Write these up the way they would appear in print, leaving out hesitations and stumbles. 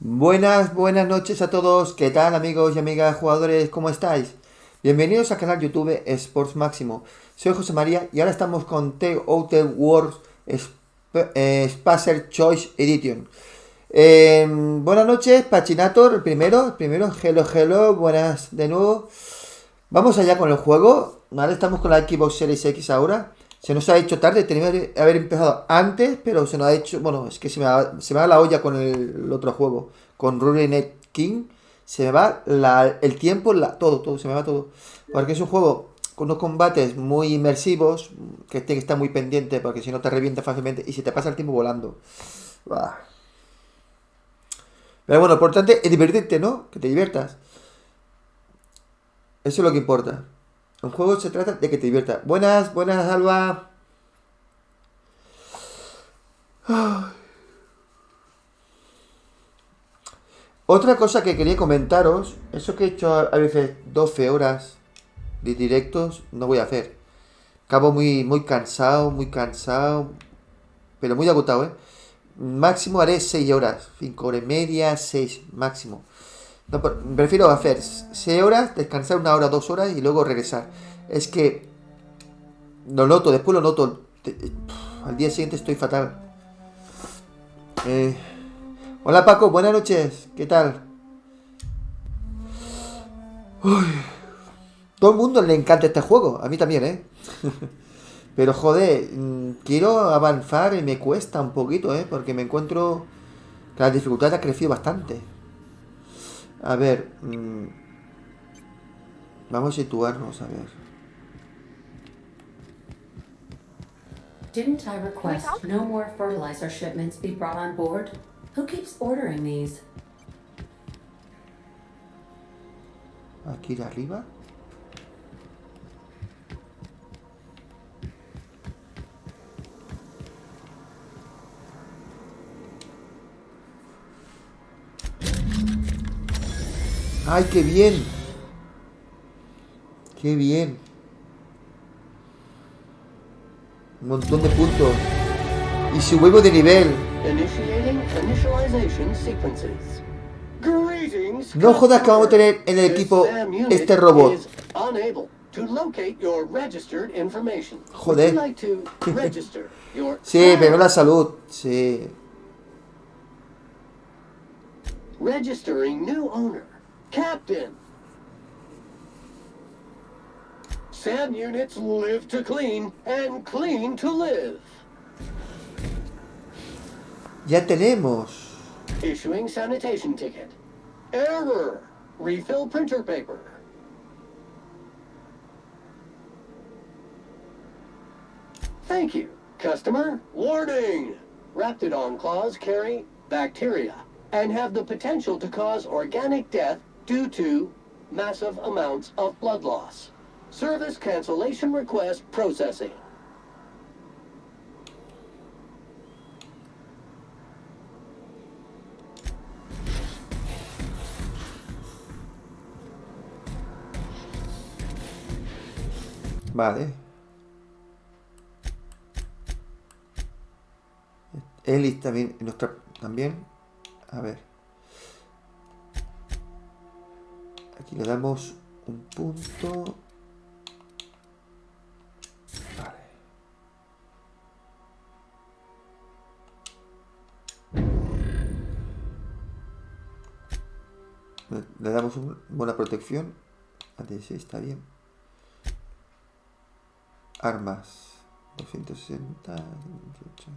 Buenas noches a todos. ¿Qué tal, amigos y amigas jugadores? ¿Cómo estáis? Bienvenidos al canal YouTube Sports Máximo. Soy José María y ahora estamos con The Outer Worlds Spacer Choice Edition. Buenas noches, Pachinator, el primero, hello, buenas de nuevo. Vamos allá con el juego, ¿vale? Estamos con la Xbox Series X ahora. Se nos ha hecho tarde, teníamos que haber empezado antes, pero se nos ha hecho... Bueno, es que se me va la olla con el otro juego. Con Ruined King. Se me va el tiempo, todo, se me va todo. Porque es un juego con unos combates muy inmersivos, que tiene que estar muy pendiente, porque si no te revienta fácilmente y se te pasa el tiempo volando. Bah. Pero bueno, lo importante es divertirte, ¿no? Que te diviertas. Eso es lo que importa. Un juego se trata de que te diviertas. Buenas, Alba. Otra cosa que quería comentaros, eso que he hecho a veces 12 horas de directos, no voy a hacer. Acabo muy cansado, pero muy agotado, ¿eh? Máximo haré 6 horas, 5 horas y media, 6 máximo. No, prefiero hacer 6 horas, descansar 1 hora, 2 horas y luego regresar. Es que lo noto, después lo noto. Al día siguiente estoy fatal. Eh, Hola Paco, buenas noches, ¿qué tal? Todo el mundo le encanta este juego, a mí también, ¿eh? Pero joder, quiero avanzar y me cuesta un poquito, ¿eh? Porque me encuentro que la dificultad ha crecido bastante. A ver, vamos a situarnos, a ver. Didn't I request no more fertilizer shipments be brought on board? Who keeps ordering these? Aquí de arriba. ¡Ay, qué bien! ¡Qué bien! Un montón de puntos. Y subimos de nivel. No jodas que vamos a tener en el equipo este robot. Joder. Sí, pero la salud. Sí. Registering new owner. Captain. SAM units live to clean and clean to live. Ya tenemos. Issuing sanitation ticket. Error. Refill printer paper. Thank you. Customer, warning. Raptidon claws carry bacteria and have the potential to cause organic death due to massive amounts of blood loss. Service cancellation request processing. Vale. Eli también. Nuestra también. A ver. Aquí le damos un punto. Vale. Le damos una buena protección. ADS está bien. Armas. 260. 28.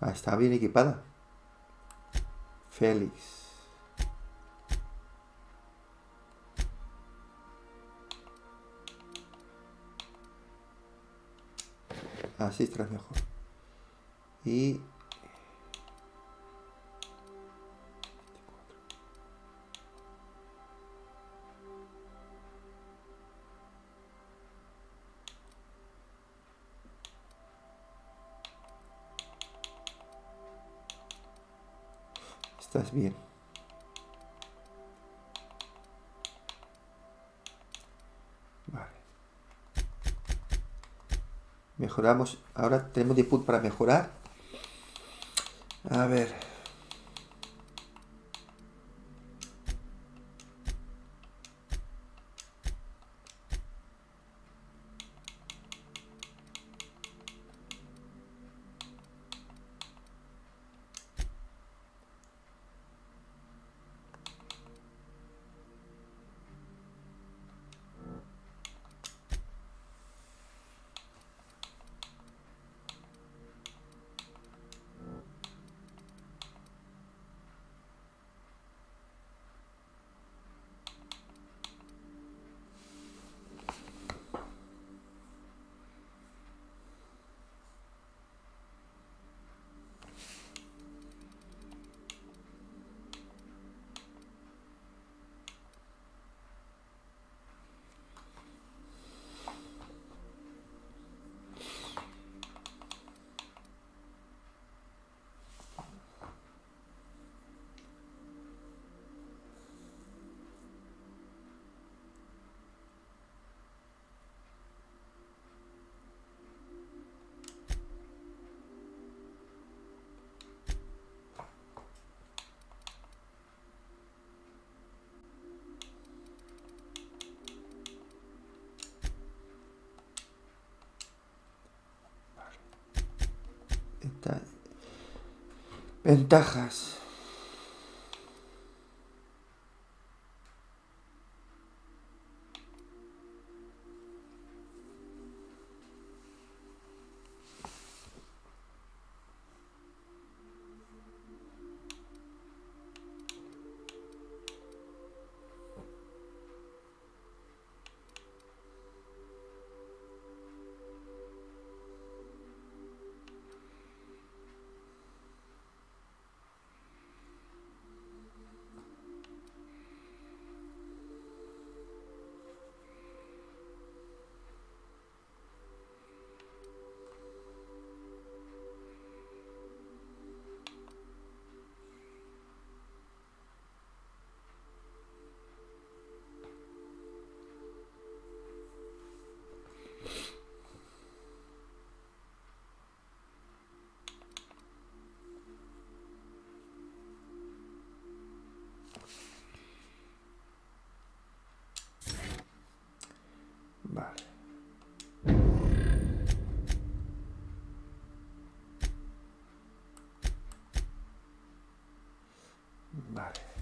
Ah, está bien equipada. Félix. Así está mejor. Y... Estás bien. Vale. Mejoramos. Ahora tenemos 10 puntos para mejorar. A ver. Ventajas. Vale. Vale.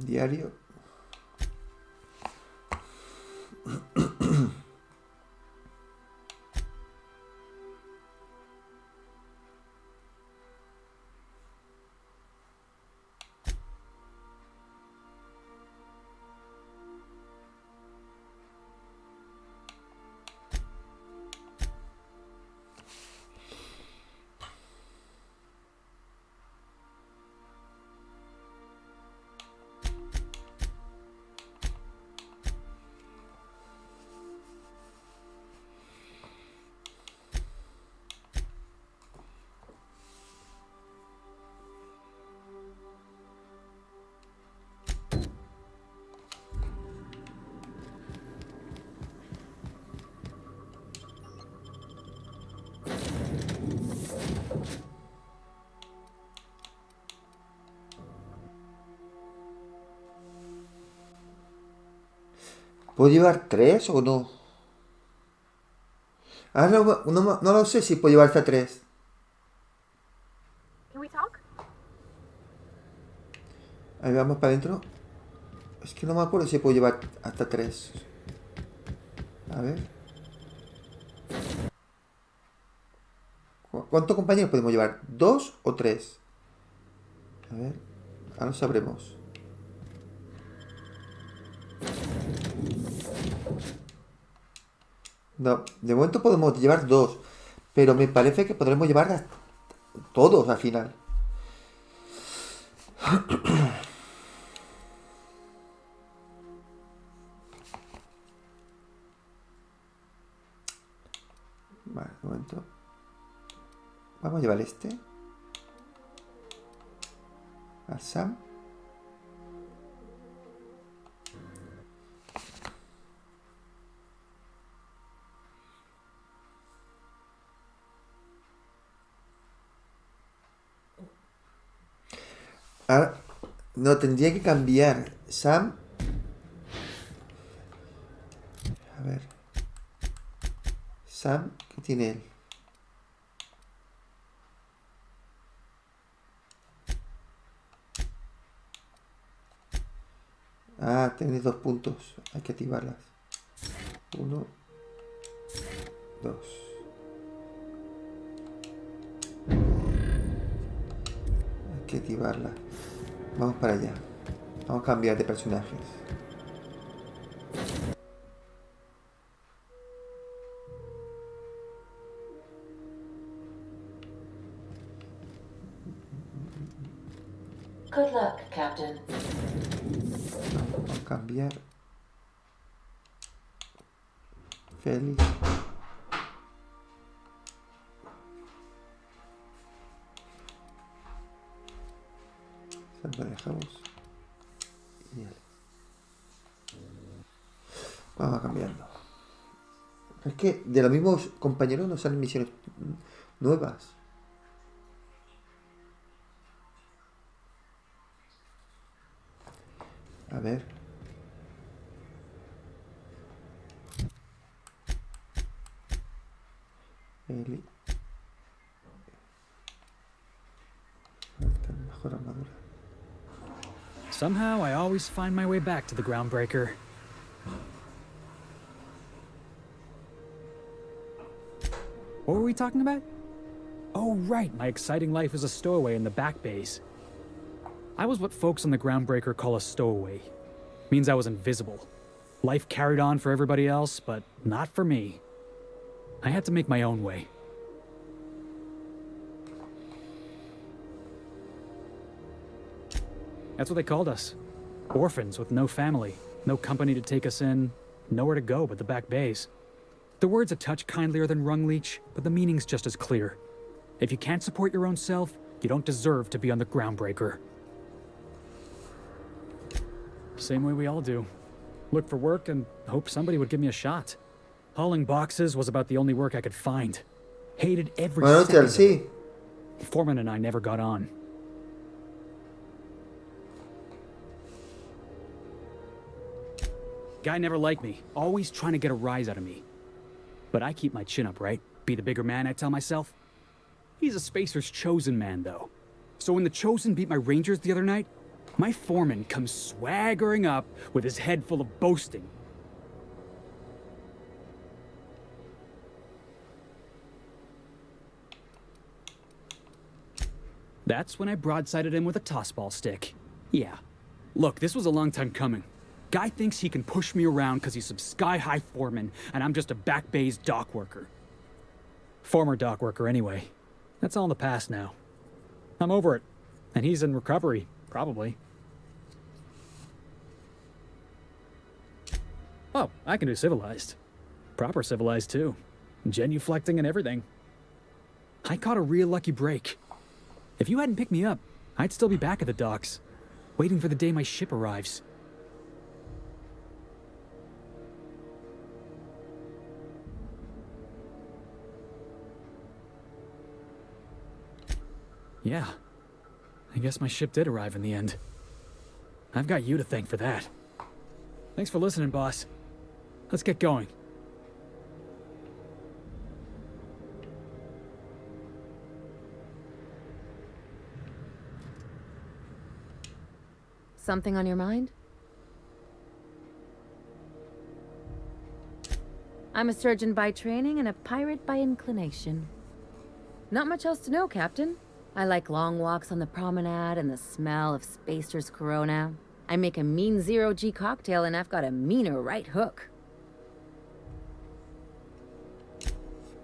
Diario. ¿Puedo llevar 3 o no? Ahora no lo sé si puedo llevar hasta 3. Can we talk? Ahí vamos para adentro. Es que no me acuerdo si puedo llevar hasta 3. A ver. ¿Cuántos compañeros podemos llevar? ¿2 o 3? A ver. Ahora lo sabremos. No, de momento podemos llevar 2. Pero me parece que podremos llevar a todos al final. Vale, un momento. Vamos a llevar este. A Sam. Ahora, no, tendría que cambiar. Sam. A ver. Sam, ¿qué tiene él? Ah, tiene 2 puntos. Hay que activarlas. 1, 2. Hay que activarla. Vamos para allá. Vamos a cambiar de personajes. Good luck, Captain. Vamos a cambiar. Feliz. Lo dejamos. Y vale. Vamos cambiando. Es que de los mismos compañeros nos salen misiones nuevas. A ver. Eli. Falta mejor armadura. Somehow I always find my way back to the Groundbreaker. What were we talking about? Oh, right, my exciting life as a stowaway in the back bays. I was what folks on the Groundbreaker call a stowaway. Means I was invisible. Life carried on for everybody else, but not for me. I had to make my own way. That's what they called us. Orphans with no family, no company to take us in, nowhere to go but the back bays. The word's a touch kindlier than Rungleech, but the meaning's just as clear. If you can't support your own self, you don't deserve to be on the Groundbreaker. Same way we all do. Look for work and hope somebody would give me a shot. Hauling boxes was about the only work I could find. Hated every Bueno, second of it. sí. Foreman and I never got on. Guy never liked me, always trying to get a rise out of me. But I keep my chin up, right? Be the bigger man, I tell myself. He's a Spacer's chosen man, though. So when the Chosen beat my Rangers the other night, my foreman comes swaggering up with his head full of boasting. That's when I broadsided him with a tossball stick. Yeah. Look, this was a long time coming. Guy thinks he can push me around because he's some sky-high foreman, and I'm just a back bay's dock worker. Former dock worker, anyway. That's all in the past now. I'm over it. And he's in recovery, probably. Oh, I can do civilized. Proper civilized, too. Genuflecting and everything. I caught a real lucky break. If you hadn't picked me up, I'd still be back at the docks, waiting for the day my ship arrives. Yeah, I guess my ship did arrive in the end. I've got you to thank for that. Thanks for listening, boss. Let's get going. Something on your mind? I'm a surgeon by training and a pirate by inclination. Not much else to know, Captain. I like long walks on the promenade and the smell of Spacer'S Corona. I make a mean zero-G cocktail and I've got a meaner right hook.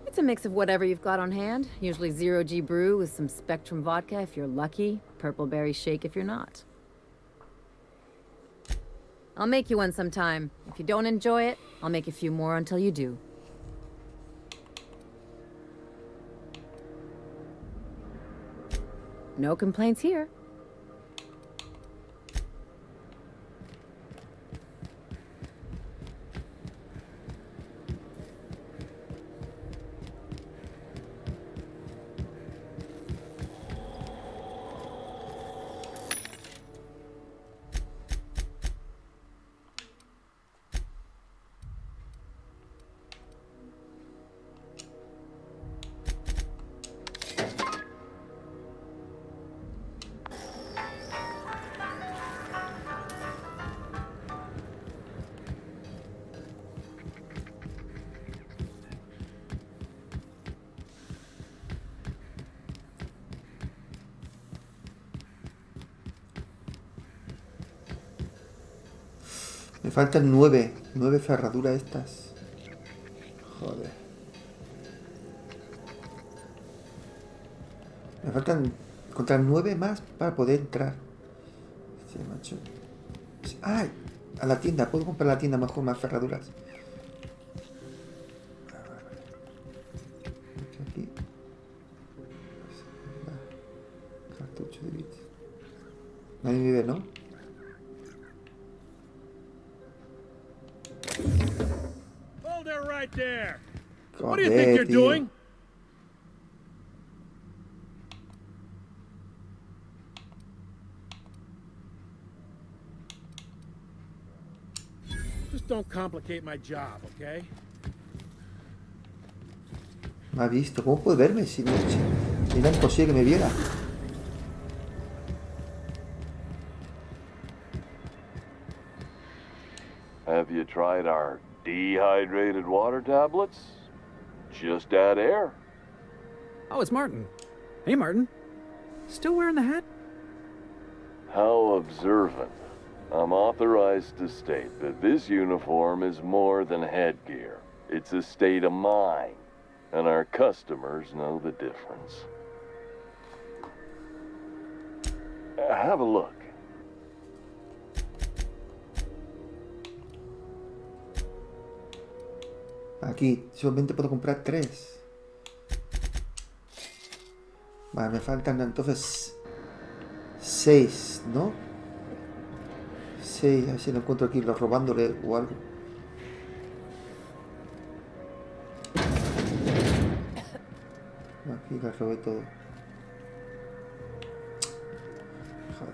It's a mix of whatever you've got on hand. Usually zero-G brew with some Spectrum vodka if you're lucky, purple berry shake if you're not. I'll make you one sometime. If you don't enjoy it, I'll make a few more until you do. No complaints here. Me faltan 9 ferraduras estas. Joder. Me faltan encontrar 9 más para poder entrar. Sí, macho. ¡Ay! A la tienda. Puedo comprar a la tienda mejor más ferraduras. Aquí. Cartucho de bits. Nadie vive, ¿no? Hold it right there. Joder, What do you think you're tío. doing? Just don't complicate my job, okay? Me ha visto. ¿Cómo puede verme? Si era imposible que me viera. Have you tried our dehydrated water tablets? Just add air. Oh, it's Martin. Hey, Martin. Still wearing the hat? How observant. I'm authorized to state that this uniform is more than headgear. It's a state of mind, and our customers know the difference. Have a look. Aquí, solamente puedo comprar 3. Vale, me faltan entonces 6, ¿no? 6, a ver si lo encuentro aquí, los robándole o algo. Aquí les robé todo. Joder.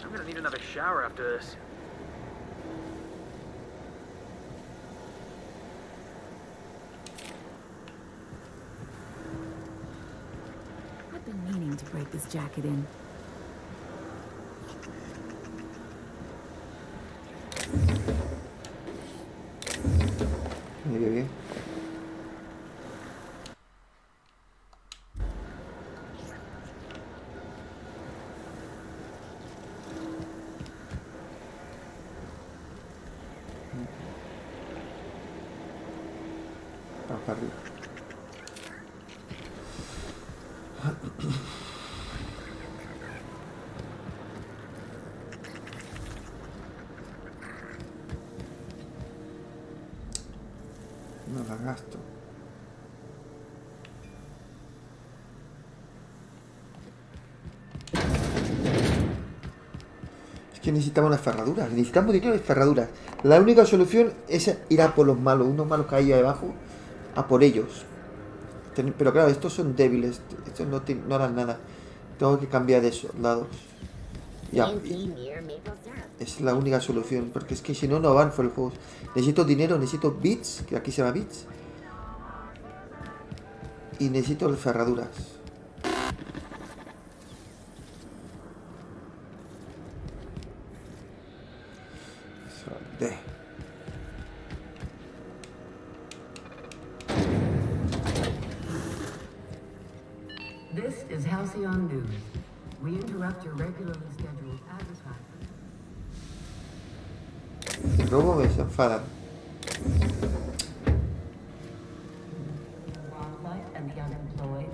I'm gonna need another shower after this. I've been meaning to break this jacket in. Muy bien. Vamos para arriba. No la gasto. Es que necesitamos las ferraduras. Necesitamos dinero de ferraduras. La única solución es ir a por los malos. Unos malos que hay ahí abajo. A por ellos. Pero claro, estos son débiles. Estos no harán nada. Tengo que cambiar de soldados. Ya. Es la única solución. Porque es que si no, no van por el juego. Necesito dinero, necesito bits. Que aquí se llama bits. Y necesito las ferraduras. Joder. This is Halcyon News. We interrupt your regularly scheduled advertisement. Luego me se enfadan. Wildlife and the unemployed.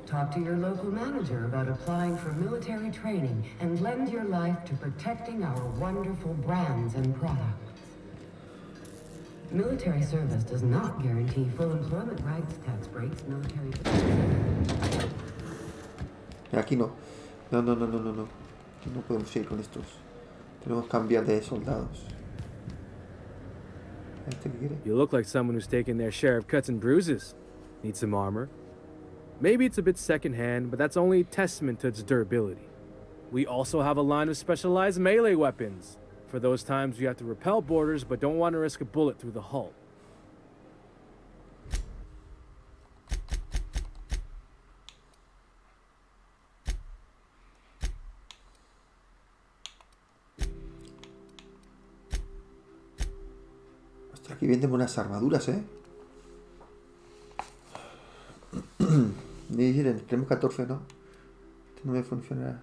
Talk to your local manager about applying for military training and lend your life to protecting our wonderful brands and products. Military service does not guarantee full employment rights, tax breaks, military... Aquí no. No. Aquí no podemos ir con estos. Tenemos que cambiar de soldados. ¿Este qué quiere? You look like someone who's taken their share of cuts and bruises. Need some armor? Maybe it's a bit secondhand, but that's only a testament to its durability. We also have a line of specialized melee weapons, for those times you have to repel boarders but don't want to risk a bullet through the hull. Hostia, aquí venden unas armaduras, ¿eh? Miren, tenemos 14, ¿no? Esto no me funcionará.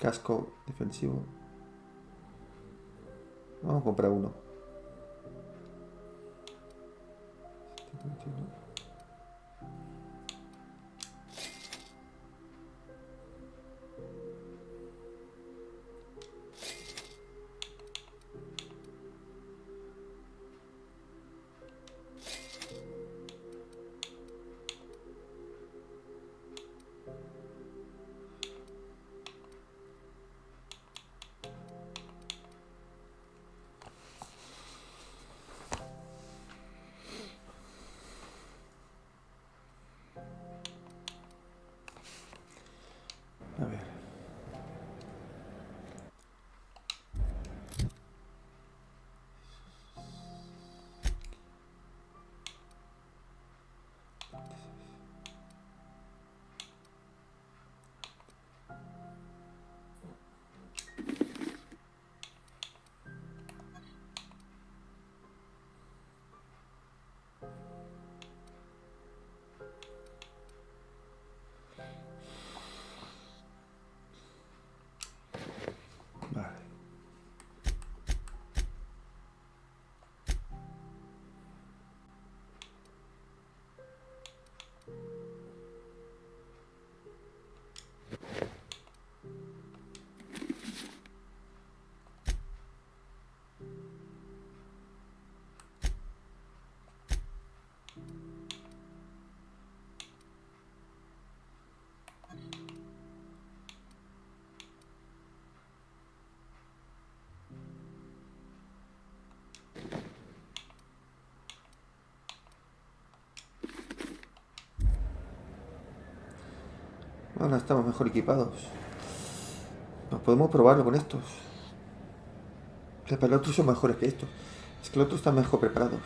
Casco defensivo. Vamos a comprar uno. A ver. Vale. Ahora estamos mejor equipados. Nos podemos probarlo con estos. Pero los otros son mejores que estos. Es que los otros están mejor preparados.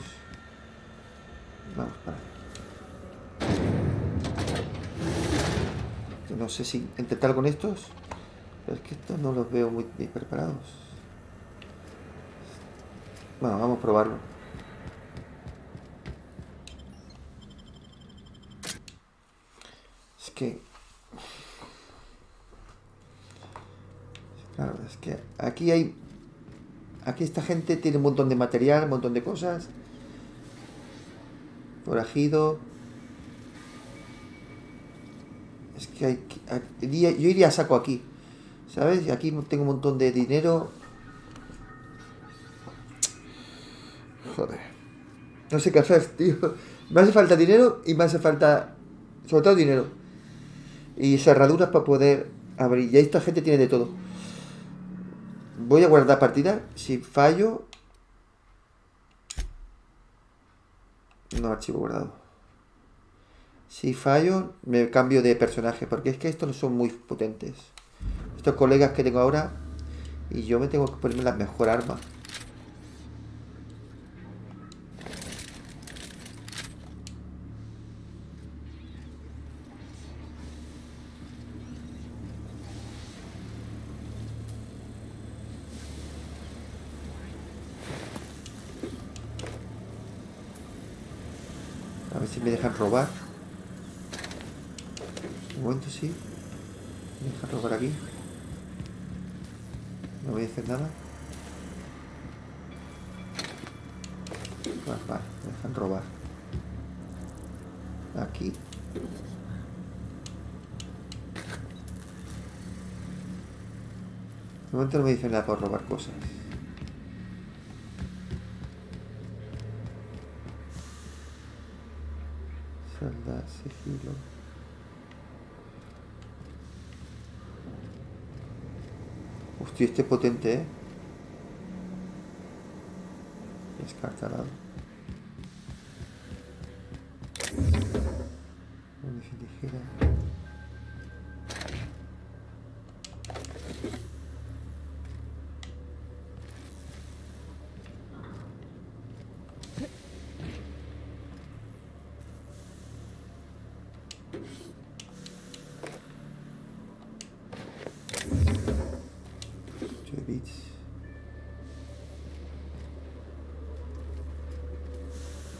Vamos, para. No sé si intentar con estos. Pero es que estos no los veo muy bien preparados. Bueno, vamos a probarlo. Es que Claro, es que aquí hay... Aquí esta gente tiene un montón de material, un montón de cosas. Forajido. Es que hay... Yo iría a saco aquí. ¿Sabes? Y aquí tengo un montón de dinero. Joder. No sé qué hacer, tío. Me hace falta dinero y me hace falta... Sobre todo dinero. Y cerraduras para poder abrir. Y esta gente tiene de todo. Voy a guardar partida. Si fallo... No, archivo guardado. Si fallo, me cambio de personaje. Porque es que estos no son muy potentes. Estos colegas que tengo ahora. Y yo me tengo que ponerme la mejor arma. A ver si me dejan robar. Un momento, sí. Me dejan robar aquí. No voy a hacer nada. Vale, me dejan robar. Aquí. De momento no me dicen nada por robar cosas. Salda, sigilo. Hostia, este potente, ¿eh? Descartalado. Munición ligera.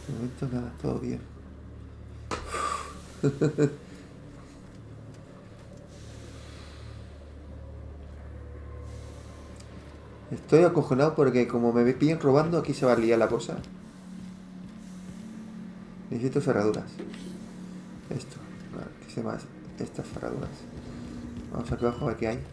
De momento nada, todo bien. Estoy acojonado porque como me pillen robando, aquí se va a liar la cosa. Necesito cerraduras. Esto, vale, ¿qué se más? Estas cerraduras. Vamos aquí abajo a ver qué hay.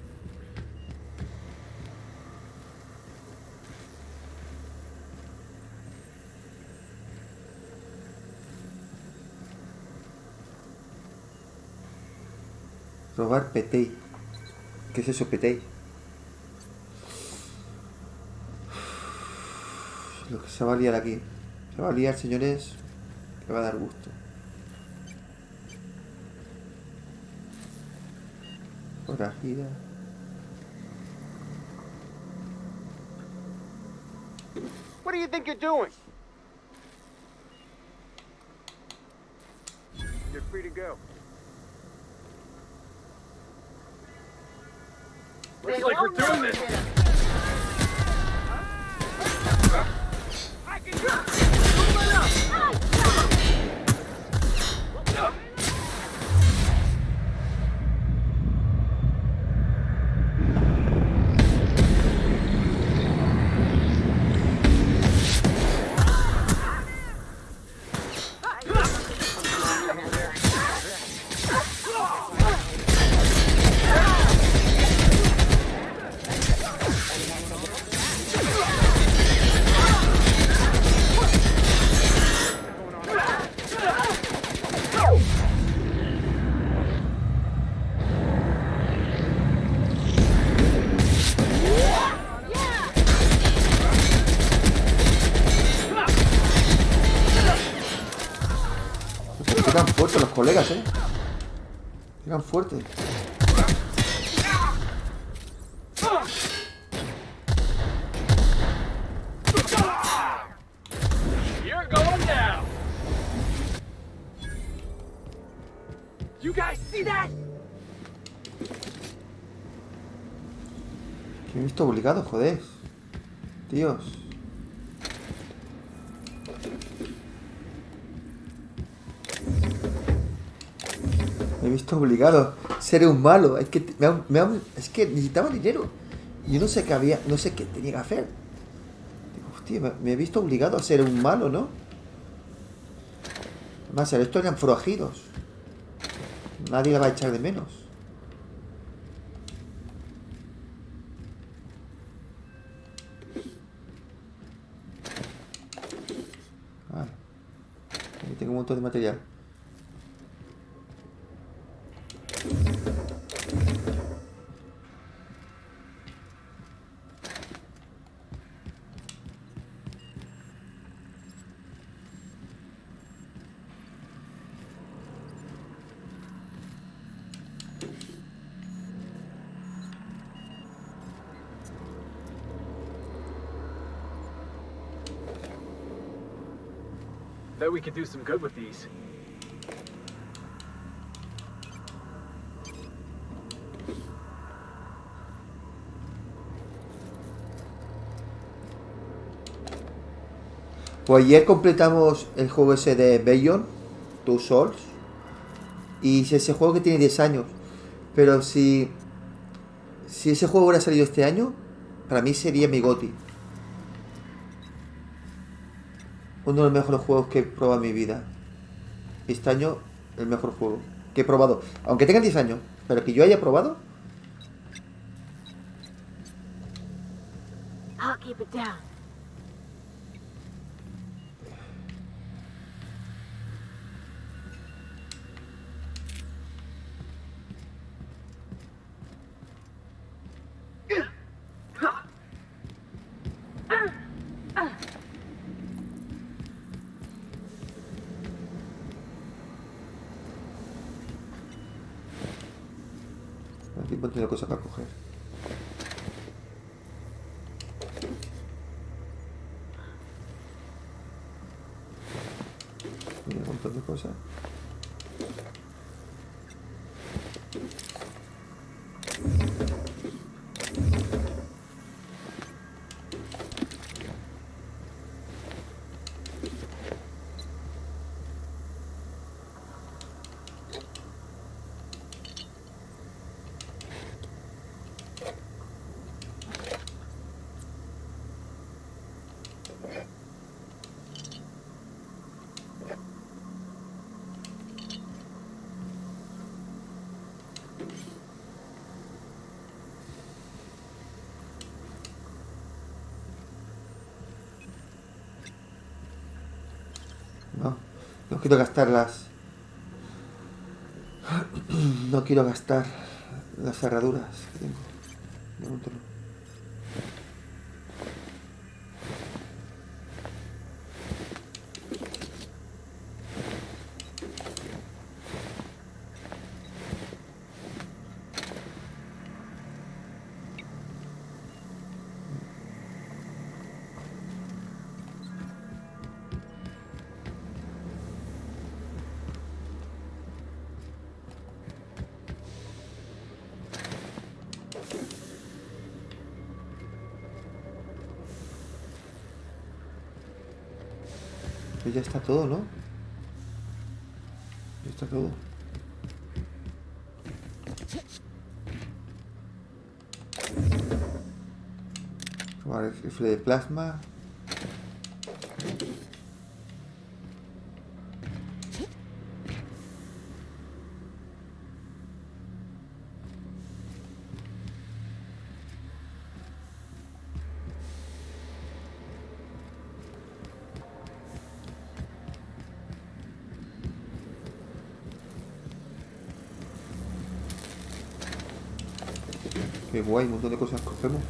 Robar petey. ¿Qué es eso, petey? Lo que se va a liar aquí. Se va a liar, señores. Que va a dar gusto. Forajida. What do you think you're doing? You're free to go. Looks like we're doing this. I can go. Pegan fuerte los colegas, pegan fuerte. You're going down. You guys see that? Que me he visto obligado, joder. Dios. Me he visto obligado a ser un malo. Es que, es que necesitaba dinero. Yo no sé qué había, no sé qué tenía que hacer. Digo, hostia, me he visto obligado a ser un malo, ¿no? Además, estos eran forajidos. Nadie la va a echar de menos. Vale. Aquí tengo un montón de material. Bet we could do some good with these. Pues ayer completamos el juego ese de Beyond Two Souls. Y es ese juego que tiene 10 años. Pero si ese juego hubiera salido este año, para mí sería mi GOTY. Uno de los mejores juegos que he probado en mi vida. Este año, el mejor juego que he probado. Aunque tenga 10 años, pero que yo haya probado. I'll keep it down. Aquí hay un montón de cosas para coger. Mira, un montón de cosas. No quiero gastarlas. No quiero gastar las cerraduras que tengo. De momento no. Pues ya está todo, ¿no? Ya está todo. Tomar el rifle de plasma. Qué guay, un montón de cosas cogemos.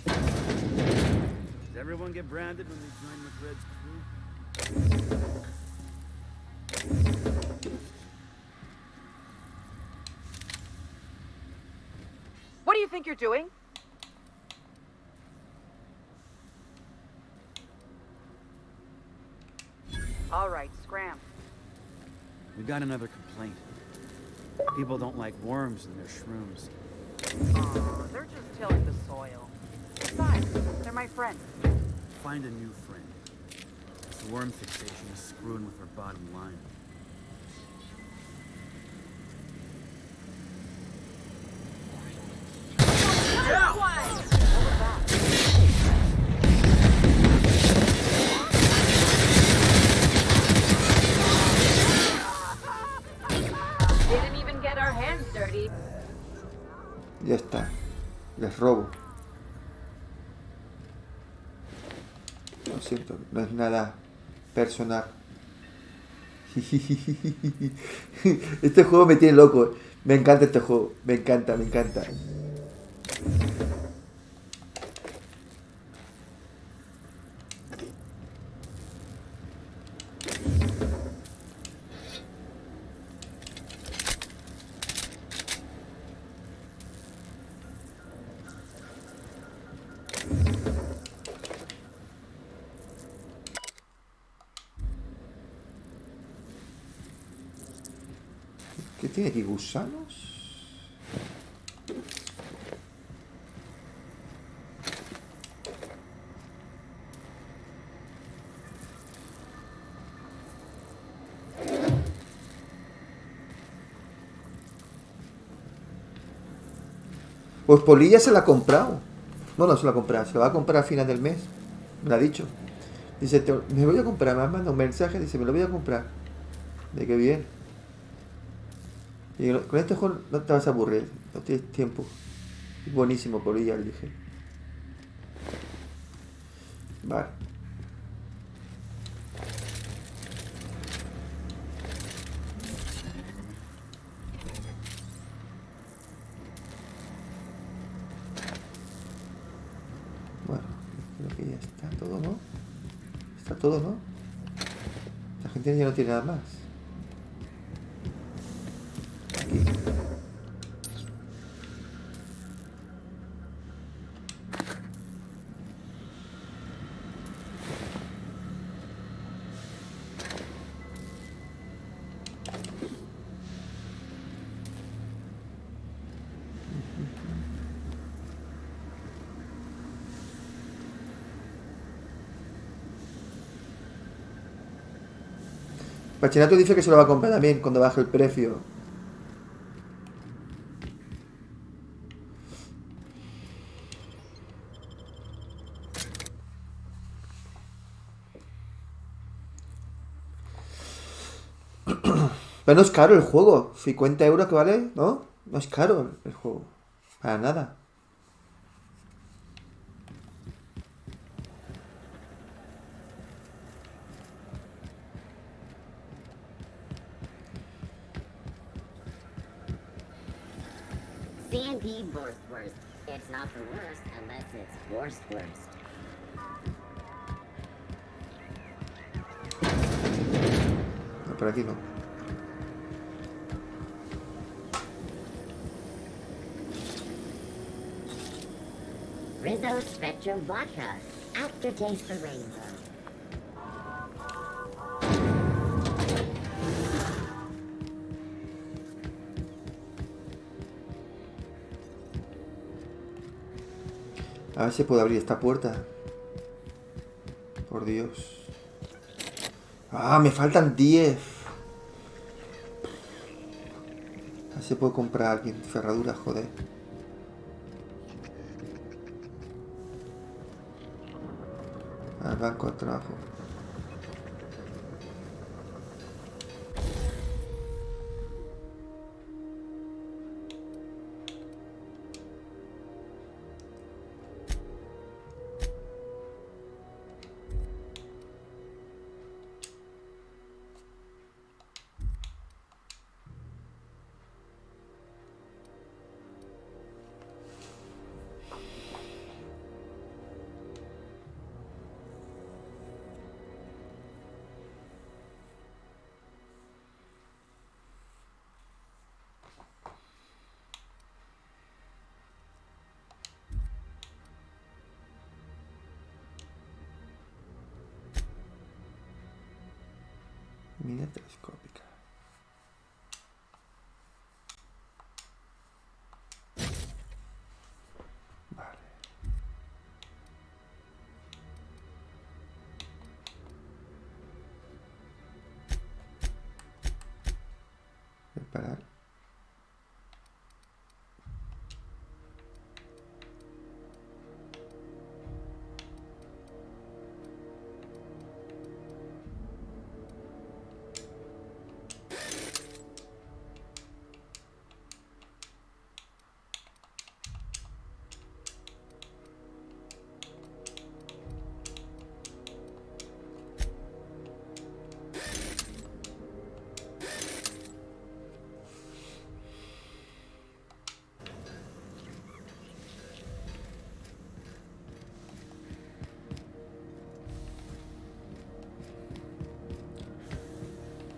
Does everyone get branded when they join McRed's crew? What do you think you're doing? All right, scram. We got another complaint. People don't like worms in their shrooms. Aw, they're just tilling the soil. Besides, they're my friends. Find a new friend. This worm fixation is screwing with our bottom line. get our hands dirty. Ya está. Les robo. Lo siento, no es nada personal. Este juego me tiene loco. Me encanta este juego. Me encanta, me encanta. ¿Qué tiene aquí? ¿Gusanos? Pues Polilla se la ha comprado. No, no se la ha comprado. Se la va a comprar a final del mes. Me lo ha dicho. Dice, me voy a comprar. Me ha mandado un mensaje. Dice, me lo voy a comprar. De qué bien. Y con este juego no te vas a aburrir. No tienes tiempo. Es buenísimo, Polilla, le dije. Vale. Bueno, creo que ya está todo, ¿no? Está todo, ¿no? La gente ya no tiene nada más. Aquí. Pachinato dice que se lo va a comprar también cuando baje el precio. Pero no es caro el juego. 50 euros que vale, ¿no? No es caro el juego. Para nada. C&D worst. It's not the worst unless it's worst. No, por aquí no. Rizzo Spectrum Vodka. Aftertaste for rainbow. A ver si puedo abrir esta puerta. Por Dios. Ah, me faltan 10. A ver si puedo comprar a alguien ferraduras, joder. Al banco de trabajo. Mira telescópica. Vale. Preparar.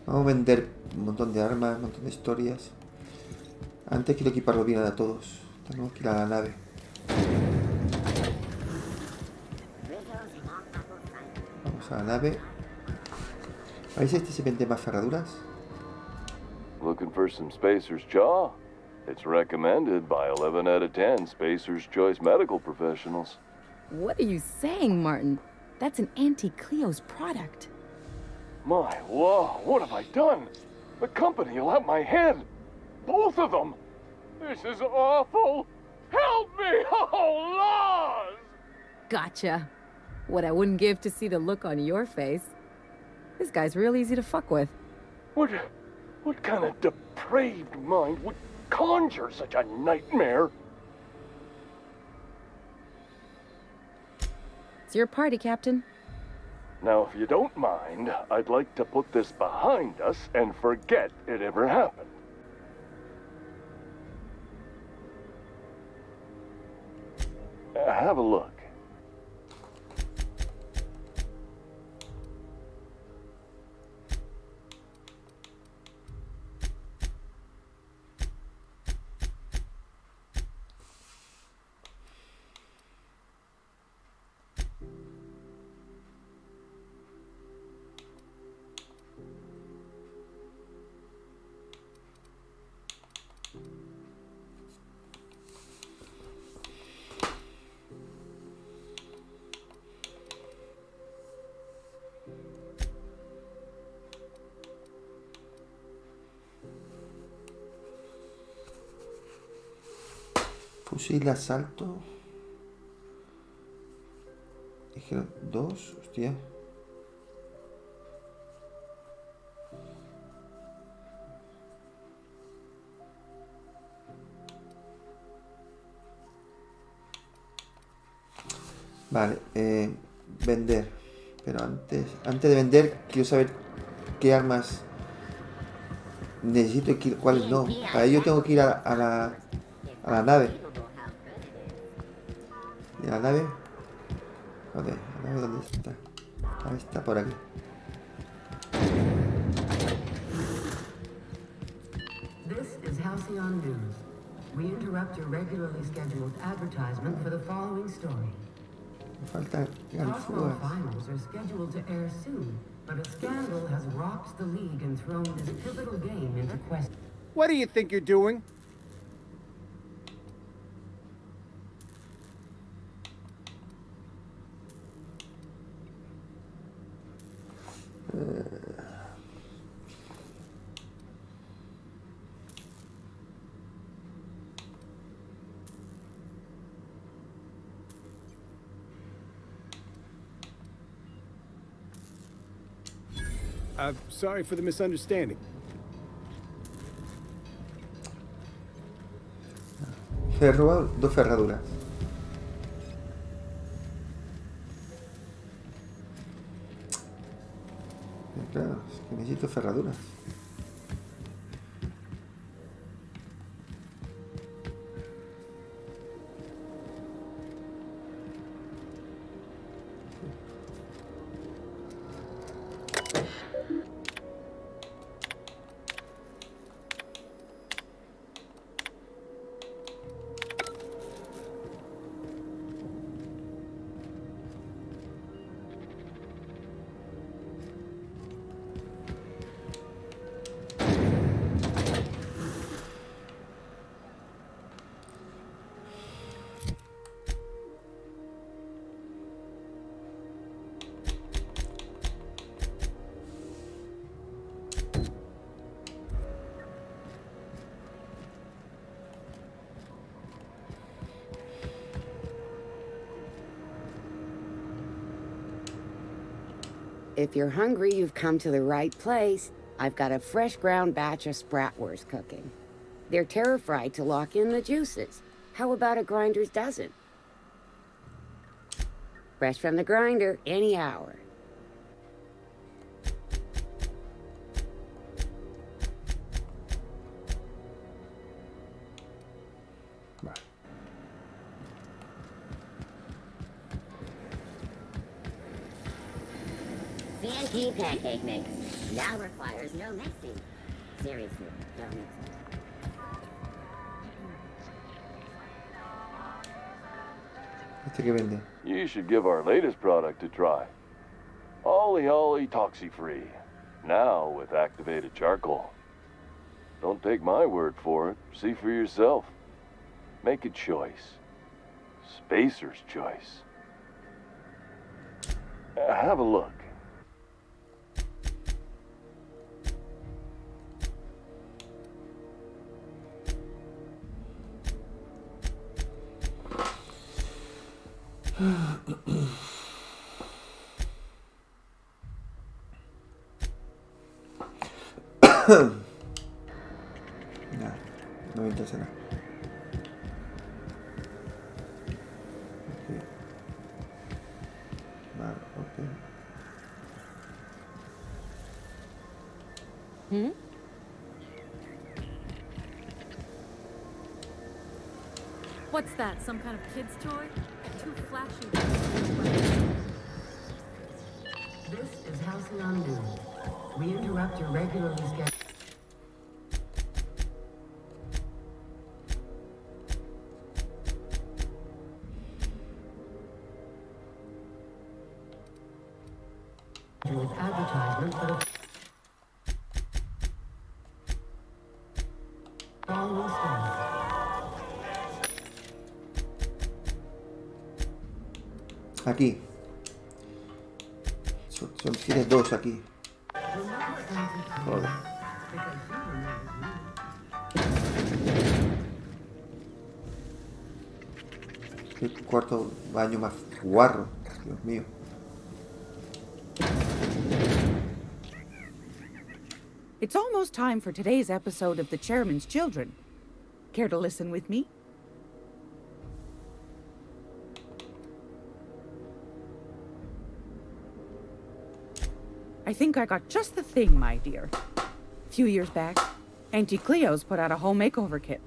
Vamos a vender un montón de armas, un montón de historias. Antes quiero equiparlo bien a todos. Tenemos que ir a la nave. Vamos a la nave. A ver si este se vende más ferraduras. Looking for some Spacer's jaw? It's recommended by 11 out of 10 Spacer's Choice medical professionals. What are you saying, Martin? That's an Auntie Cleo's product. My law, what have I done? The company will have my head. Both of them. This is awful. Help me! Oh, laws! Gotcha. What I wouldn't give to see the look on your face. This guy's real easy to fuck with. What kind of depraved mind would conjure such a nightmare? It's your party, Captain. Now, if you don't mind, I'd like to put this behind us and forget it ever happened. Have a look. Fusil de asalto. Dijeron 2, hostia. Vale, vender. Pero antes de vender, quiero saber qué armas necesito y cuáles no. Para ello tengo que ir a la nave. ¿Y la nave? Joder, ¿la nave dónde está? Ahí está, por aquí. This is Halcyon News. We interrupt your regularly scheduled advertisement for the following story. Me faltan Softball ganzúas. finals are scheduled to air soon, but a scandal has rocked the league and thrown this pivotal game into question. What do you think you're doing? Sorry for the misunderstanding. He robado 2 ferraduras. Claro, es que necesito ferraduras. If you're hungry, you've come to the right place. I've got a fresh ground batch of spratwurst cooking. They're terra-fried to lock in the juices. How about a grinder's dozen? Fresh from the grinder, any hour. CNT pancake mix. now requires no mixing. Seriously, no mixing. Este que vende. You should give our latest product a try. Ollie Ollie Toxi-Free. Now with activated charcoal. Don't take my word for it. See for yourself. Make a choice. Spacer's choice. Have a look. Nada, no me interesa nada. Okay. Vale, ok. Hmm? What's that? Some kind of kid's toy? Too flashy. This is Halcyon News. We interrupt your regularly scheduled... advertisement for the following story. Aquí. Tienes dos aquí. Joder. Qué cuarto baño más guarro. Dios mío. It's almost time for today's episode of The Chairman's Children. Care to listen with me? I think I got just the thing, my dear. A few years back, Auntie Cleo's put out a home makeover kit,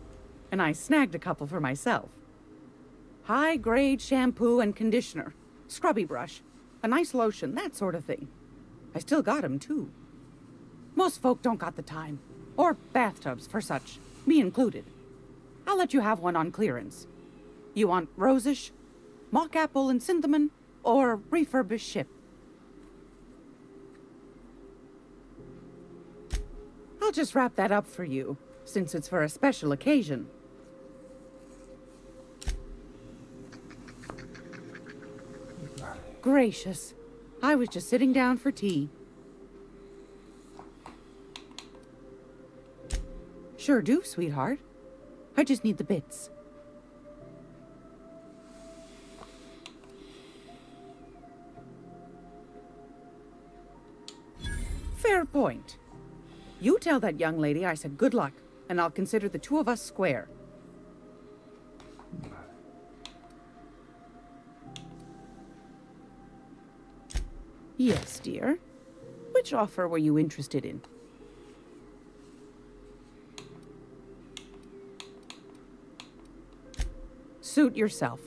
and I snagged a couple for myself. High-grade shampoo and conditioner, scrubby brush, a nice lotion, that sort of thing. I still got 'em, too. Most folk don't got the time, or bathtubs for such, me included. I'll let you have one on clearance. You want rosish, mock apple and cinnamon, or refurbished ship? I'll just wrap that up for you, since it's for a special occasion. Gracious, I was just sitting down for tea. Sure do, sweetheart. I just need the bits. Fair point. You tell that young lady I said good luck, and I'll consider the two of us square. Yes, dear. Which offer were you interested in? Suit yourself.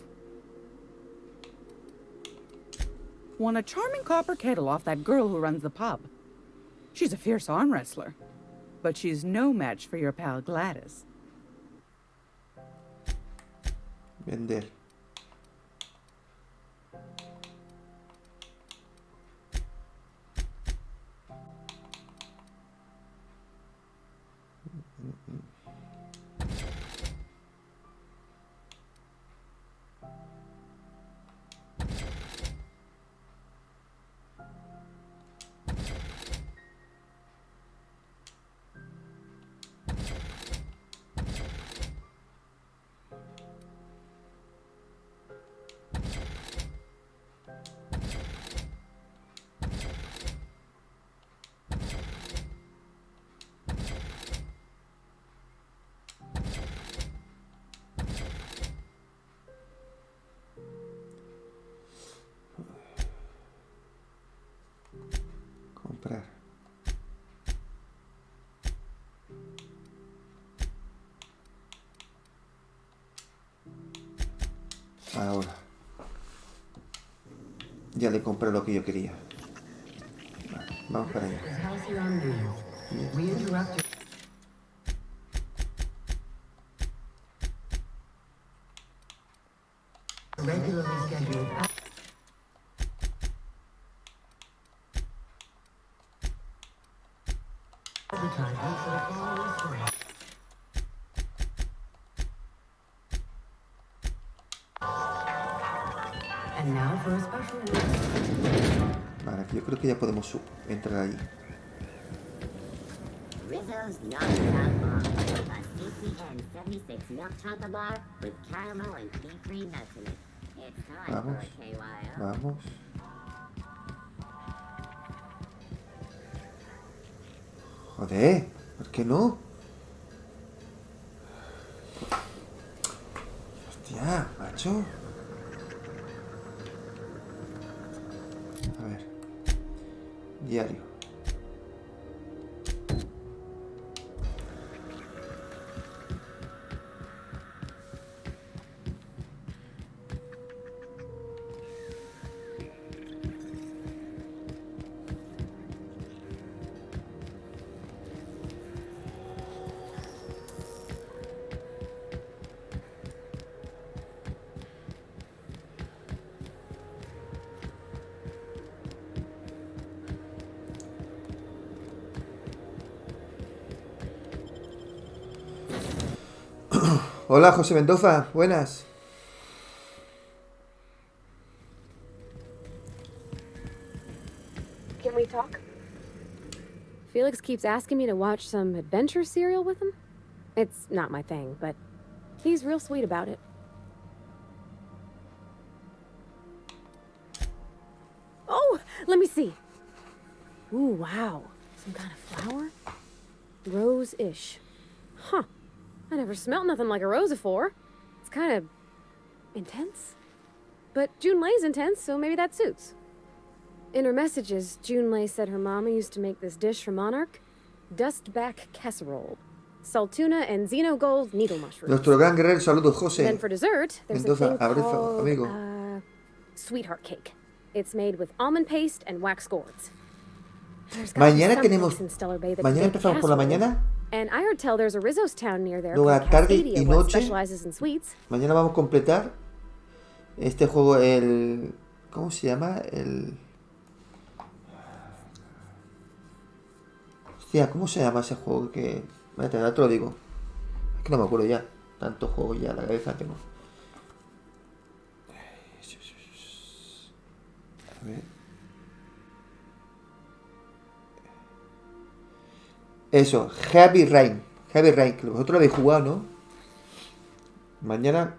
Won a charming copper kettle off that girl who runs the pub. She's a fierce arm wrestler, but she's no match for your pal Gladys. Vender. Comprar. Ahora. Ya le compré lo que yo quería. Vale. Vamos para allá. Is Halcyon News. We interrupt your regularly scheduled advertisement for the following story. And now for a special word. Vale, aquí yo creo que ya podemos entrar ahí. Rizzo's non-stop bar. A CCN 76 milk chocolate bar with caramel and pea-free nuts in it. It's time for Vamos. a KYO. Vamos. Joder, ¿por qué no? Hostia, macho. A ver. Diario. Hola, José Mendoza, buenas. Can we talk? Felix keeps asking me to watch some adventure serial with him. It's not my thing, but he's real sweet about it. Oh, let me see. Ooh, wow. Some kind of flower? Rose-ish. Huh. I never smelled nothing like a rose before. It's kind of intense. But June Lay's intense, so maybe that suits. In her messages, June Lay said her mama used to make this dish for Monarch. Dustback casserole. Salt tuna and Xeno Gold needle mushrooms. Nuestro gran guerrero, saludos, José. Then for dessert, there's Mendoza, a thing abrazo, called amigo. sweetheart cake. It's made with almond paste and wax gourds. Mañana tenemos. Mañana empezamos por la mañana. And I heard tell there's a Rizzo's town near there Luego a called tarde Cascadia, y what noche. specializes in sweets. Mañana vamos a completar este juego, el... ¿Cómo se llama? El... Hostia, ¿cómo se llama ese juego que... Espérate, ahora te lo digo. Es que no me acuerdo ya. Tantos juegos ya en la cabeza tengo. A ver. Eso, Heavy Rain. Heavy Rain, que vosotros lo habéis jugado, ¿no? Mañana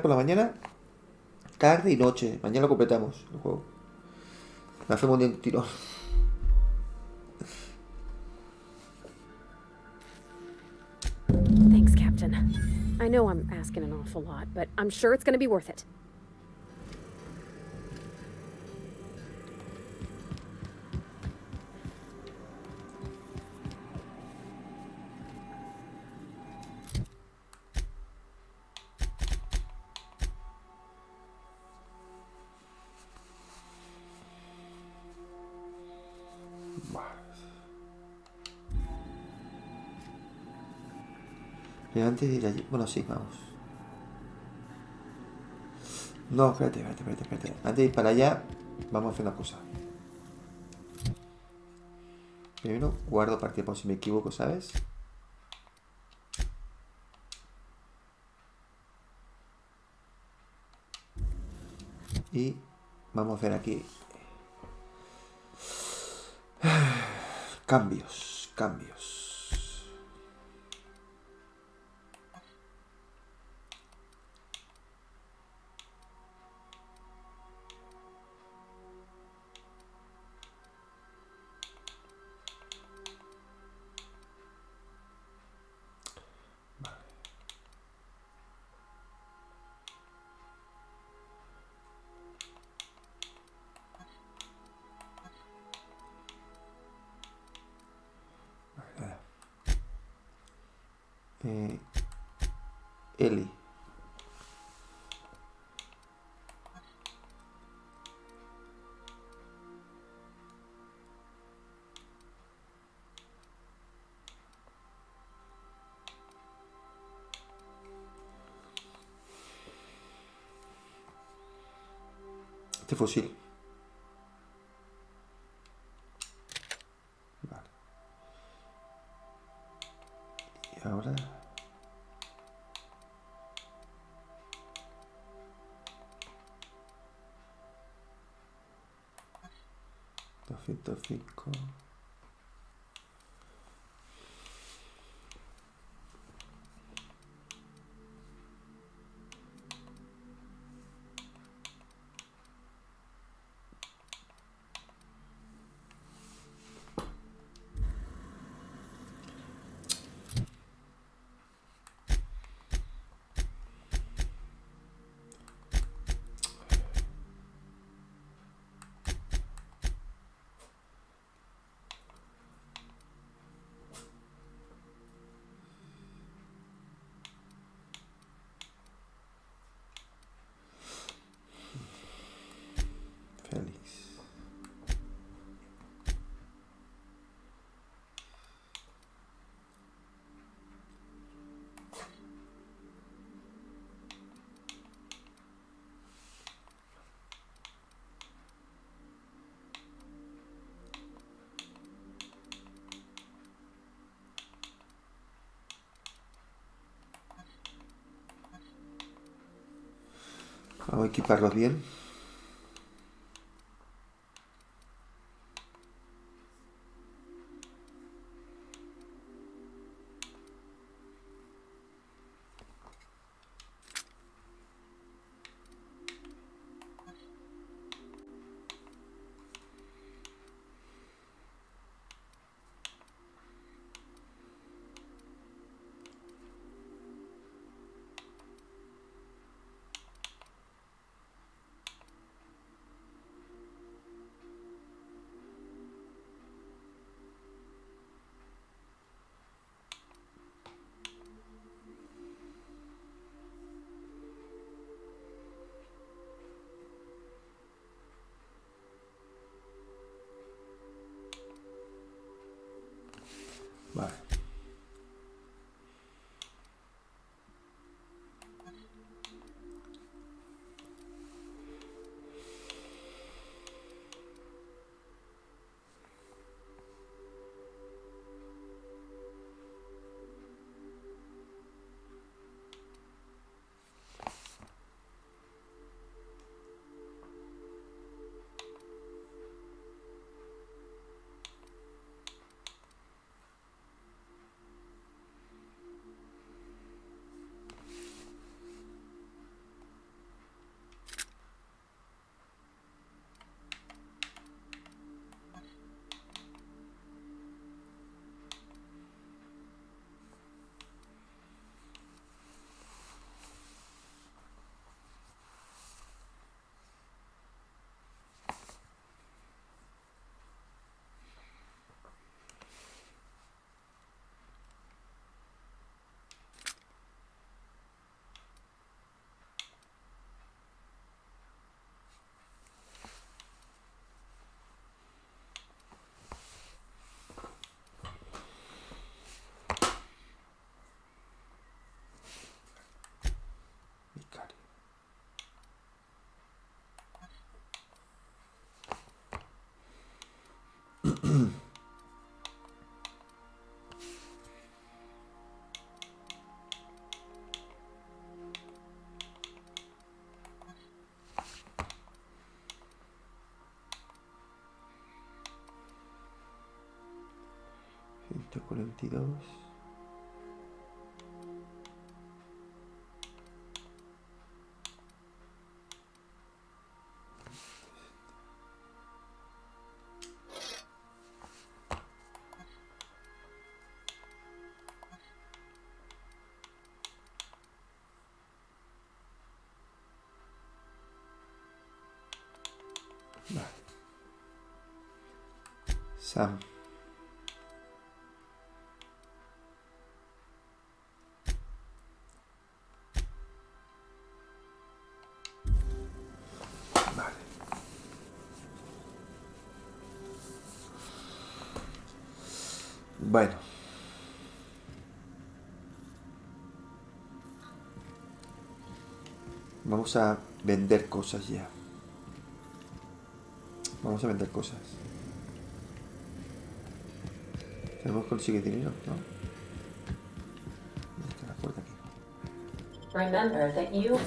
por la mañana, tarde y noche. Mañana lo completamos el juego. Lo hacemos de un tirón. Thanks, Captain. I know I'm asking an awful lot, but I'm sure it's gonna be worth it. Pero antes de ir allí... Bueno, sí, vamos. No, espérate. Antes de ir para allá, vamos a hacer una cosa. Primero, guardo partida por si me equivoco, ¿sabes? Y vamos a hacer aquí... Cambios. Eli. Este fusil. Vale. Y ahora... $205. Félix. Vamos a equiparlos bien. Vale. $142. Vale. Sam. Vale. Bueno. Vamos a vender cosas ya. Vamos a vender cosas. Tenemos que conseguir dinero, ¿no? ¿Dónde está la puerta aquí? Remember that you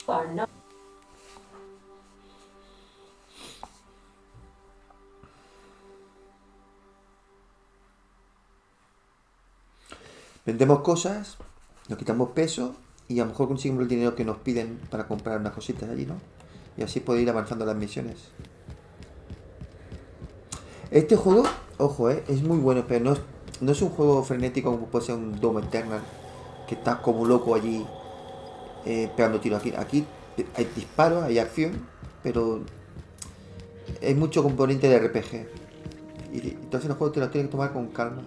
are not. Vendemos cosas, nos quitamos peso y a lo mejor conseguimos el dinero que nos piden para comprar unas cositas allí, ¿no? Y así poder ir avanzando las misiones. Este juego, ojo, es muy bueno, pero no es un juego frenético como puede ser un Doom Eternal, que estás como loco allí pegando tiros. Aquí hay disparos, hay acción, pero hay mucho componente de RPG. Y entonces los juegos te los tienes que tomar con calma.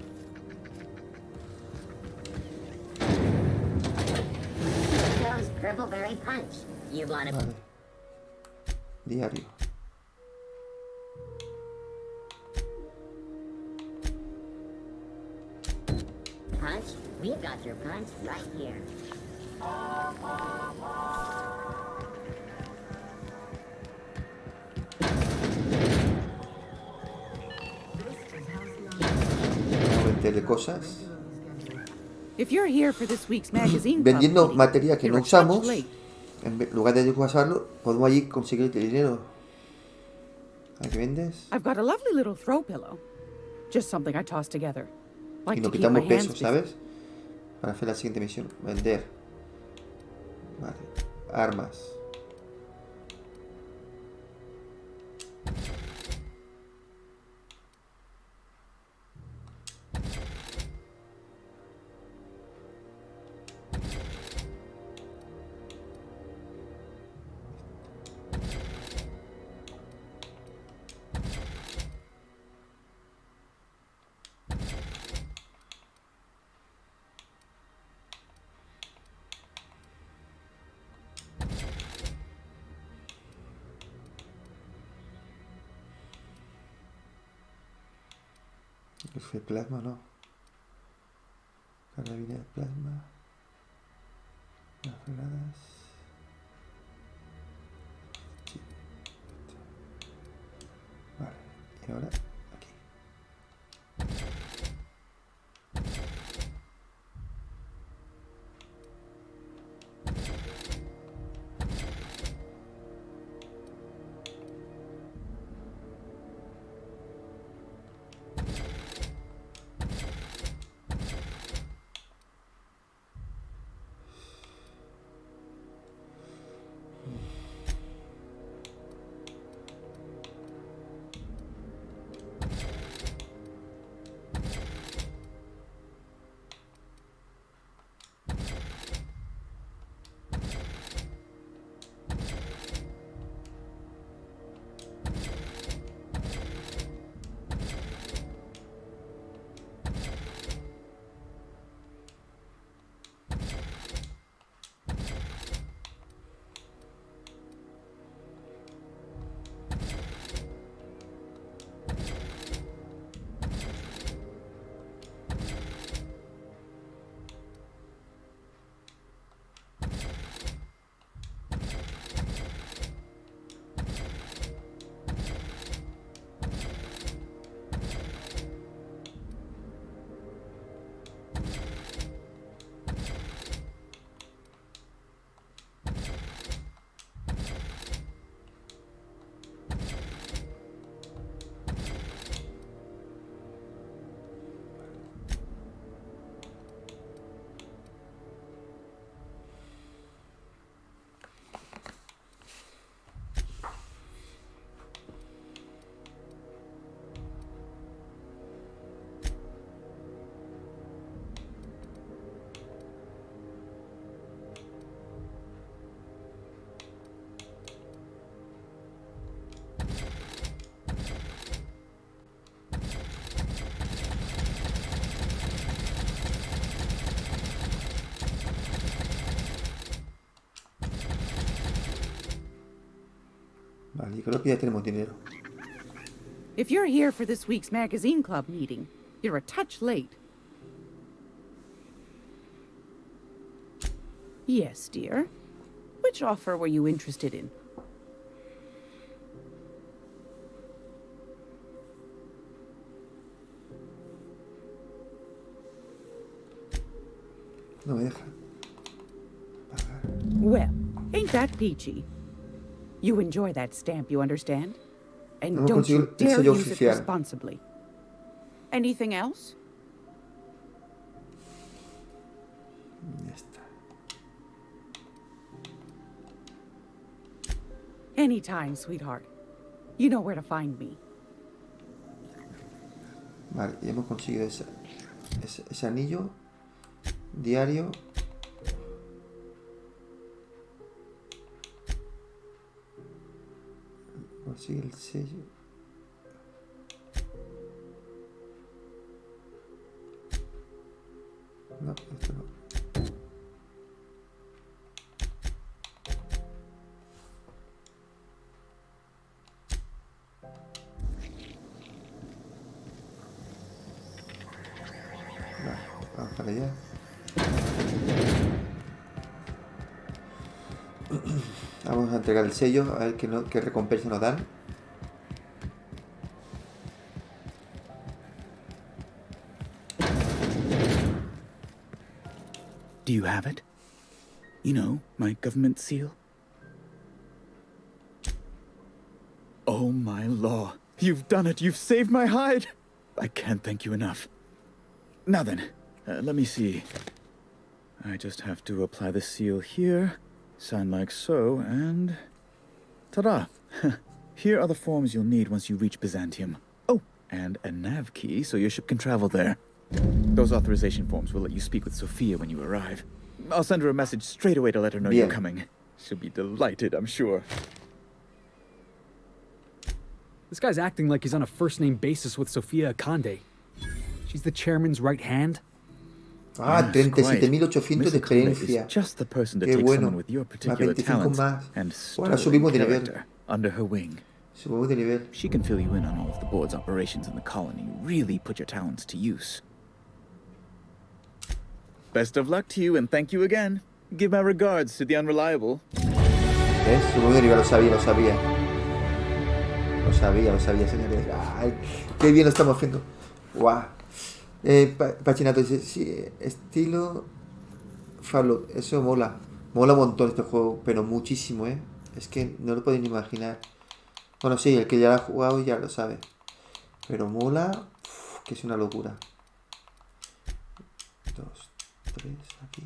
Vale. Diario. Punch? We've got your punch right here. Vamos a venderle cosas. If you're here for this week's magazine Vendiendo club materia que meeting, no you're a touch usamos, late. en lugar de usarlo, podemos allí conseguir dinero. ¿A qué vendes? I've got a lovely little throw pillow. Just something I tossed together. Y Like nos to keep my quitamos hands peso, busy. ¿sabes? Para hacer la siguiente misión. Vender. Vale. Armas. Rifle de plasma, no. Carabina de plasma. Las granadas. Sí. Vale. Y ahora aquí. Vale, yo creo que ya tenemos dinero. If you're here for this week's magazine club meeting, you're a touch late. Yes, dear. Which offer were you interested in? No me deja. Well, ain't that peachy? You enjoy that stamp, you understand? And No don't you consigo el dare sello use it oficial. responsibly. Anything else? Ya está. Anytime, sweetheart. You know where to find me. Vale, ya hemos conseguido ese anillo diario. Consigue el sello. No, esto no. Vale, vamos para allá. Vamos a entregar el sello, a ver qué recompensa nos dan. Do you have it? You know, my government seal? Oh my law. You've done it. You've saved my hide. I can't thank you enough. Now then, let me see. I just have to apply the seal here, sign like so, and... ta-da! Here are the forms you'll need once you reach Byzantium. Oh, and a nav key so your ship can travel there. Those authorization forms will let you speak with Sophia when you arrive. I'll send her a message straight away to let her know you're coming. She'll be delighted, I'm sure. This guy's acting like he's on a first-name basis with Sophia Akande. She's the chairman's right hand. Ah, 37.800 de experiencia. Just the person to Qué take bueno. someone with your Más particular 25 talents más. and Ahora sterling subimos de nivel. character under her wing. Subimos de nivel. She can fill you in on all of the board's operations in the colony. Really put your talents to use. Best of luck to you and thank you again. Give my regards to the unreliable. ¿Ves? Subimos de nivel, lo sabía. Lo sabía, señores. Ay, qué bien lo estamos haciendo. Guau. Pachinato dice, sí, estilo Fallout, eso mola. Mola un montón este juego, pero muchísimo, ¿eh? Es que no lo podéis ni imaginar. Bueno, sí, el que ya lo ha jugado ya lo sabe. Pero mola, que es una locura. 2, 3, aquí.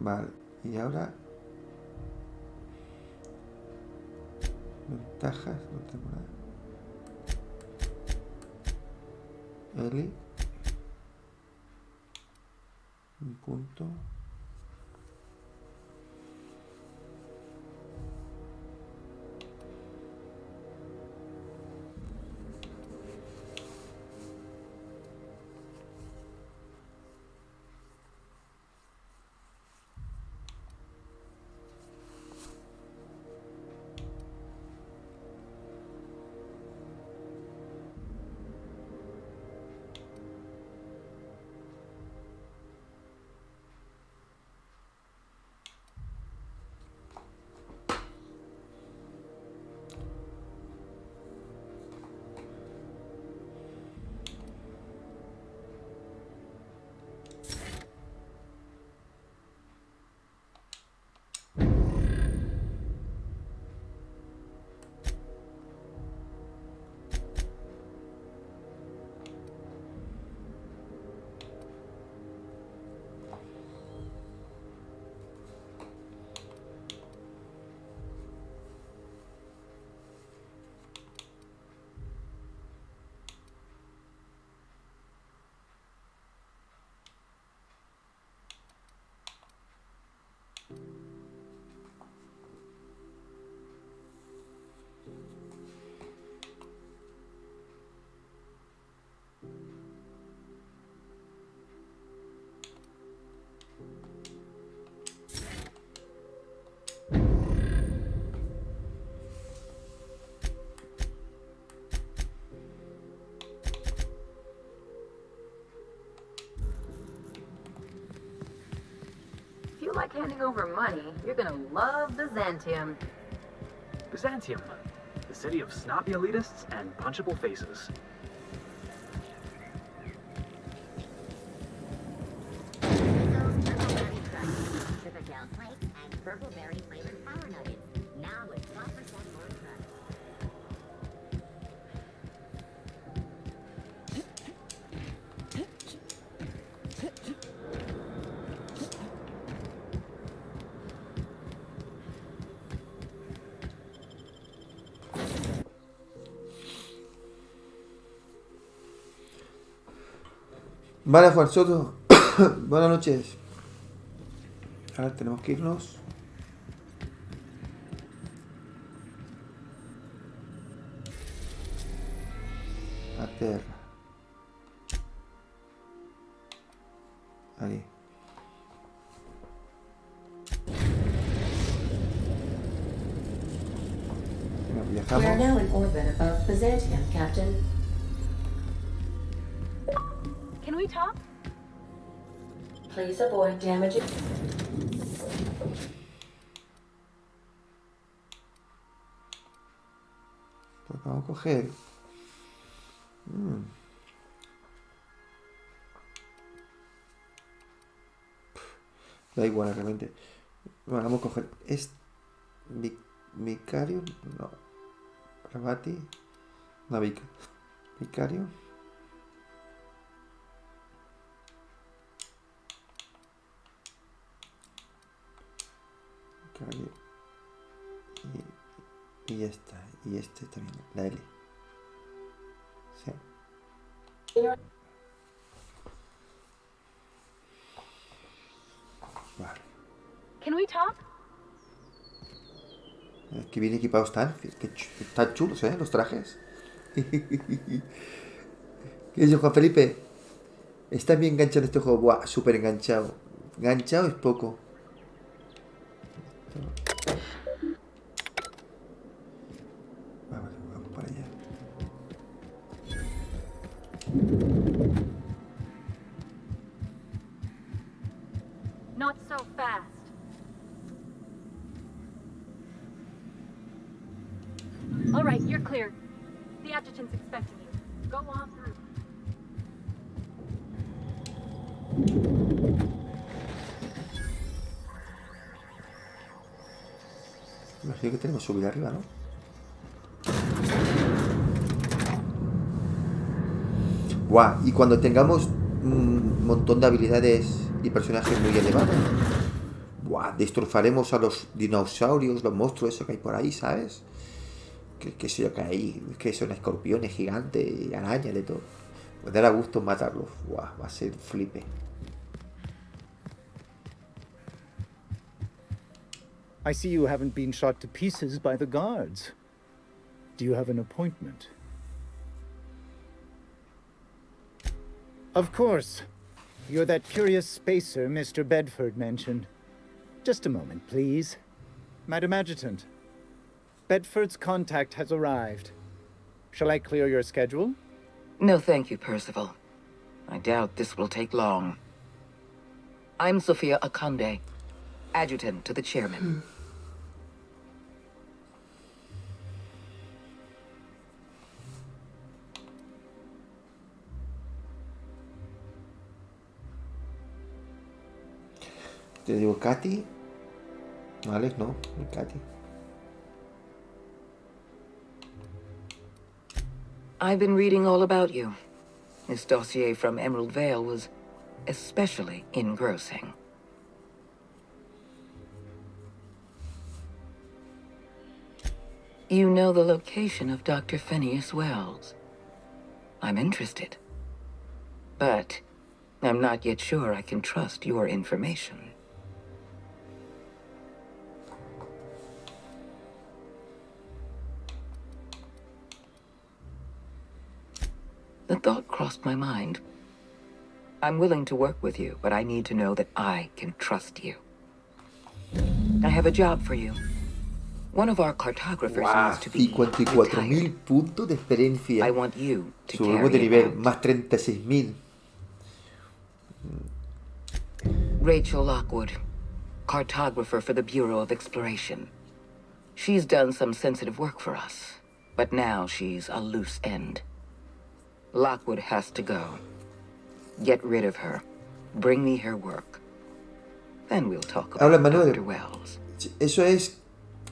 Vale, y ahora... Ventajas, no tengo nada. Eli. Un punto. If you like handing over money, you're gonna love Byzantium. Byzantium, the city of snobby elitists and punchable faces. Sugar gel flakes and purple berry flavored power nuggets. Now with 12% more crust. Vale, Juan Soto. Buenas noches. Ahora tenemos que irnos. A tierra. Ahí. Venga, We are viajamos. now in orbit above Byzantium, Captain. Can we talk? Please avoid damaging. Pues vamos a coger. Da igual realmente. Bueno, vamos a coger este. Vicario. No. Rabati. No, Vicario. Vicario. Y esta. Y este también. La L. Sí. Vale. Can we talk? Qué bien equipados están. Están chulos, los trajes. ¿Qué dice Juan Felipe? Está bien enganchado en este juego. Buah, súper enganchado. Enganchado es poco. Vamos para allá. Not so fast. All right, you're clear. The adjutant's expecting you. Go on through. Imagino que tenemos que subir arriba, ¿no? Guau, y cuando tengamos un montón de habilidades y personajes muy elevados, buah, destrozaremos a los dinosaurios, los monstruos esos que hay por ahí, ¿sabes? Que sé yo que hay, que son escorpiones gigantes, arañas, de todo. Pues dará gusto matarlos. Buah, va a ser flipe. I see you haven't been shot to pieces by the guards. Do you have an appointment? Of course. You're that curious spacer Mr. Bedford mentioned. Just a moment, please. Madam Adjutant, Bedford's contact has arrived. Shall I clear your schedule? No, thank you, Percival. I doubt this will take long. I'm Sophia Akonde, adjutant to the chairman. Te digo Katy. Alex, no, Katy. I've been reading all about you. This dossier from Emerald Vale was especially engrossing. You know the location of Dr. Phineas Wells. I'm interested. But I'm not yet sure I can trust your information. The thought crossed my mind. I'm willing to work with you, but I need to know that I can trust you. I have a job for you. One of our cartographers Wow, needs to be 54.000 puntos de experiencia. I want you to Subimos carry de it nivel, out. más 36.000. Rachel Lockwood, cartographer for the Bureau of Exploration. She's done some sensitive work for us, but now she's a loose end. Lockwood has to go. Get rid of her. Bring me her work. Then we'll talk Habla about Manuel. Dr. Wells. Eso es,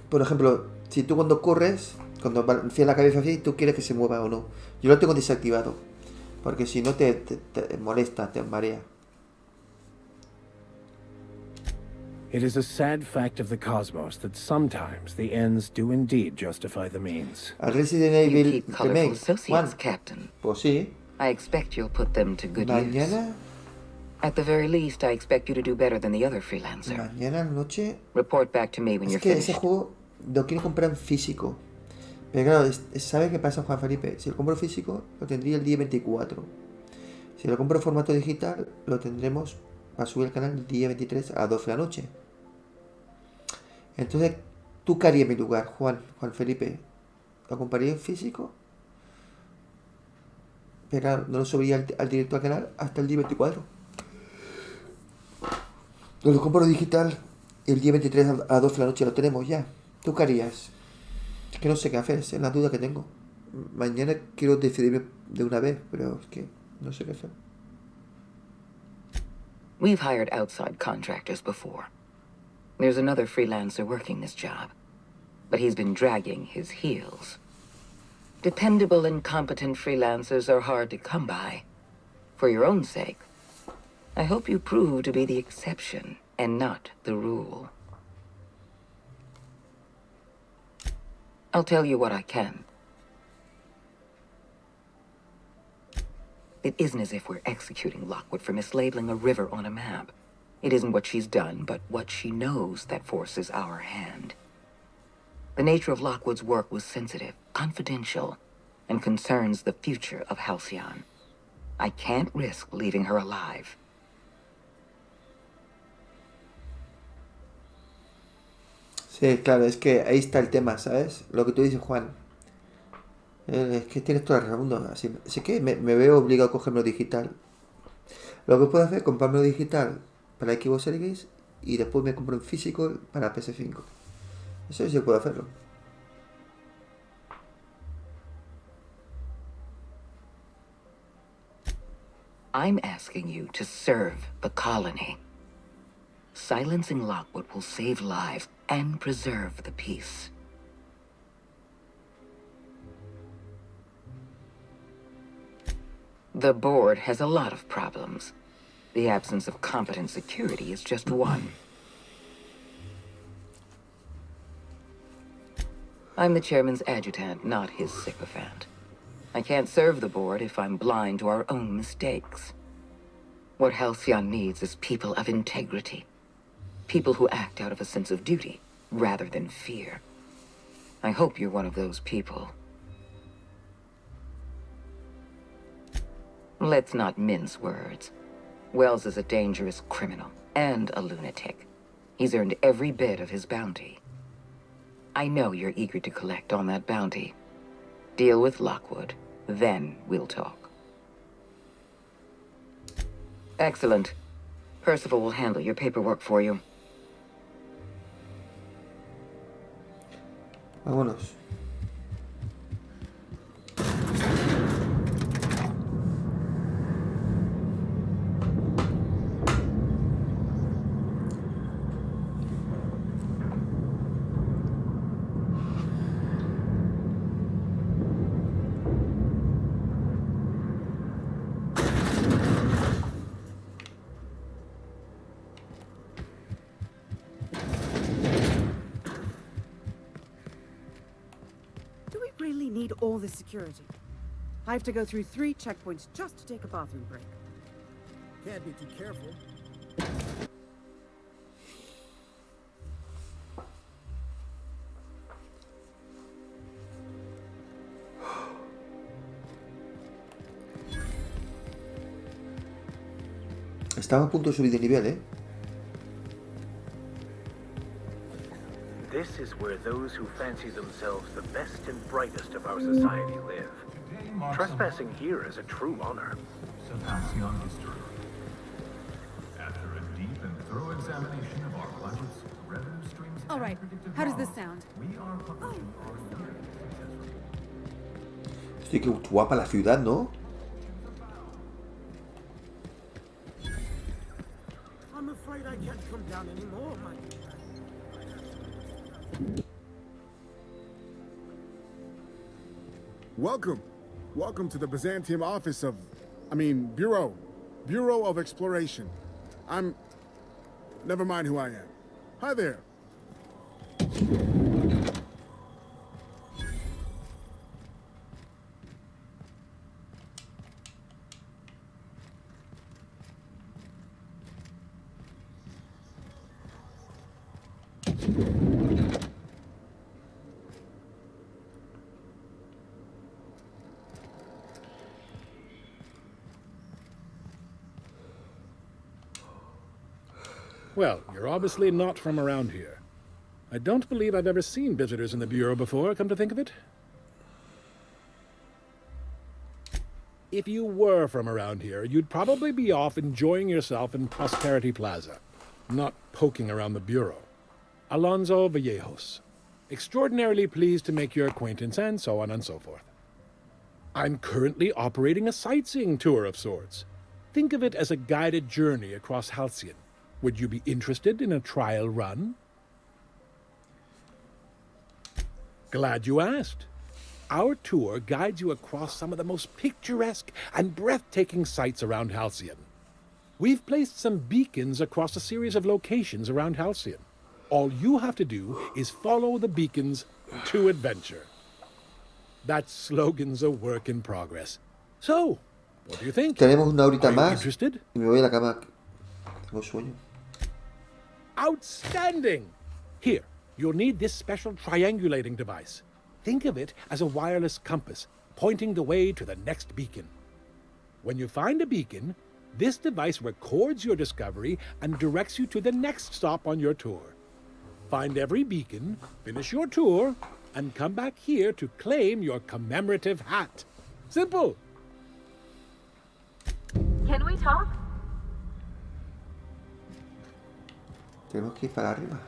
por ejemplo, si tú cuando corres, cuando balanceas la cabeza así, tú quieres que se mueva o no. Yo lo tengo desactivado, porque si no te molesta, te marea. It is a sad fact of the cosmos that sometimes the ends do indeed justify the means. Al Resident You Evil keep colorful remake, associates, Juan, Captain. pues sí. I expect you'll put them to good use. Mañana, At the very least, I expect you to do better than the other freelancer. mañana a la noche. Report back to me when Es you're que finished. ese juego lo quiero comprar en físico. Pero claro, ¿sabes qué pasa, Juan Felipe? Si lo compro físico, lo tendría el día 24. Si lo compro en formato digital, lo tendremos para subir al canal el día 23 a las 12 de la noche. Entonces, ¿tú qué harías en mi lugar, Juan Felipe? ¿Lo compraría en físico? Pero no lo subiría al directo al canal hasta el día 24. Lo compro digital el día 23 a 12 de la noche, lo tenemos ya. ¿Tú qué harías? Es que no sé qué hacer, esa es la duda que tengo. Mañana quiero decidirme de una vez, pero es que no sé qué hacer. We've hired outside contractors before. There's another freelancer working this job, but he's been dragging his heels. Dependable and competent freelancers are hard to come by. For your own sake, I hope you prove to be the exception and not the rule. I'll tell you what I can. It isn't as if we're executing Lockwood for mislabeling a river on a map. It isn't what she's done, but what she knows that forces our hand. The nature of Lockwood's work was sensitive, confidential, and concerns the future of Halcyon. I can't risk leaving her alive. Sí, claro, es que ahí está el tema, ¿sabes? Lo que tú dices, Juan. Es que tienes toda la razón, ¿no? Así que me veo obligado a cogerme digital. Lo que puedo hacer es comprarme digital para Xbox Series y después me compro en físico para PS5. Eso sí puedo hacerlo. I'm asking you to serve the colony. Silencing Lockwood will save lives and preserve the peace. The board has a lot of problems. The absence of competent security is just one. I'm the chairman's adjutant, not his sycophant. I can't serve the board if I'm blind to our own mistakes. What Halcyon needs is people of integrity. People who act out of a sense of duty, rather than fear. I hope you're one of those people. Let's not mince words. Wells is a dangerous criminal and a lunatic. He's earned every bit of his bounty. I know you're eager to collect on that bounty. Deal with Lockwood, then we'll talk. Excellent. Percival will handle your paperwork for you. Vámonos. Really need all this security. I have to go through 3 checkpoints just to take a bathroom break. Can't be too careful. Estaba a punto de subir de nivel, ¿eh? This is where those who fancy themselves the best and brightest of our society live. Trespassing here is a true honor. Halcyon history. After a deep and thorough examination of our budgets, revenue streams, All right, how does this sound? we are publishing our yearly Hostia, qué guapa la ciudad, ¿no? I'm afraid I can't come down anymore, my... Welcome. Welcome to the Byzantium office of... Bureau. Bureau of Exploration. Never mind who I am. Hi there. Well, you're obviously not from around here. I don't believe I've ever seen visitors in the Bureau before, come to think of it. If you were from around here, you'd probably be off enjoying yourself in Prosperity Plaza, not poking around the Bureau. Alonso Vallejos. Extraordinarily pleased to make your acquaintance, and so on and so forth. I'm currently operating a sightseeing tour of sorts. Think of it as a guided journey across Halcyon. Would you be interested in a trial run? Glad you asked. Our tour guides you across some of the most picturesque and breathtaking sights around Halcyon. We've placed some beacons across a series of locations around Halcyon. All you have to do is follow the beacons to adventure. That slogan's a work in progress. So, what do you think? Tenemos una horita más interested? y me voy a la cama. Tengo sueño. Outstanding! Here, you'll need this special triangulating device. Think of it as a wireless compass, pointing the way to the next beacon. When you find a beacon, this device records your discovery and directs you to the next stop on your tour. Find every beacon, finish your tour, and come back here to claim your commemorative hat. Simple! Can we talk? Tenemos que ir para arriba.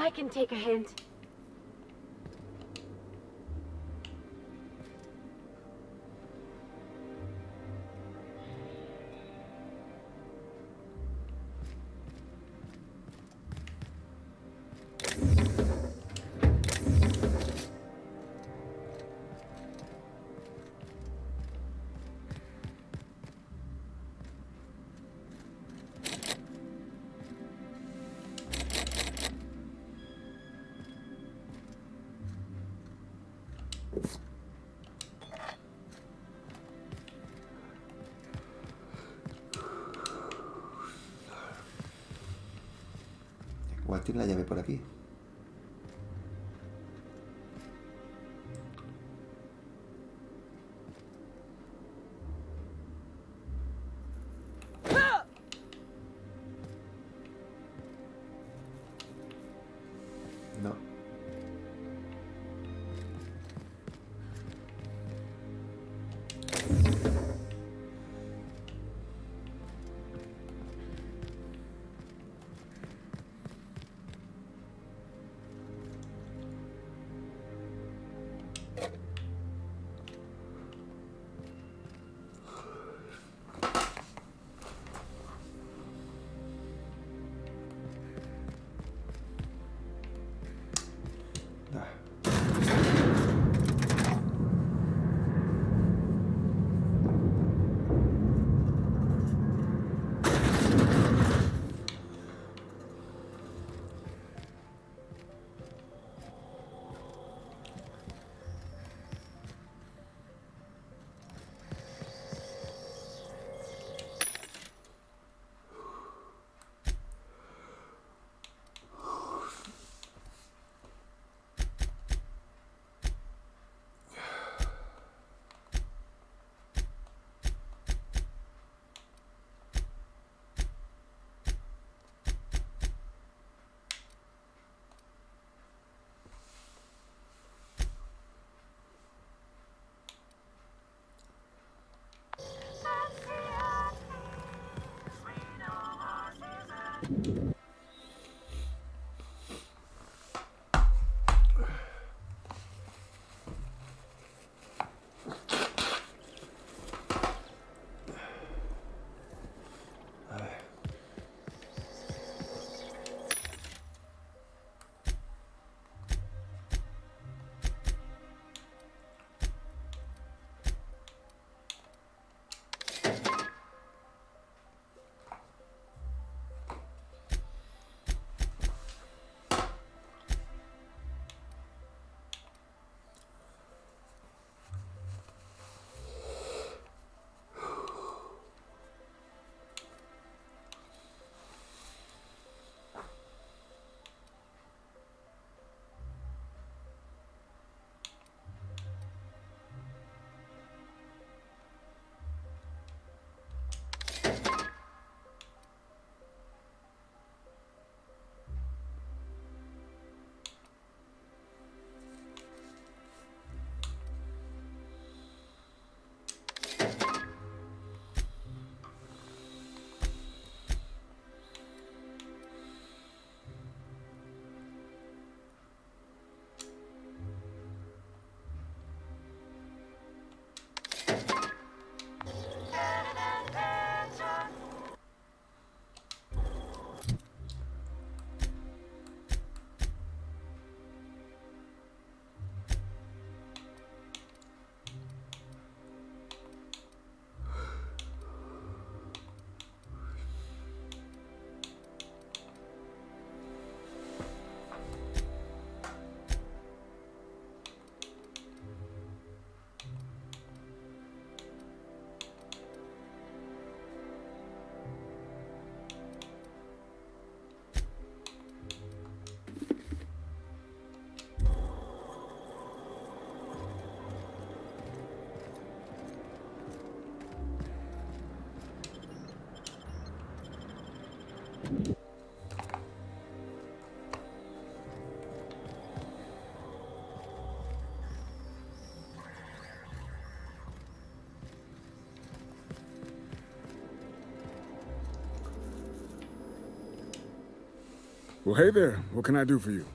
I can take a hint. Igual tiene la llave por aquí. No. Well, hey there. What can I do for you?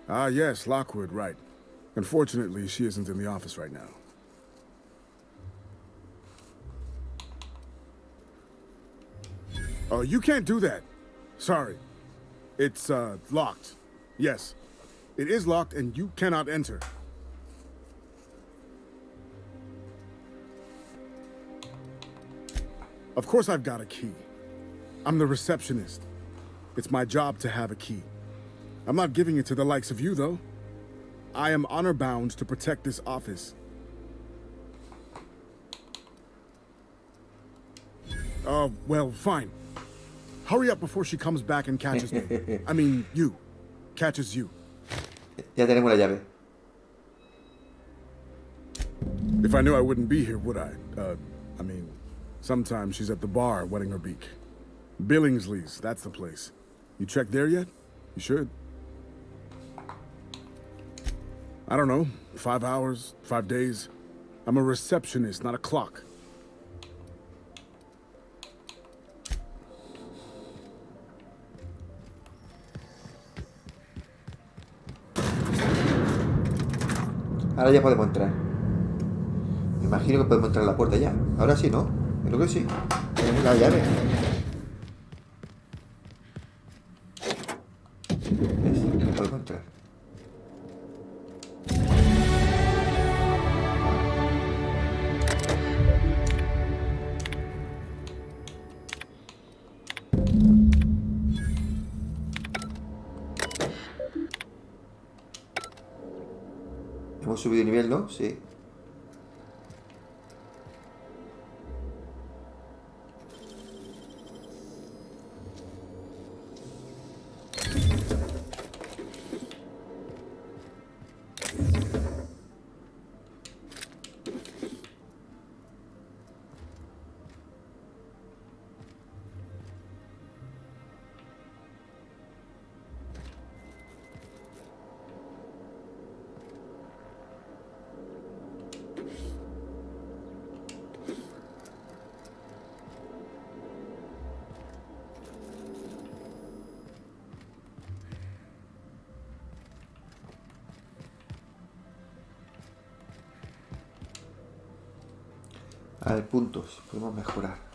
Ah, yes, Lockwood, right. Unfortunately, she isn't in the office right now. Oh, you can't do that. Sorry. It's, locked. Yes. It is locked and you cannot enter. Of course I've got a key. I'm the receptionist. It's my job to have a key. I'm not giving it to the likes of you, though. I am honor-bound to protect this office. Well, fine. Hurry up before she comes back and catches me. I mean, you. Catches you. Ya tenemos la llave. If I knew I wouldn't be here, would I? I mean, sometimes she's at the bar wetting her beak. Billingsley's, that's the place. You checked there yet? You should. I don't know, 5 hours, 5 days. I'm a receptionist, not a clock. Ahora ya podemos entrar. Me imagino que podemos entrar a la puerta ya. Ahora sí, ¿no? Creo que sí. Tenemos la llave. ¿Ves? Ya podemos entrar. Hemos subido de nivel, ¿no? Sí. A ver, puntos. Podemos mejorar.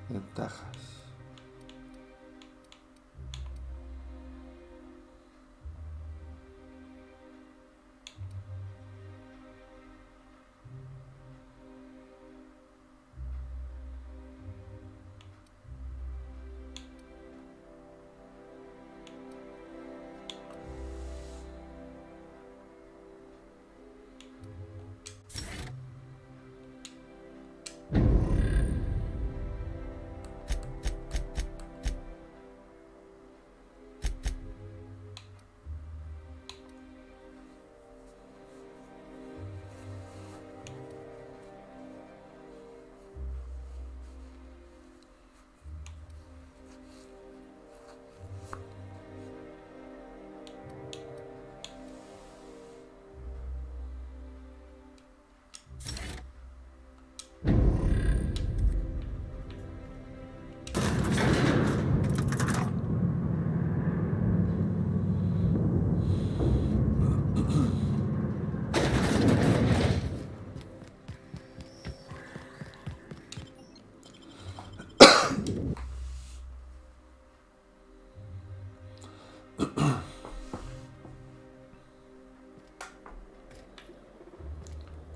Ventajas.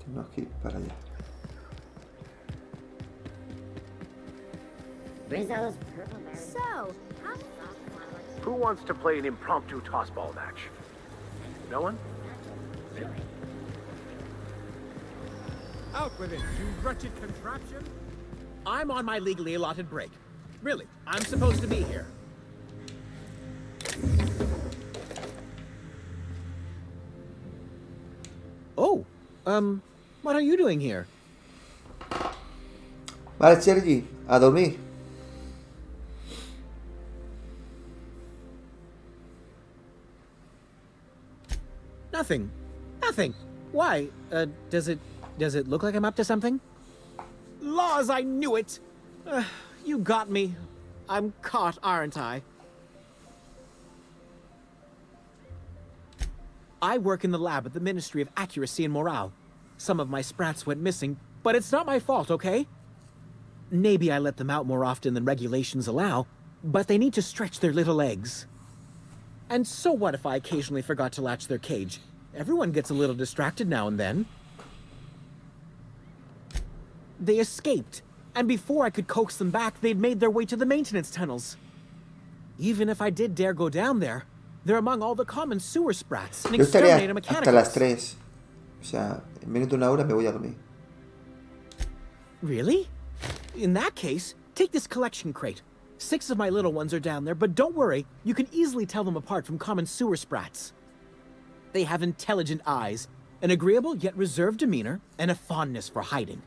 Tenemos que ir para allá. Rizzo's purple berry. So, who wants to play an impromptu tossball match? No one? Out with it, you wretched contraption! I'm on my legally allotted break. Really, I'm supposed to be here. Oh, what are you doing here? Vale, Sergi, a dormir. Nothing. Nothing. Why? Does it look like I'm up to something? Laws, I knew it! You got me. I'm caught, aren't I? I work in the lab at the Ministry of Accuracy and Morale. Some of my sprats went missing, but it's not my fault, okay? Maybe I let them out more often than regulations allow, but they need to stretch their little legs. And so what if I occasionally forgot to latch their cage? Everyone gets a little distracted now and then. They escaped, and before I could coax them back, they'd made their way to the maintenance tunnels. Even if I did dare go down there, they're among all the common sewer sprats and Yo estaría exterminator hasta las mechanicals. 3. O sea, en menos de una hora me voy a dormir. Really? In that case, take this collection crate. 6 of my little ones are down there, but don't worry, you can easily tell them apart from common sewer sprats. They have intelligent eyes, an agreeable yet reserved demeanor, and a fondness for hiding.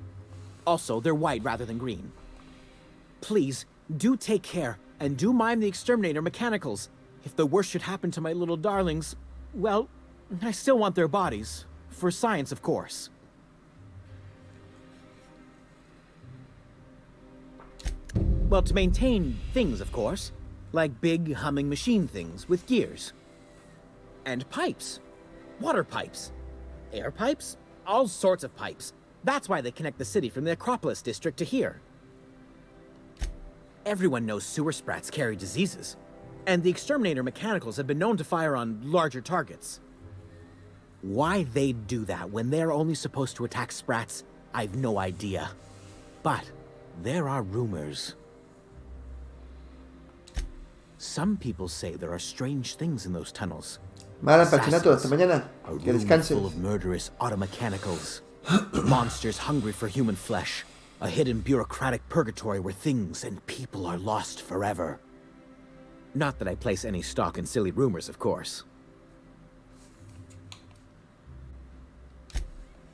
Also, they're white rather than green. Please, do take care, and do mind the exterminator mechanicals. If the worst should happen to my little darlings, well, I still want their bodies. For science, of course. Well, to maintain things, of course. Like big, humming machine things with gears. And pipes. Water pipes. Air pipes. All sorts of pipes. That's why they connect the city from the Acropolis district to here. Everyone knows sewer sprats carry diseases. And the exterminator mechanicals have been known to fire on larger targets. Why they'd do that when they're only supposed to attack sprats, I've no idea. But there are rumors. Some people say there are strange things in those tunnels. Vale, Pachinato, hasta mañana. A Que room descanses. full of murderous automechanicals. Monsters hungry for human flesh. A hidden bureaucratic purgatory where things and people are lost forever. Not that I place any stock in silly rumors, of course.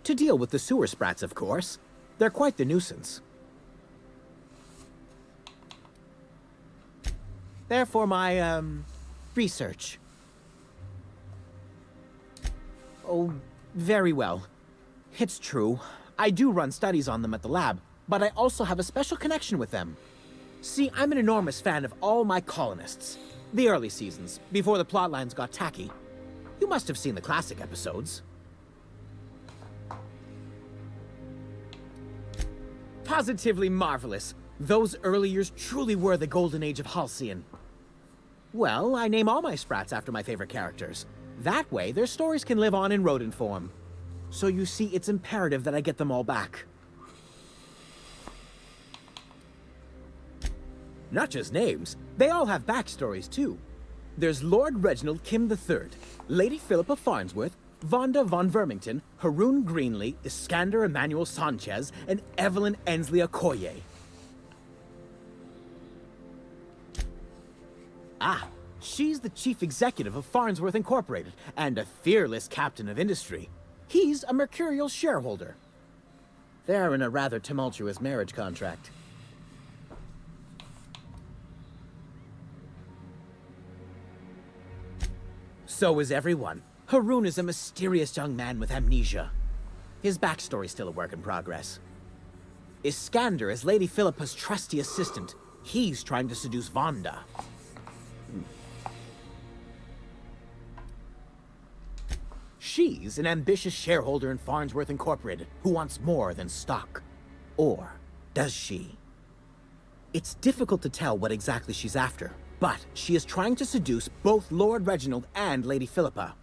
To deal with the sewer sprats, of course. They're quite the nuisance. Therefore, my, research. Oh, very well. It's true. I do run studies on them at the lab, but I also have a special connection with them. See, I'm an enormous fan of all my colonists. The early seasons, before the plotlines got tacky. You must have seen the classic episodes. Positively marvelous. Those early years truly were the golden age of Halcyon. Well, I name all my sprats after my favorite characters. That way, their stories can live on in rodent form. So you see, it's imperative that I get them all back. Not just names, they all have backstories too. There's Lord Reginald Kim III, Lady Philippa Farnsworth, Vonda von Vermington, Haroon Greenlee, Iskander Emmanuel Sanchez, and Evelyn Ensley Okoye. Ah, she's the chief executive of Farnsworth Incorporated and a fearless captain of industry. He's a mercurial shareholder. They're in a rather tumultuous marriage contract. So is everyone. Haroon is a mysterious young man with amnesia. His backstory's still a work in progress. Iskander is Lady Philippa's trusty assistant. He's trying to seduce Vonda. She's an ambitious shareholder in Farnsworth Incorporated who wants more than stock. Or does she? It's difficult to tell what exactly she's after, but she is trying to seduce both Lord Reginald and Lady Philippa.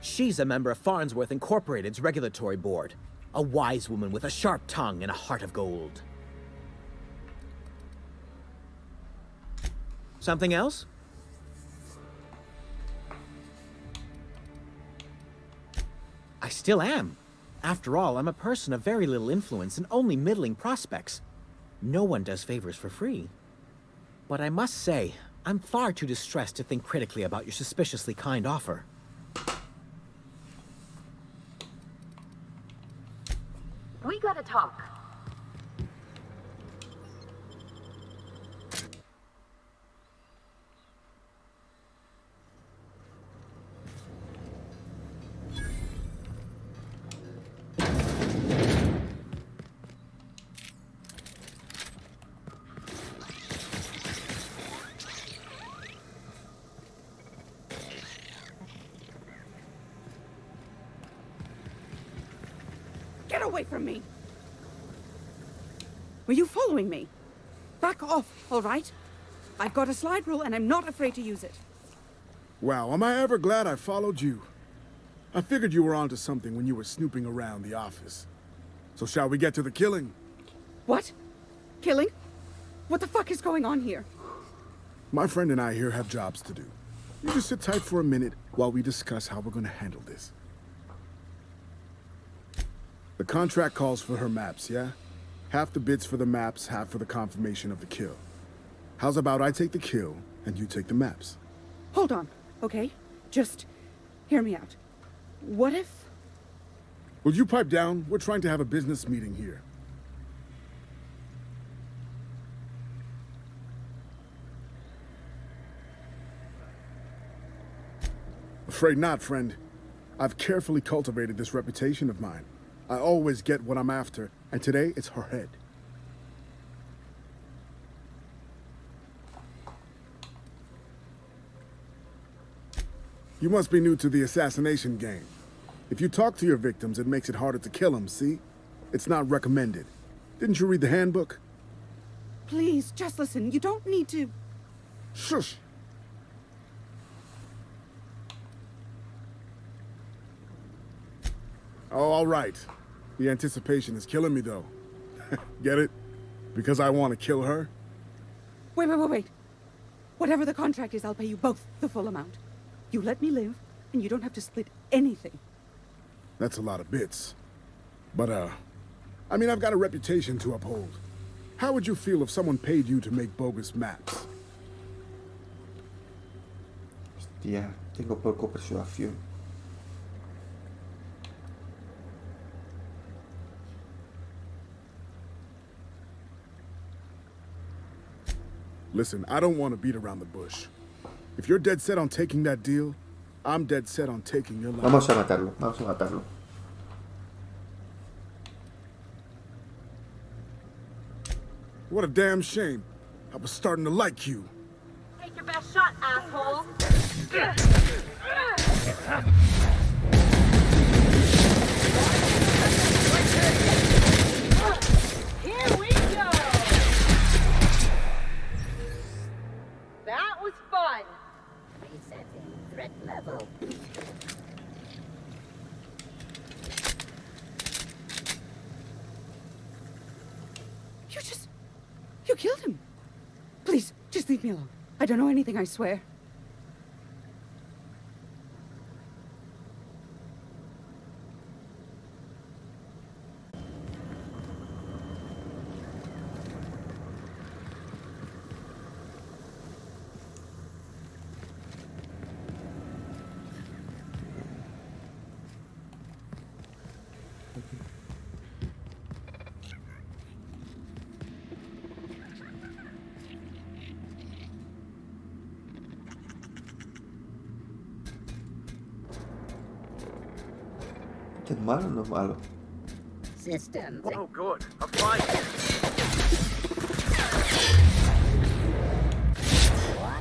She's a member of Farnsworth Incorporated's regulatory board. A wise woman with a sharp tongue and a heart of gold. Something else? still am. After all, I'm a person of very little influence and only middling prospects. No one does favors for free. But I must say, I'm far too distressed to think critically about your suspiciously kind offer. We gotta talk. Get away from me! Were you following me? Back off, all right? I've got a slide rule and I'm not afraid to use it. Wow, am I ever glad I followed you? I figured you were onto something when you were snooping around the office. So shall we get to the killing? What? Killing? What the fuck is going on here? My friend and I here have jobs to do. You just sit tight for a minute while we discuss how we're gonna handle this. The contract calls for her maps, yeah? Half the bits for the maps, half for the confirmation of the kill. How's about I take the kill, and you take the maps? Hold on, okay? Just hear me out. What if... Will you pipe down? We're trying to have a business meeting here. Afraid not, friend. I've carefully cultivated this reputation of mine. I always get what I'm after, and today it's her head. You must be new to the assassination game. If you talk to your victims, it makes it harder to kill them, see? It's not recommended. Didn't you read the handbook? Please, just listen. You don't need to... Shush! Oh, all right. The anticipation is killing me, though. Get it? Because I want to kill her? Wait. Whatever the contract is, I'll pay you both the full amount. You let me live, and you don't have to split anything. That's a lot of bits. But, I mean, I've got a reputation to uphold. How would you feel if someone paid you to make bogus maps? Hostia, tengo poco persuasión. Listen, I don't want to beat around the bush. If you're dead set on taking that deal, I'm dead set on taking your life. Vamos a matarlo. What a damn shame. I was starting to like you. Take your best shot, asshole! Here we go! That was fun! Resetting threat level. You killed him. Please, just leave me alone. I don't know anything, I swear. ¿Es malo o no es malo? Systems. Oh, good. A flying.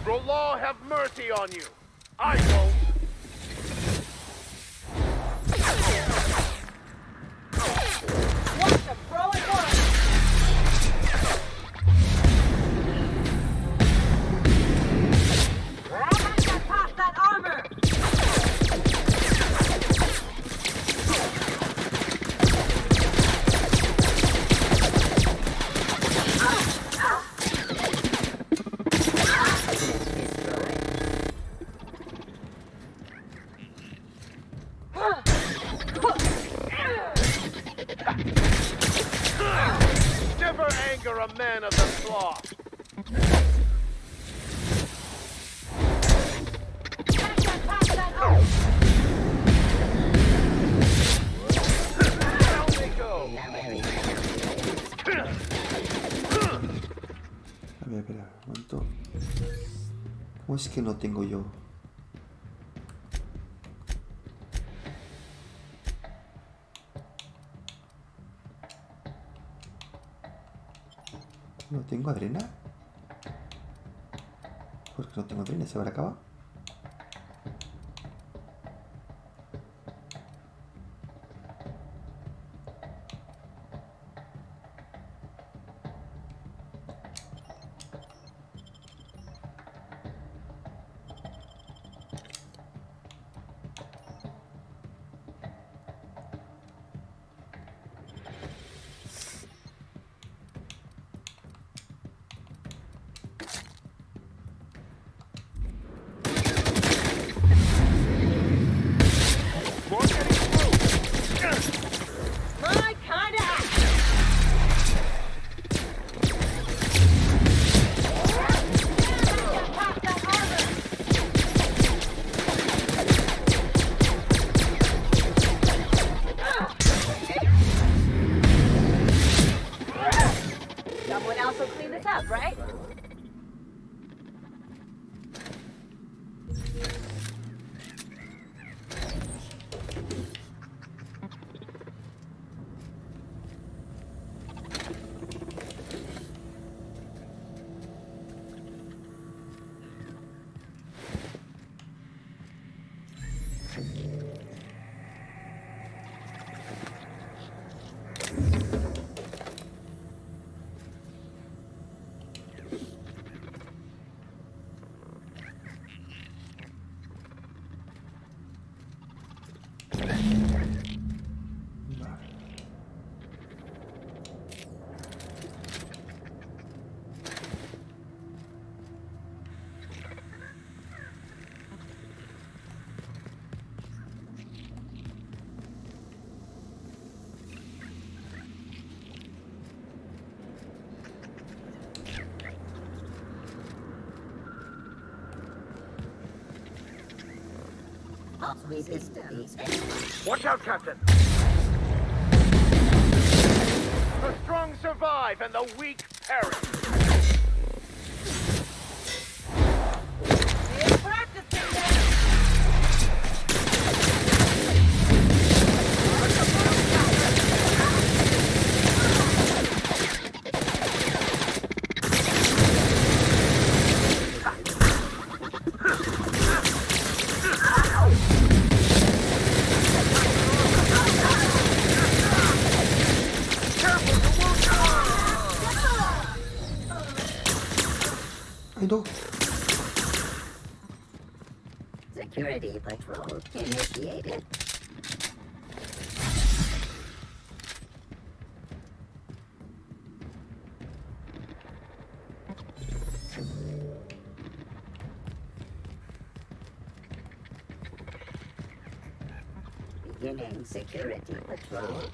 The law have mercy on you. I won't. What the bro it was? We're almost got past that armor! are a man of the cloth. Down they go. A ver, espera, un momento. ¿Cómo es que no tengo yo? ¿No tengo arena? ¿Por qué no tengo arena? ¿Se habrá acabado? My kind of Someone else will clean this up, right? Watch out, Captain! The strong survive and the weak perish. ¡Ay, no! Security patrol initiated. Beginning security patrol.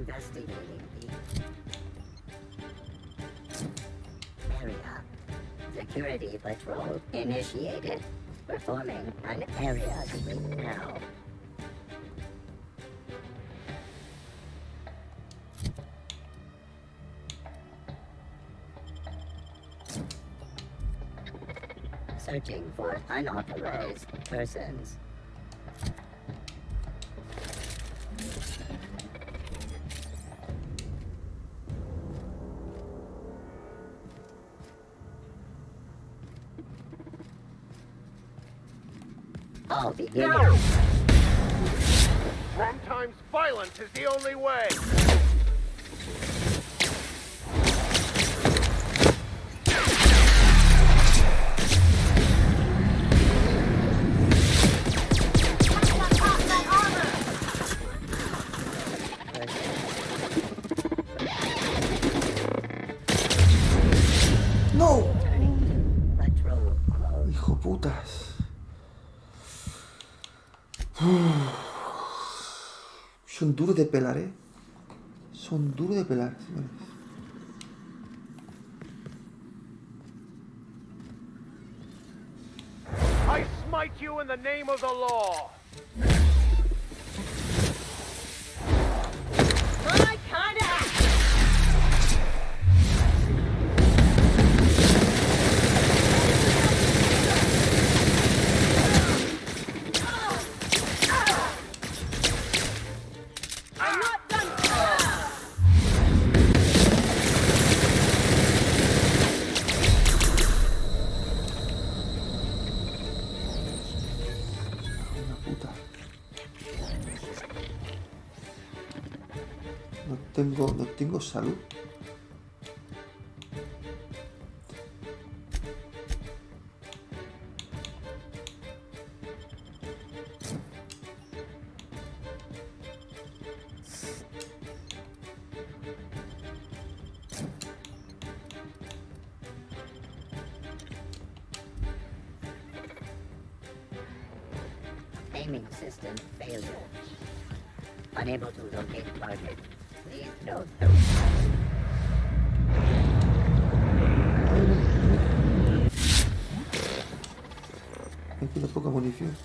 Investigating the area. Security patrol initiated. Performing an area sweep now. Searching for unauthorized persons. All beginning. Sometimes violence is the only way. ¡No! Hijo putas. Son duros de pelar, ¿eh? Son duros de pelar, señores. I smite you in the name of the law. My kind of No tengo salud. Aiming system failure. Unable to locate target. Please note. Me queda poca munición.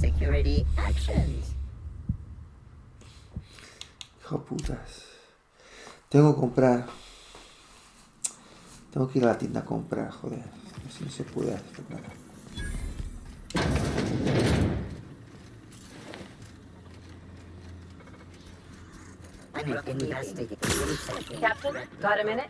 Security actions. Hijo putas. Tengo que comprar. Tengo que ir a la tienda a comprar, joder. Así no se puede hacer nada. Captain, got a minute?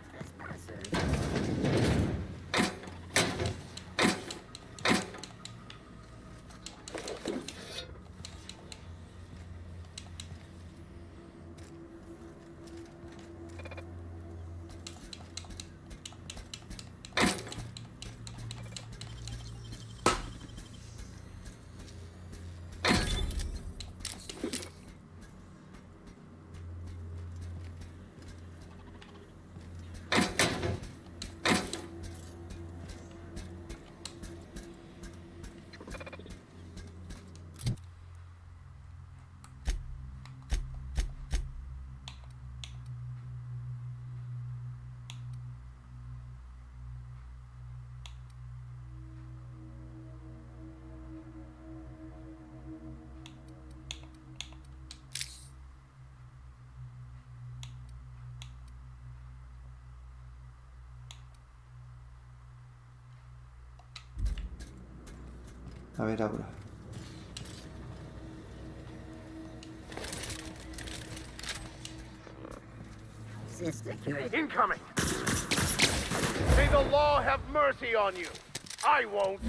A ver ahora. Incoming! May the law have mercy on you. I won't.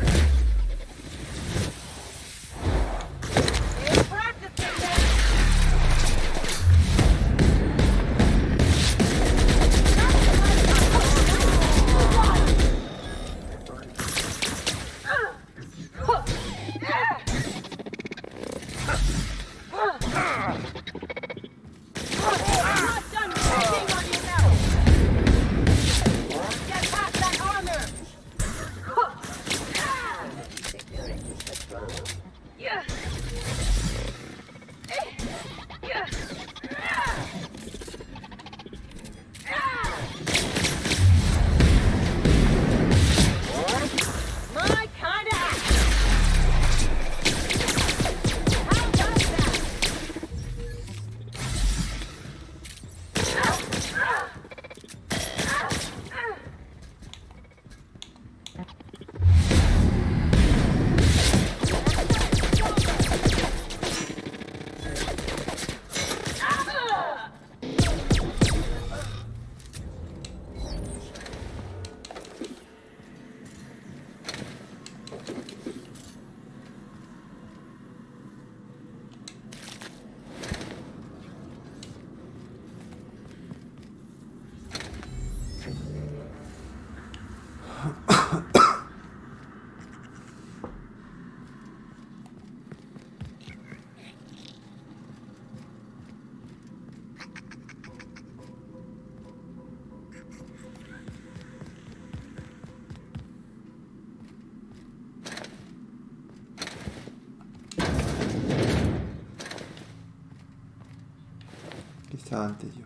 estaba antes yo.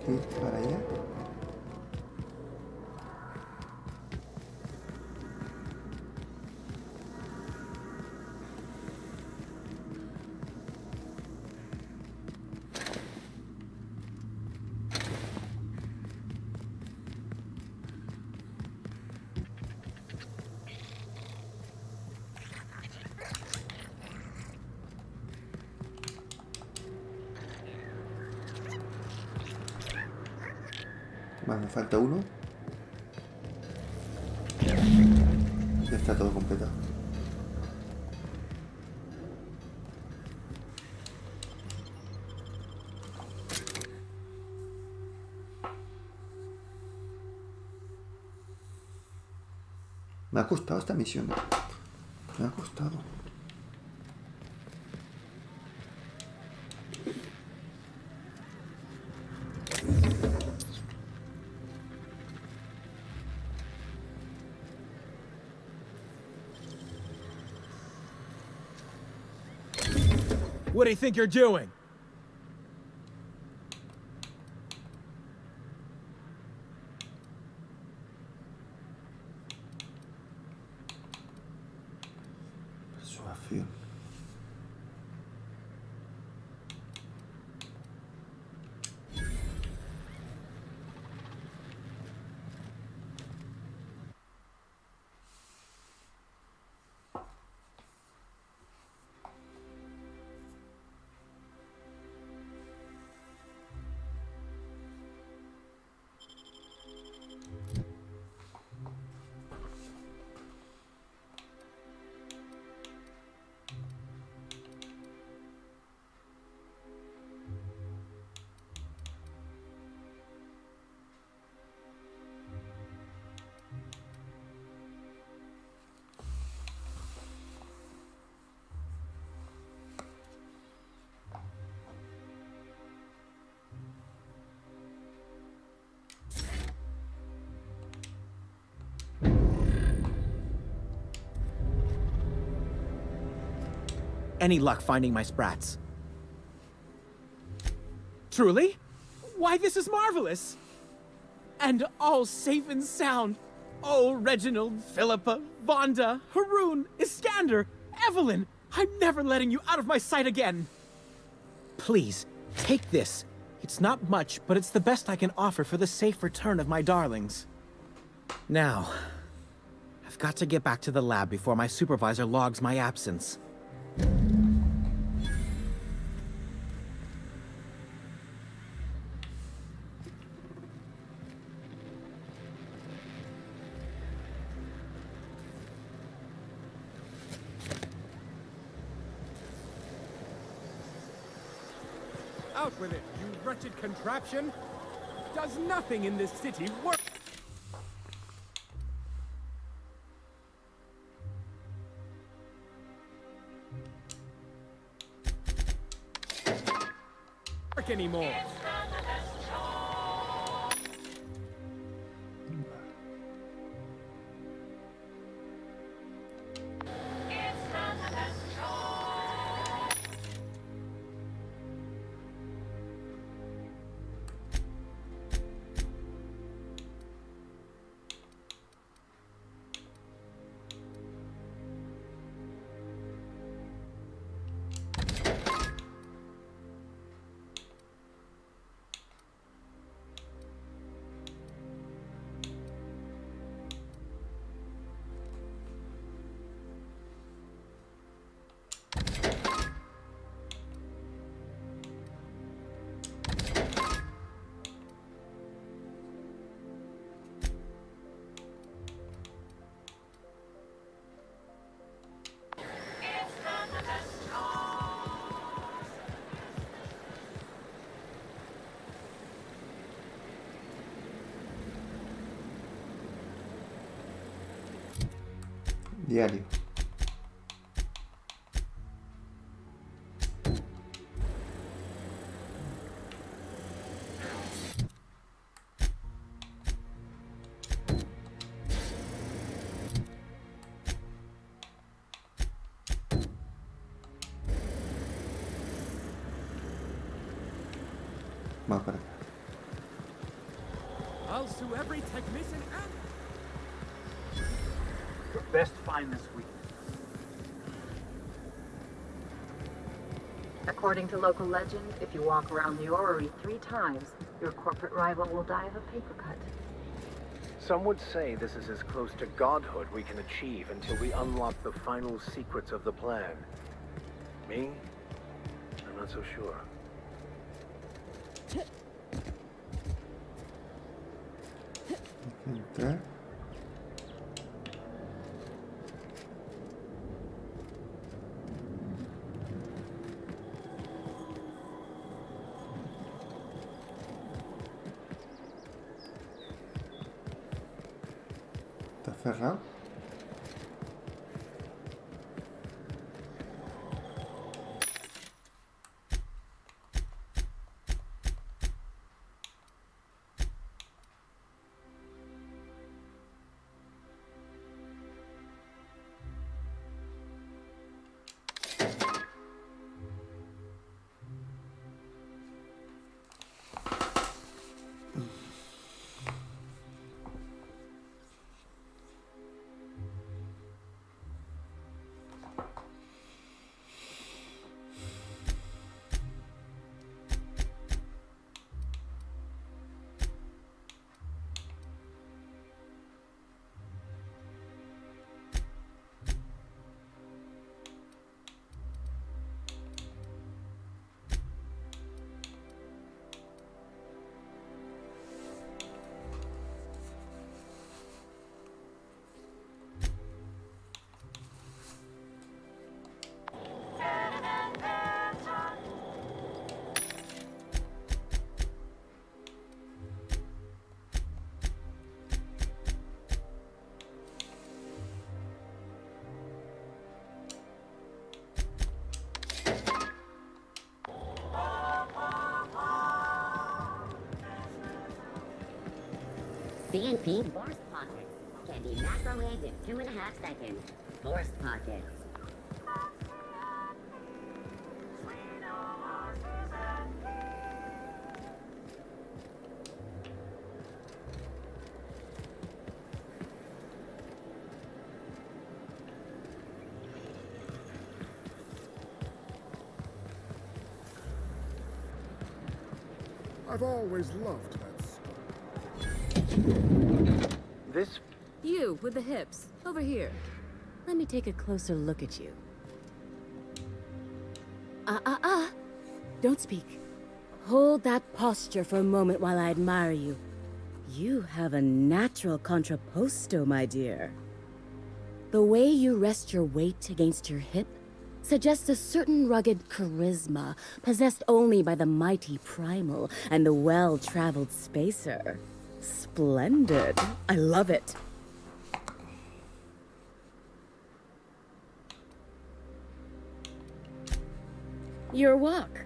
Aquí, para allá. Vale, me falta uno. Ya está todo completado. Me ha costado esta misión. Me ha costado. What do you think you're doing? Persuasión. Any luck finding my sprats? Truly? Why, this is marvelous! And all safe and sound. Oh, Reginald, Philippa, Vonda, Haroon, Iskander, Evelyn, I'm never letting you out of my sight again. Please, take this. It's not much, but it's the best I can offer for the safe return of my darlings. Now, I've got to get back to the lab before my supervisor logs my absence. Out with it, you wretched contraption! Does nothing in this city work? Anymore. Diario. Vamos para acá. I'll sue every technician and... Your best find this week. According to local legend, if you walk around the orrery 3 times, your corporate rival will die of a paper cut. Some would say this is as close to godhood we can achieve until we unlock the final secrets of the plan. Me? I'm not so sure. Entrar. Está cerrado. CNP Force Pockets can be microwaved in 2.5 seconds. Force Pockets. I've always loved that. This... You, with the hips. Over here. Let me take a closer look at you. Don't speak. Hold that posture for a moment while I admire you. You have a natural contrapposto, my dear. The way you rest your weight against your hip suggests a certain rugged charisma possessed only by the mighty primal and the well-traveled spacer. Splendid. I love it. Your walk,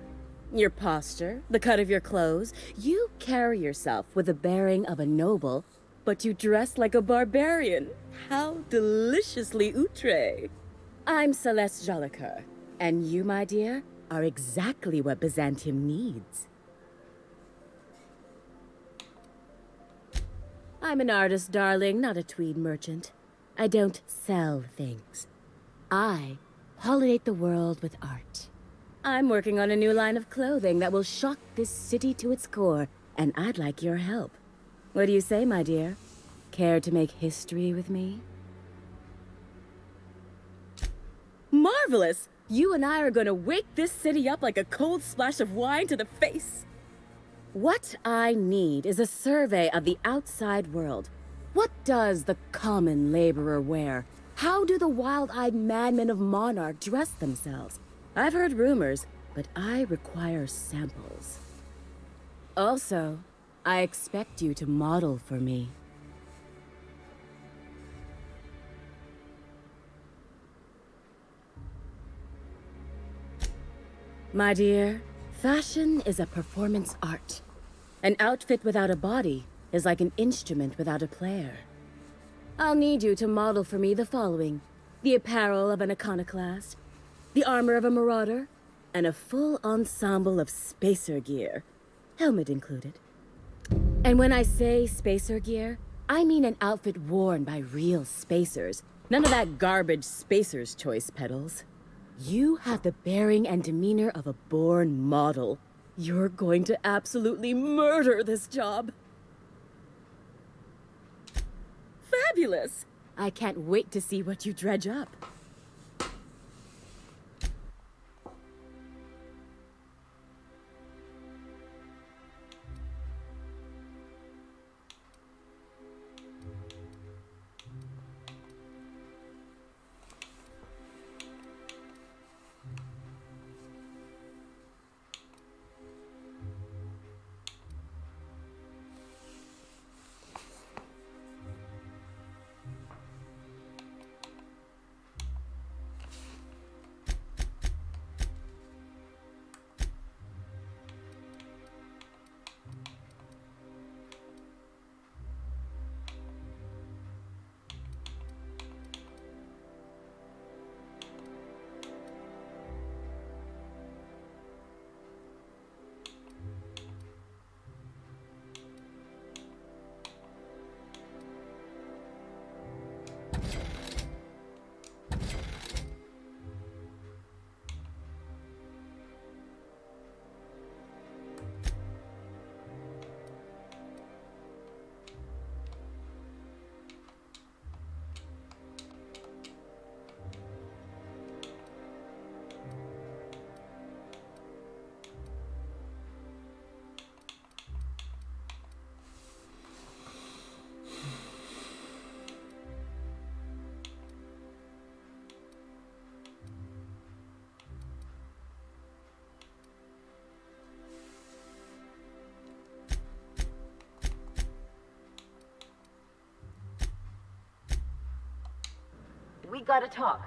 your posture, the cut of your clothes, you carry yourself with the bearing of a noble, but you dress like a barbarian. How deliciously outre. I'm Celeste Jolicoeur, and you, my dear, are exactly what Byzantium needs. I'm an artist, darling, not a tweed merchant. I don't sell things. I pollinate the world with art. I'm working on a new line of clothing that will shock this city to its core, and I'd like your help. What do you say, my dear? Care to make history with me? Marvelous! You and I are gonna wake this city up like a cold splash of wine to the face. What I need is a survey of the outside world. What does the common laborer wear? How do the wild-eyed madmen of Monarch dress themselves? I've heard rumors, but I require samples. Also, I expect you to model for me. My dear, fashion is a performance art. An outfit without a body is like an instrument without a player. I'll need you to model for me the following: the apparel of an iconoclast, the armor of a marauder, and a full ensemble of spacer gear, helmet included. And when I say spacer gear, I mean an outfit worn by real spacers. None of that garbage Spacer's Choice pedals. You have the bearing and demeanor of a born model. You're going to absolutely murder this job. Fabulous! I can't wait to see what you dredge up. We gotta talk.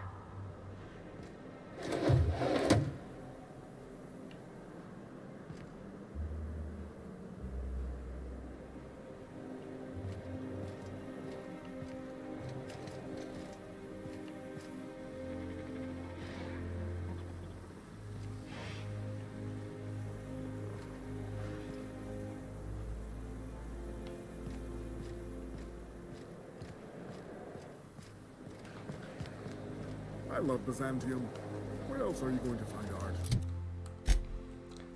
I love Byzantium. Where else are you going to find art?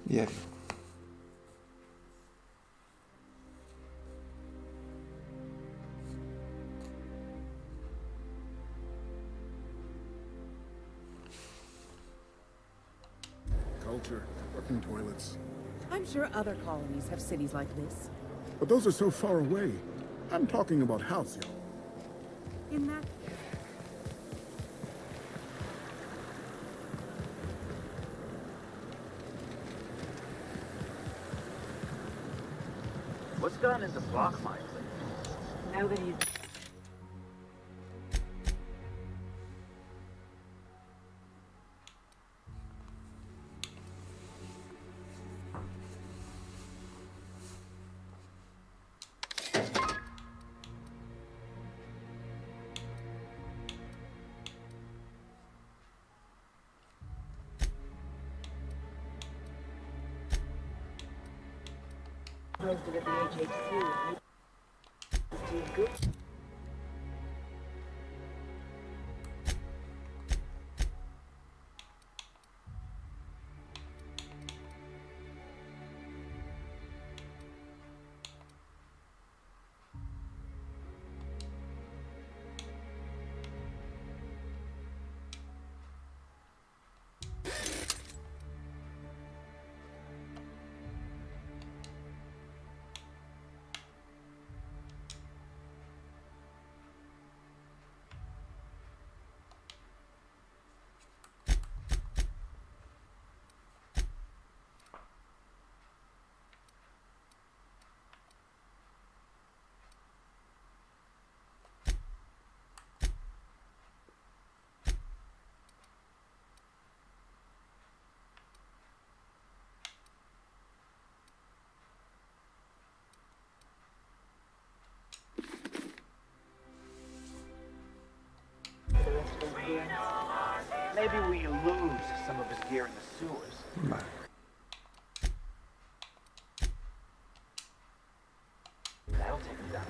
Bien. Culture, working toilets. I'm sure other colonies have cities like this. But those are so far away. I'm talking about Halcyon. In that What's gone into block mines lately? Now that he's posted at the HHC. He's good. Maybe we lose some of his gear in the sewers. Vale. That'll take him down.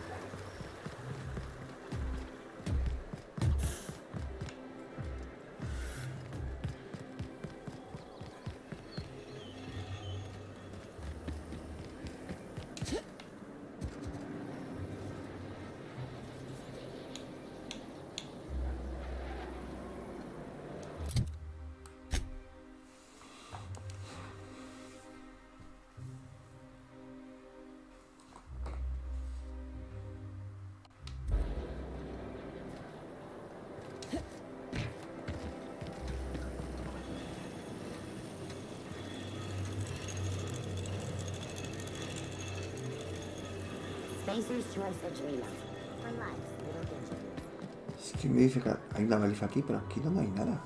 Spacer's choice of dreamer. For life's little injuries. Es que me dice que hay una valija aquí, pero aquí no hay nada.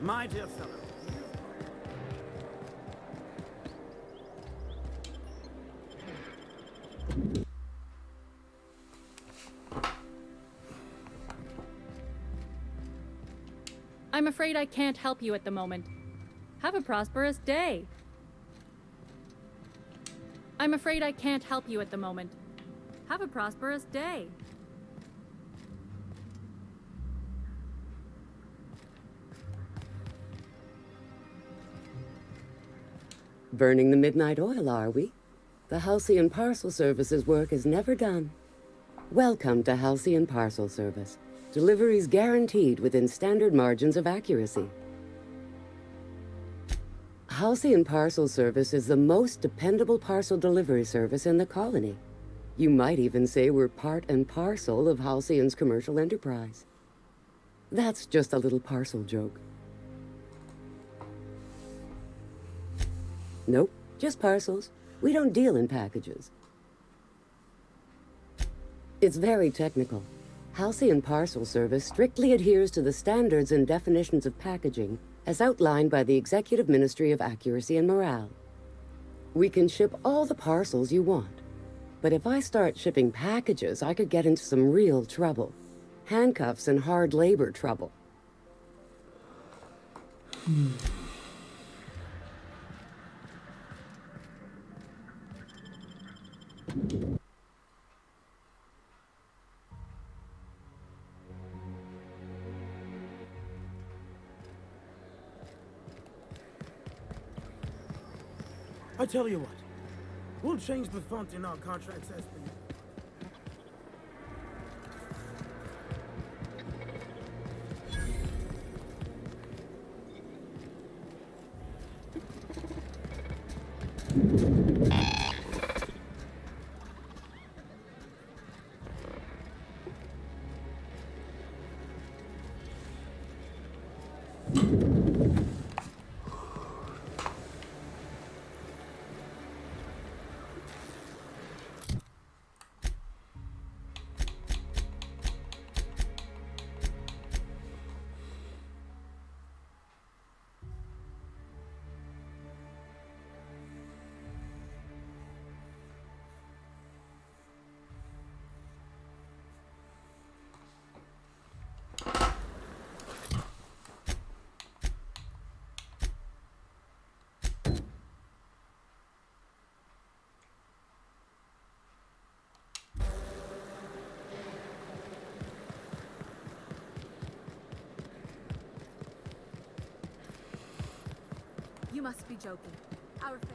My dear fellow, I'm afraid I can't help you at the moment. Have a prosperous day. I'm afraid I can't help you at the moment. Have a prosperous day. Burning the midnight oil, are we? The Halcyon Parcel Service's work is never done. Welcome to Halcyon Parcel Service. Deliveries guaranteed within standard margins of accuracy. Halcyon Parcel Service is the most dependable parcel delivery service in the colony. You might even say we're part and parcel of Halcyon's commercial enterprise. That's just a little parcel joke. Nope, just parcels. We don't deal in packages. It's very technical. Halcyon Parcel Service strictly adheres to the standards and definitions of packaging as outlined by the Executive Ministry of Accuracy and Morale. We can ship all the parcels you want. But if I start shipping packages, I could get into some real trouble. Handcuffs and hard labor trouble. I tell you what, we'll change the font in our contracts as per usual. You must be joking. Our fares.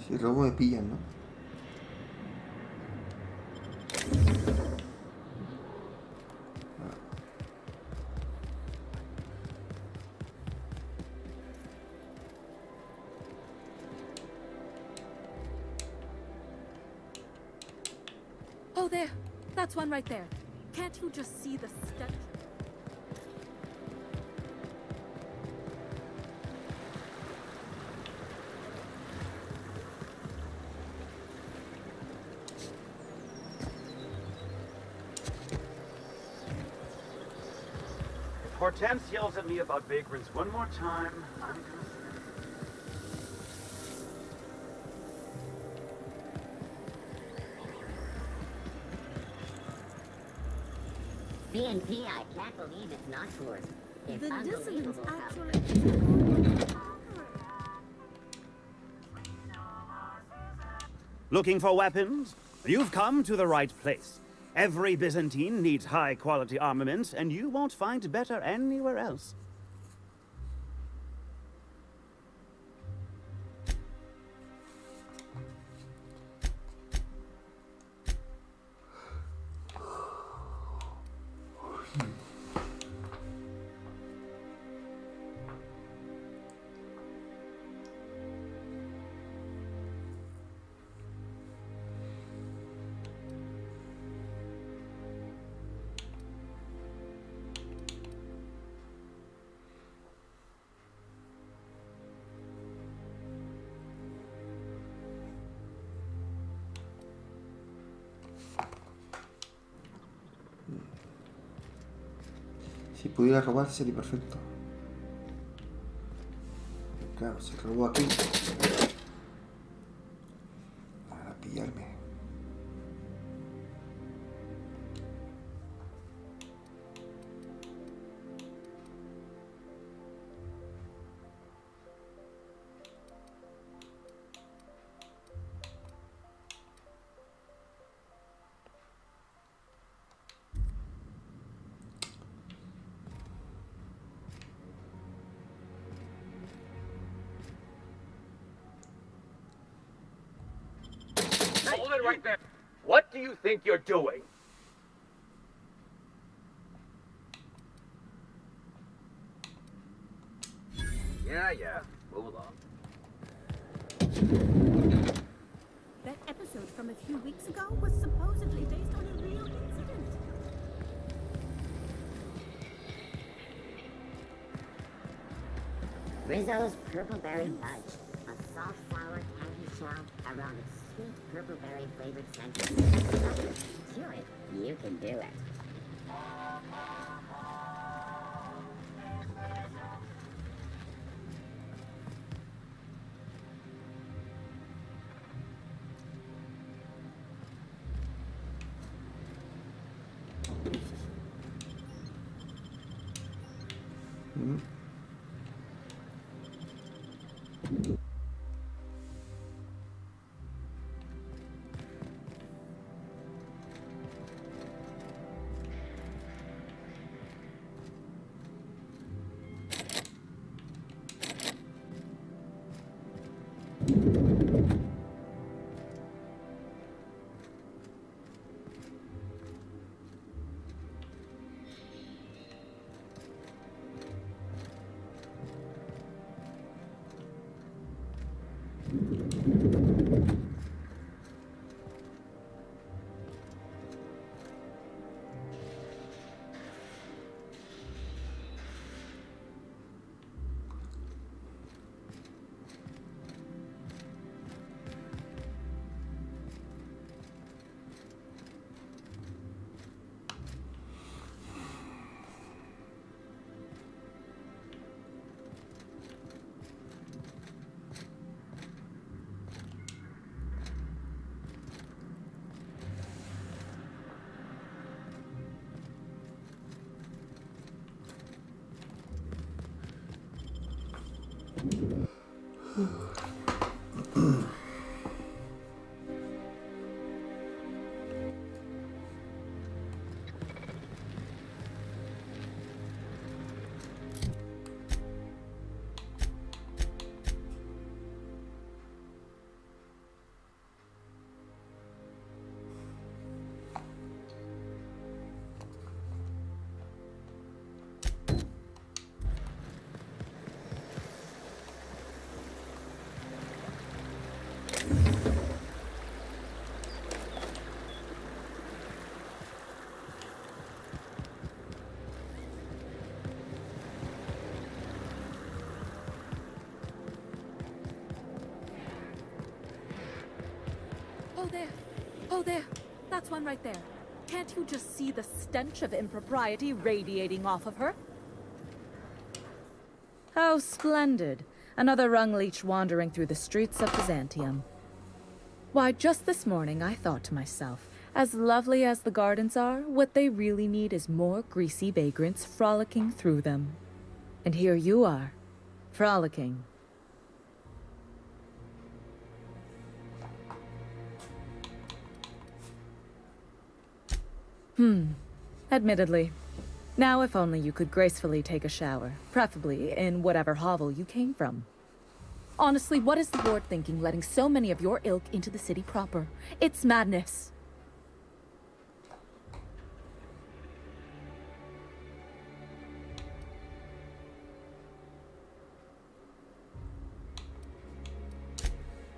Si robo me pillan, ¿no? there. That's one right there. Can't you just see the stench? If Hortense yells at me about vagrants one more time, I'm gonna... BNP, I can't believe it's not yours. It's The dissonance unbelievable how actually... Looking for weapons? You've come to the right place. Every Byzantine needs high-quality armament, and you won't find better anywhere else. Si pudiera robar sería perfecto. Claro, se robó aquí. Para pillarme. Hold it right there. What do you think you're doing? Yeah. Move along. That episode from a few weeks ago was supposedly based on a real incident. Rizzo's Purpleberry Fudge, a soft sour candy shell around a sweet purpleberry flavored center. Do it. You can do it. Oh, there. Oh, there. That's one right there. Can't you just see the stench of impropriety radiating off of her? How splendid. Another rung leech wandering through the streets of Byzantium. Why, just this morning I thought to myself, as lovely as the gardens are, what they really need is more greasy vagrants frolicking through them. And here you are, frolicking. Admittedly. Now if only you could gracefully take a shower, preferably in whatever hovel you came from. Honestly, what is the board thinking letting so many of your ilk into the city proper? It's madness.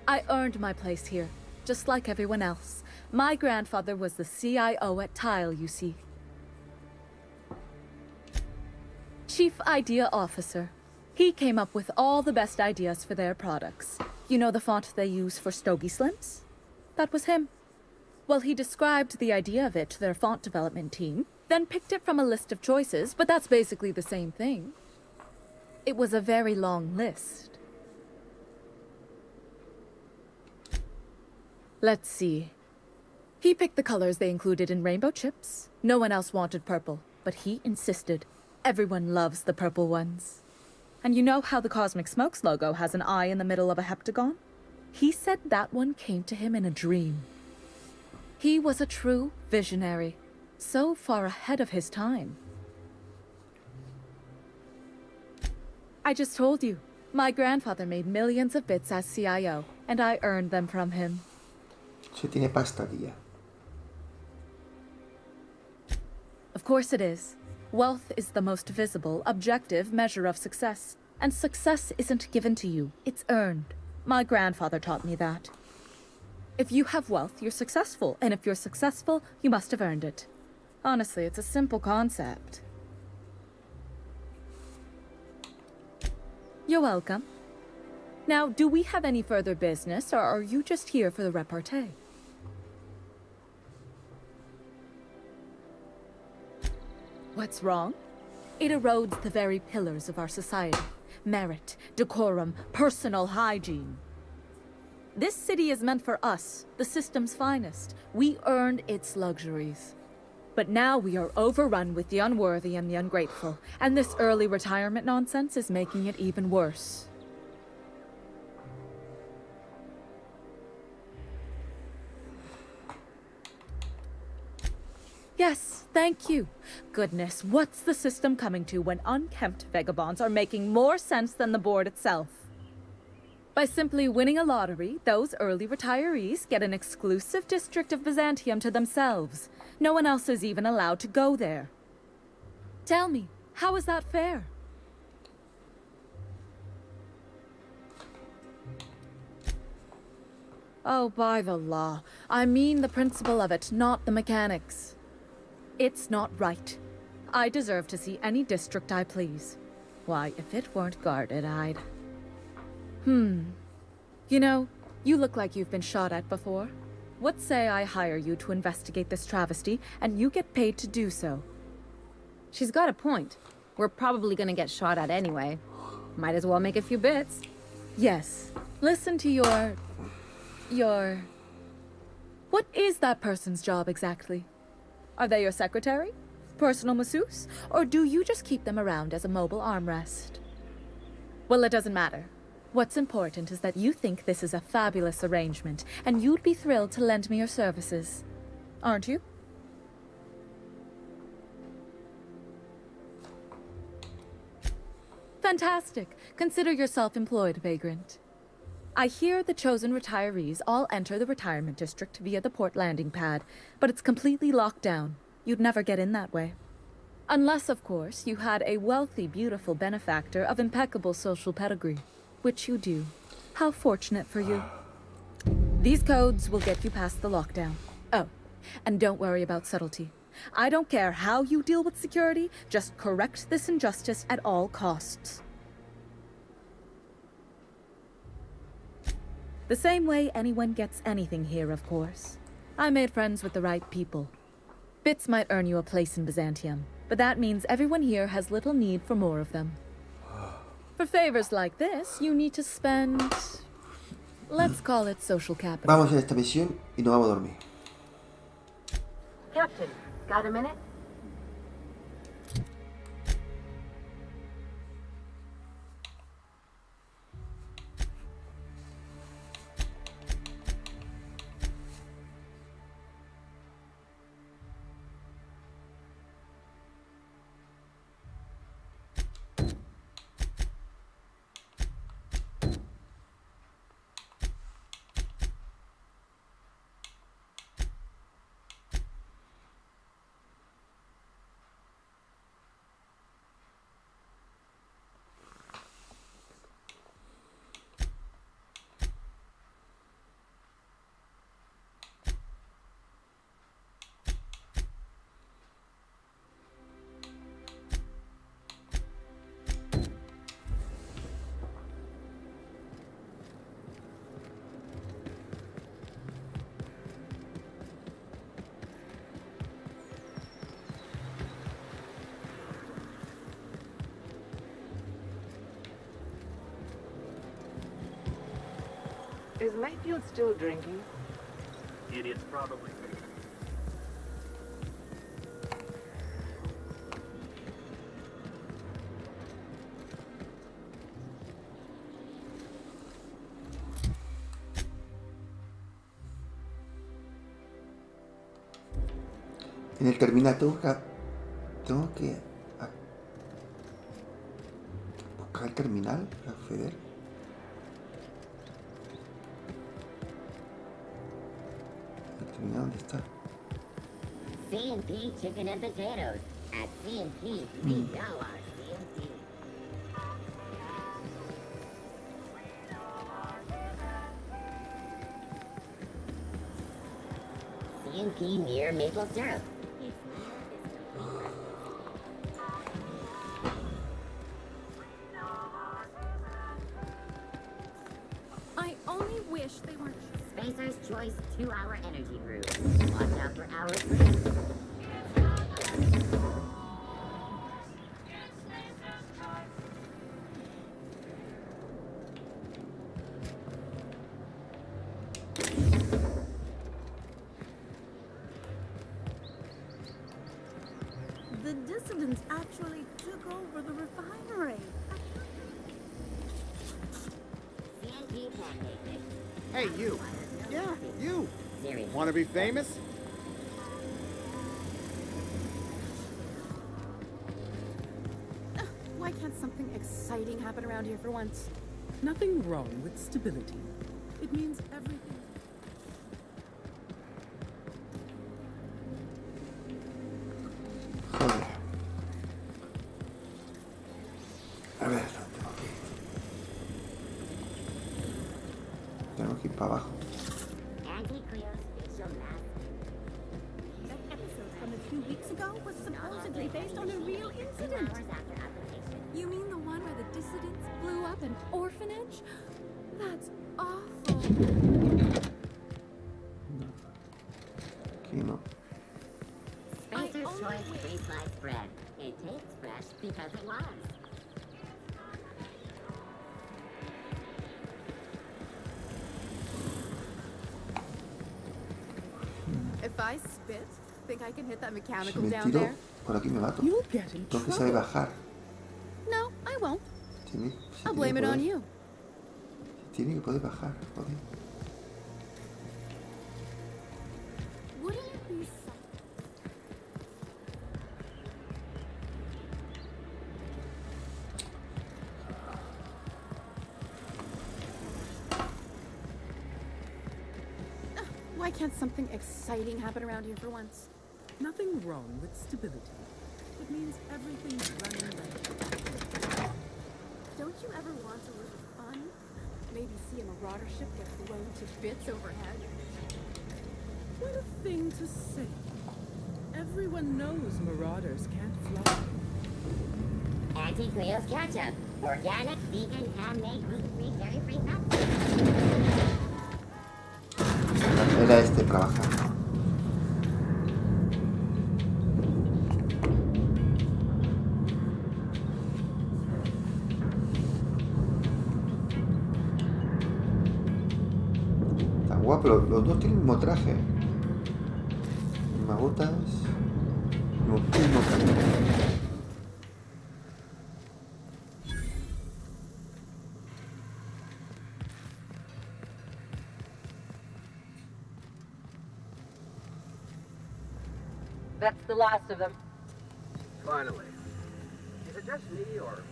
I earned my place here, just like everyone else. My grandfather was the CIO at Tile, you see. Chief Idea Officer. He came up with all the best ideas for their products. You know the font they use for Stogie Slims? That was him. Well, he described the idea of it to their font development team, then picked it from a list of choices, but that's basically the same thing. It was a very long list. Let's see. He picked the colors they included in rainbow chips. No one else wanted purple, but he insisted. Everyone loves the purple ones. And you know how the Cosmic Smokes logo has an eye in the middle of a heptagon? He said that one came to him in a dream. He was a true visionary, so far ahead of his time. I just told you, my grandfather made millions of bits as CIO, and I earned them from him. Se tiene pasta, tía. Of course it is. Wealth is the most visible, objective measure of success. And success isn't given to you, it's earned. My grandfather taught me that. If you have wealth, you're successful. And if you're successful, you must have earned it. Honestly, it's a simple concept. You're welcome. Now, do we have any further business, or are you just here for the repartee? What's wrong? It erodes the very pillars of our society. Merit, decorum, personal hygiene. This city is meant for us, the system's finest. We earned its luxuries. But now we are overrun with the unworthy and the ungrateful, and this early retirement nonsense is making it even worse. Yes, thank you. Goodness, what's the system coming to when unkempt vagabonds are making more sense than the board itself? By simply winning a lottery, those early retirees get an exclusive district of Byzantium to themselves. No one else is even allowed to go there. Tell me, how is that fair? Oh, by the law. I mean the principle of it, not the mechanics. It's not right. I deserve to see any district I please. Why, if it weren't guarded, I'd... You know, you look like you've been shot at before. What say I hire you to investigate this travesty, and you get paid to do so? She's got a point. We're probably gonna get shot at anyway. Might as well make a few bits. Yes. Listen to your... What is that person's job exactly? Are they your secretary? Personal masseuse? Or do you just keep them around as a mobile armrest? Well, it doesn't matter. What's important is that you think this is a fabulous arrangement, and you'd be thrilled to lend me your services. Aren't you? Fantastic. Consider yourself employed, vagrant. I hear the chosen retirees all enter the retirement district via the port landing pad, but it's completely locked down. You'd never get in that way. Unless, of course, you had a wealthy, beautiful benefactor of impeccable social pedigree, which you do. How fortunate for you. These codes will get you past the lockdown. Oh, and don't worry about subtlety. I don't care how you deal with security, just correct this injustice at all costs. The same way anyone gets anything here, of course. I made friends with the right people. Bits might earn you a place in Byzantium, but that means everyone here has little need for more of them. For favors like this, you need to spend... let's call it social capital. Vamos a hacer esta misión y nos vamos a dormir. Captain, got a minute? Is Mayfield still drinking? Idiot's probably. En el terminal tengo que buscar el terminal para acceder. ¿El terminal dónde está? C&P chicken and potatoes. At C&P, we know our C&P. C&P near maple syrup. I only wish they weren't. Spacer's Choice 2-hour energy brew. Watch out for hours 3. The dissidents actually took over the refinery. C&P pancake mix. Hey, you. Yeah, you. Seriously. Want to be famous? Why can't something exciting happen around here for once? Nothing wrong with stability. It means everything. Joder. A ver, tengo que ir para abajo. That episode from a few weeks ago was supposedly based on a real incident. You mean the one where the dissidents blew up an orphanage? That's awful. Aquí no. Spacer's Choice free-sliced bread. It tastes fresh because it was. If I spit, think I can hit that Si mechanical me down tiro, there? por aquí me mato. You'll get in Tengo que saber trouble. bajar. No, I won't. Tiene, I'll blame it on you. Tiene que poder bajar, joder. Wouldn't it be so... Why can't something exciting happen around here for once? Nothing wrong with stability. It means everything's running right. Don't you ever want a little fun? Maybe see a marauder ship get blown to bits overhead? What a thing to say. Everyone knows marauders can't fly. Auntie Cleo's ketchup. Organic, vegan, handmade, gluten-free, dairy-free nuts. Era este para bajar. Está guapo, los dos tienen el mismo traje. Mismas botas. Mismo traje. That's the last of them. Finally. Is it just me, or...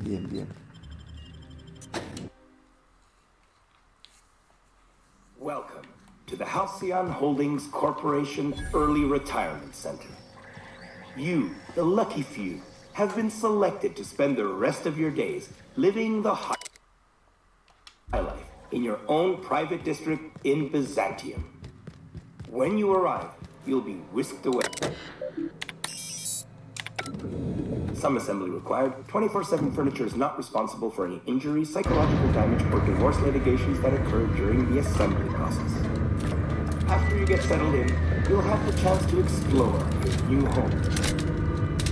Bien, bien. Welcome to the Halcyon Holdings Corporation Early Retirement Center. You, the lucky few, have been selected to spend the rest of your days living the high life in your own private district in Byzantium. When you arrive, you'll be whisked away. Some assembly required. 24/7 furniture is not responsible for any injury, psychological damage, or divorce litigations that occur during the assembly process. After you get settled in, you'll have the chance to explore your new home.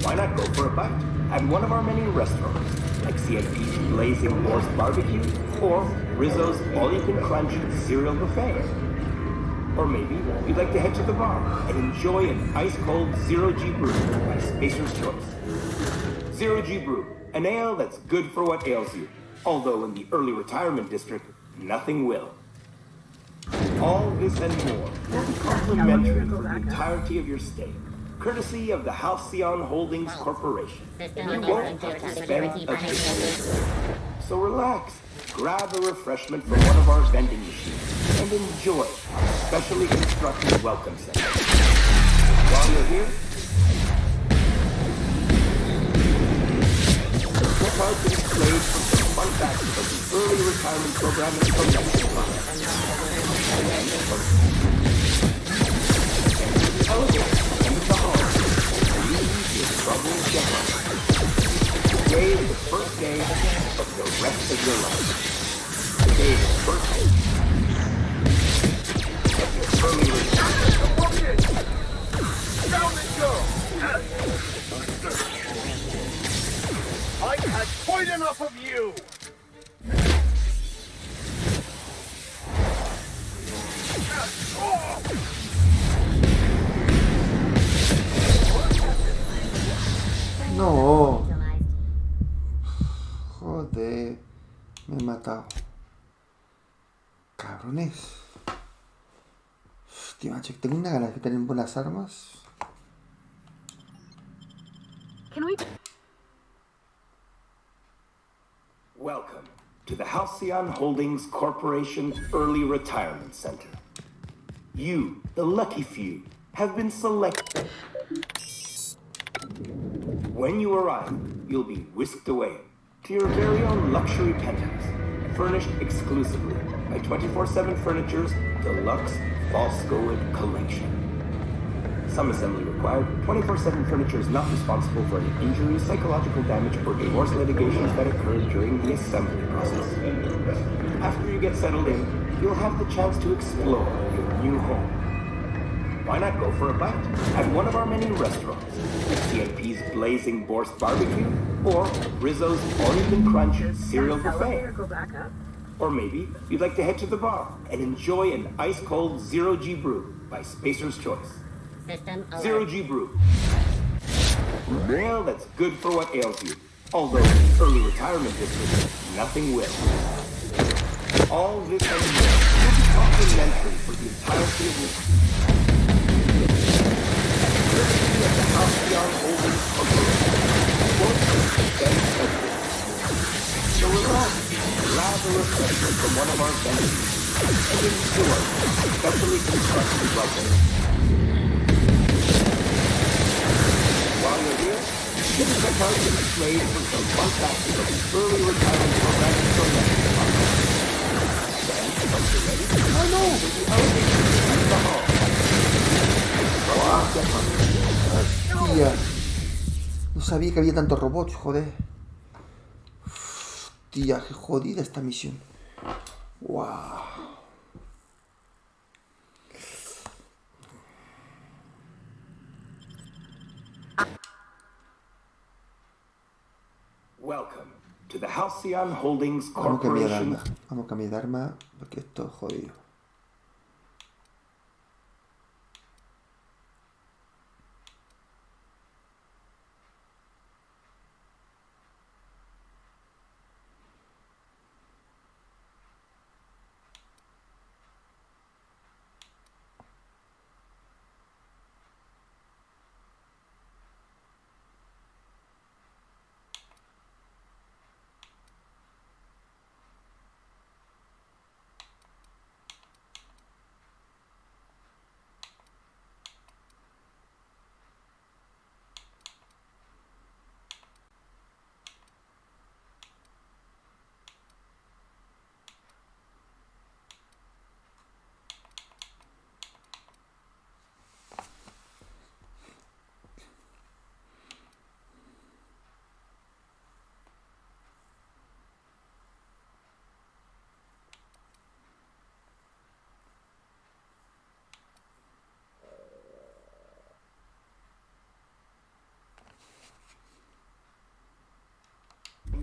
Why not go for a bite at one of our many restaurants, like CNP's Blazing Horse Barbecue or Rizzo's All-You-Can-Crunch Cereal Buffet? Or maybe you'd like to head to the bar and enjoy an ice-cold Zero-G Brew by Spacer'S Choice. Zero-G Brew, an ale that's good for what ails you, although in the early retirement district, nothing will. All this and more will be complimentary for the entirety of your stay, courtesy of the Halcyon Holdings Corporation. You won't have to spend a day. So relax, grab a refreshment from one of our vending machines, and enjoy our specially constructed welcome center. While you're here, check out the displays for some fun facts about the early retirement program and promotion. End of the hall. Leave your troubles behind. Today is the first day of the rest of your life. Today is the first day of your early retirement. Down they go! I've had quite enough of you! No. Joder. Me he matado. Cabrones. Hostia, macho, tengo una ganas de tener buenas armas. Can we... Welcome to the Halcyon Holdings Corporation Early Retirement Center. You, the lucky few, have been selected. When you arrive, you'll be whisked away to your very own luxury penthouse, furnished exclusively by 24/7 Furniture's Deluxe False-Goed Collection. Some assembly required. 24/7 Furniture is not responsible for any injury, psychological damage, or divorce litigations that occur during the assembly process. After you get settled in, you'll have the chance to explore your new home. Why not go for a bite at one of our many restaurants, like CNP's Blazing Horse Barbecue or Rizzo's All-You-Can-Crunch Cereal Buffet? Or maybe you'd like to head to the bar and enjoy an ice-cold Zero-G Brew by Spacer'S Choice. Zero-G Brew. Ale that's good for what ails you, although in the early retirement district, nothing will. All this and more will be complimentary for the entirety of your courtesy of the Halcyon Holdings Corporation. So relax, grab a refreshment from one of our vendors, and enjoy specially constructed welcome. While you're here, you can check out the displays for some fun facts of the early retirement program and promotion. Then, once you're ready, oh no! The elevator in the hall. Hostia. No sabía que había tantos robots, joder. Hostia, qué jodida esta misión. Wow. Welcome to the Halcyon Holdings Vamos a cambiar de Corporation. arma. Vamos a cambiar de arma porque esto es jodido.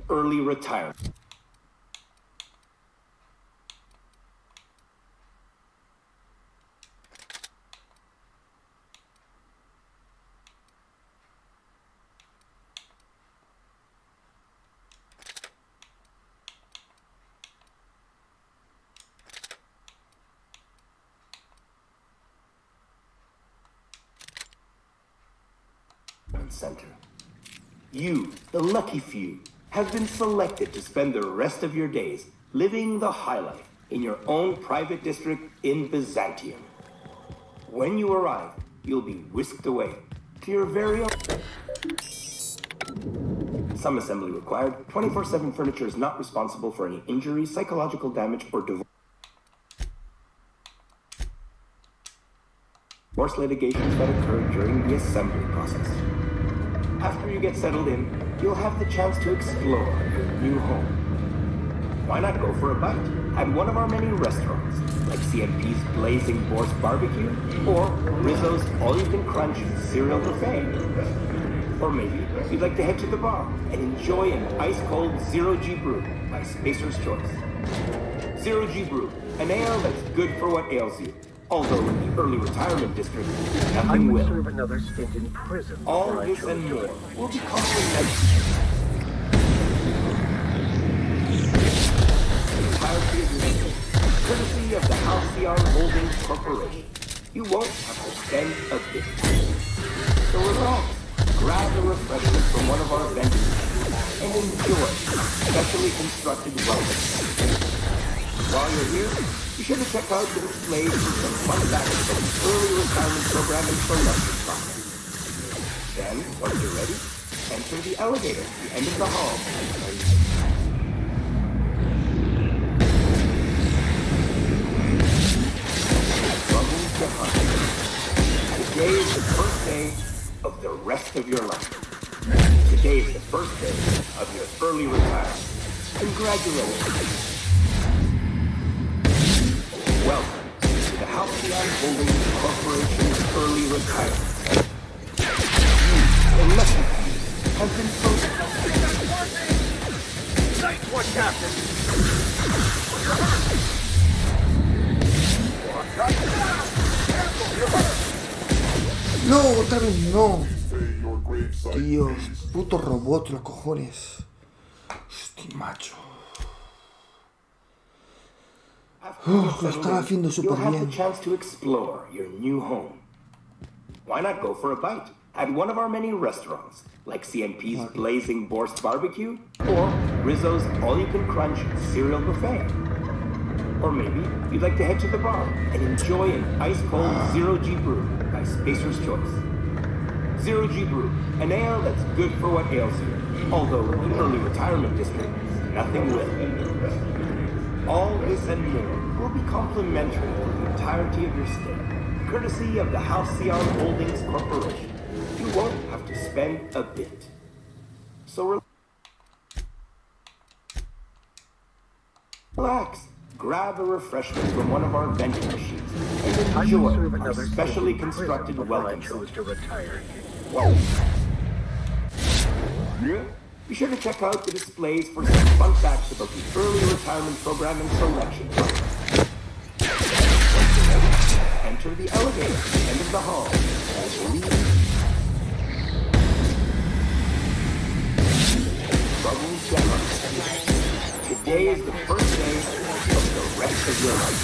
Early retirement. Center. You, the lucky few, have been selected to spend the rest of your days living the high life in your own private district in Byzantium. When you arrive, you'll be whisked away to your very own... Some assembly required. 24/7 furniture is not responsible for any injury, psychological damage, or divorce litigations that occur during the assembly process. After you get settled in, you'll have the chance to explore your new home. Why not go for a bite at one of our many restaurants, like CMP's Blazing Boar's Barbecue, or Rizzo's All-You-Can-Crunch Cereal Buffet? Or maybe you'd like to head to the bar and enjoy an ice-cold Zero-G Brew by Spacer'S Choice. Zero-G Brew, an ale that's good for what ails you. Although in the early retirement district, nothing will. Serve another stint in prison. All before I this chose and to more leave. will be complimentary. The entirety of your stay, courtesy of the Halcyon Holdings Corporation. You won't have to spend a bit. So relax, grab a refreshment from one of our vendors, and enjoy specially constructed welcome. While you're here, be sure to check out the displays for some fun facts from the early retirement program and selection process. Then, once you're ready, enter the elevator at the end of the hall. Welcome to Hunt. Today is the first day of the rest of your life. Today is the first day of your early retirement. Congratulations. Welcome to the Halcyon Holdings Corporation's early retirement. You, the lucky few, have been Nice one, Captain. No, otra vez no. Dios, puto robot, los cojones. Hostia, macho. Lo estaba haciendo súper You'll have bien. the chance to explore your new home. Why not go for a bite at one of our many restaurants, like CMP's Blazing Boar's Barbecue, or Rizzo's All-You-Can-Crunch Cereal Buffet? Or maybe you'd like to head to the bar and enjoy an ice-cold Zero-G Brew by Spacer'S Choice. Zero-G Brew, an ale that's good for what ails you, although in the early retirement district, nothing will. All this and more will be complimentary for the entirety of your stay, courtesy of the Halcyon Holdings Corporation. You won't have to spend a bit. so relax. Grab a refreshment from one of our vending machines and enjoy our specially constructed welcome center. Be sure to check out the displays for some fun facts about the early retirement program and selection process. Once you're ready, enter the elevator at the end of the hall. Bubbles down. Today is the first day of the rest of your life.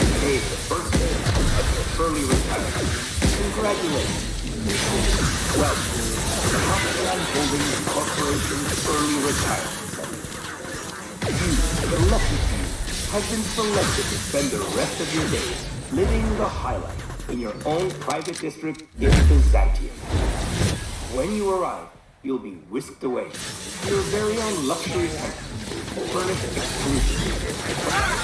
Today is the first day of your early retirement. Congratulations. Welcome to the Hospital Holdings Corporation's Early Retirement Center. You, the lucky few, have been selected to spend the rest of your days living the high life in your own private district in Byzantium. When you arrive, you'll be whisked away to your very own luxury tent, furnished exclusively.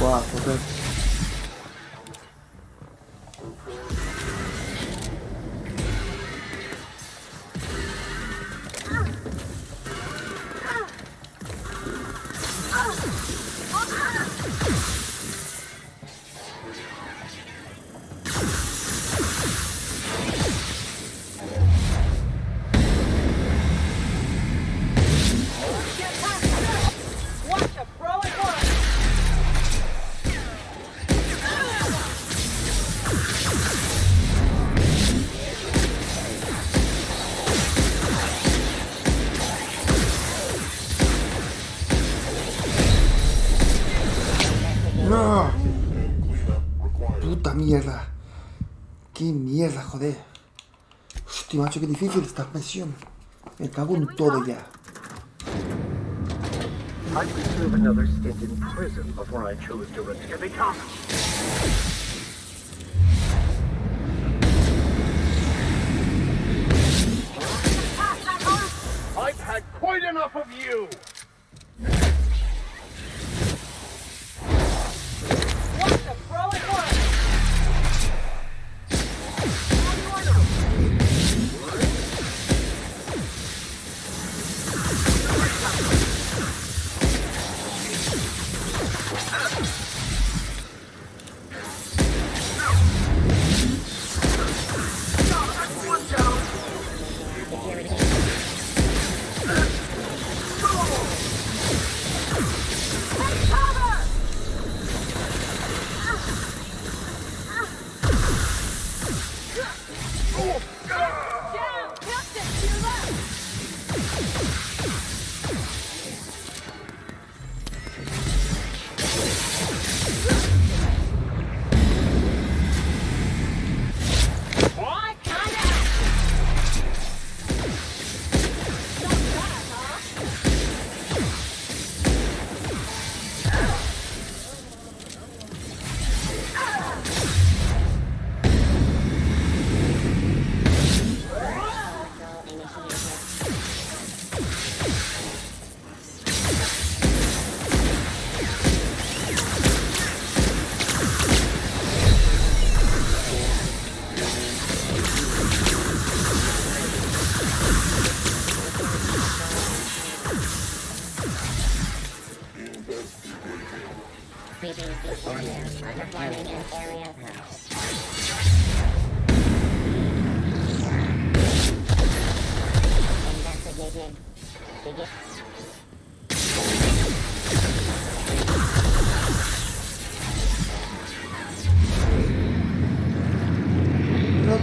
Wow, joder. ¡No! ¡Puta mierda! ¡Qué mierda, joder! Hostia, macho, qué difícil esta misión. Me cago en todo ya. I could serve another stint in prison before I chose to return. I've had quite enough of you!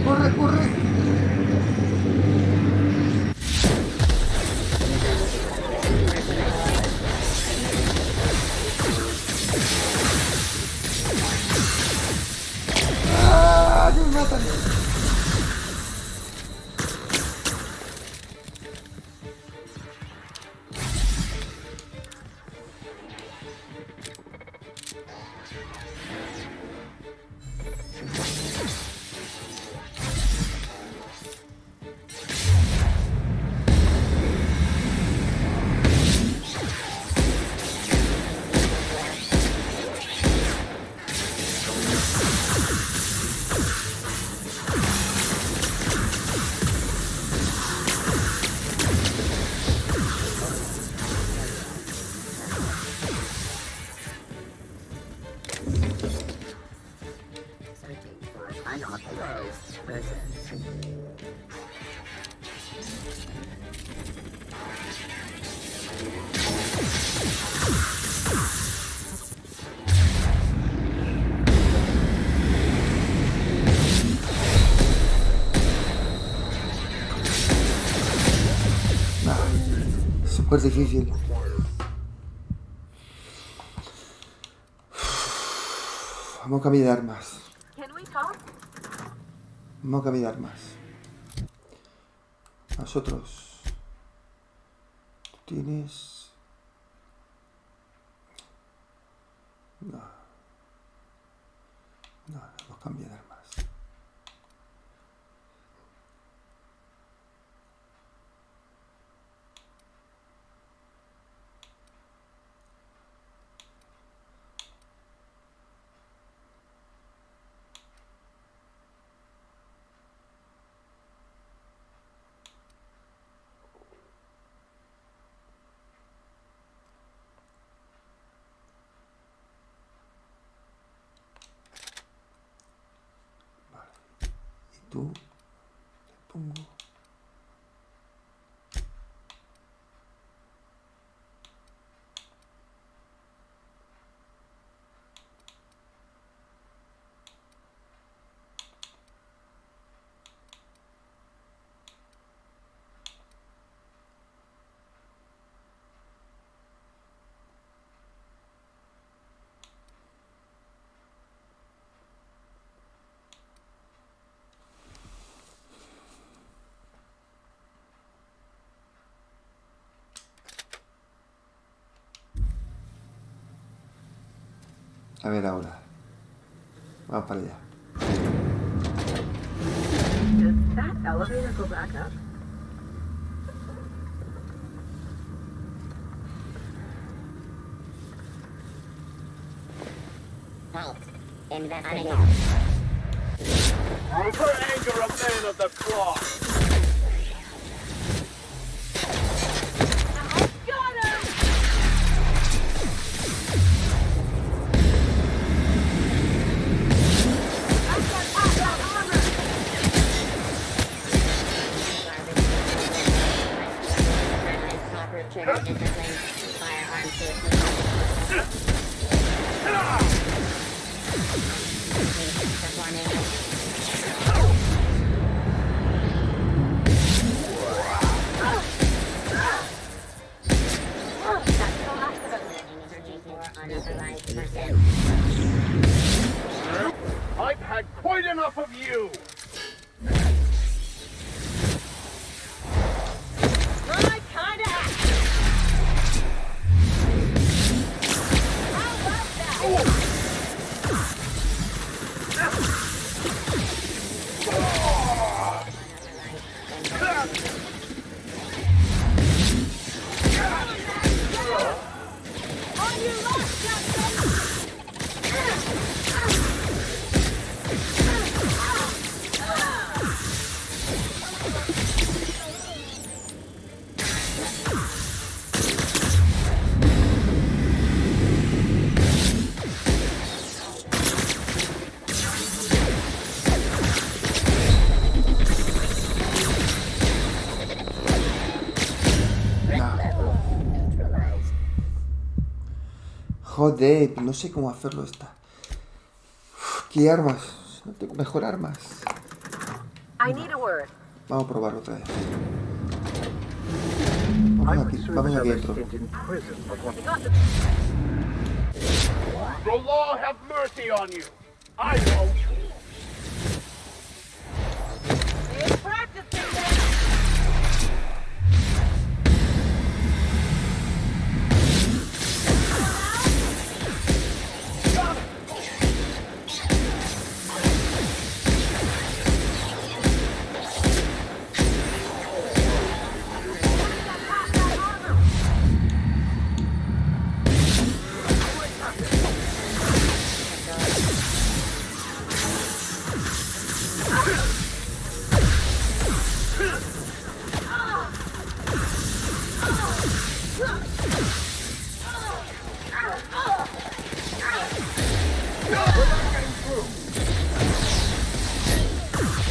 ¡Corre, corre! Pues difícil. Vamos a cambiar de armas. Vamos a cambiar de armas. Nosotros. Tú tienes... No. No, vamos a cambiar de armas. Tú te pongo a ver ahora. Vamos para allá. Does that elevator go back up? Halt. Investigate. Never anger a man of the cloth. Trigger discipline. Firearm safely. Performing. I've had quite enough of you! Right kind of act. How about that? On your left, Captain! Joder, no sé cómo hacerlo esta. Uf, ¿qué armas? No tengo mejor armas. I need a word. Vamos a probar otra vez. I Vamos would aquí, serve vamos aquí another dentro. stint in prison before... The law have mercy on you! I won't! It's practicing then.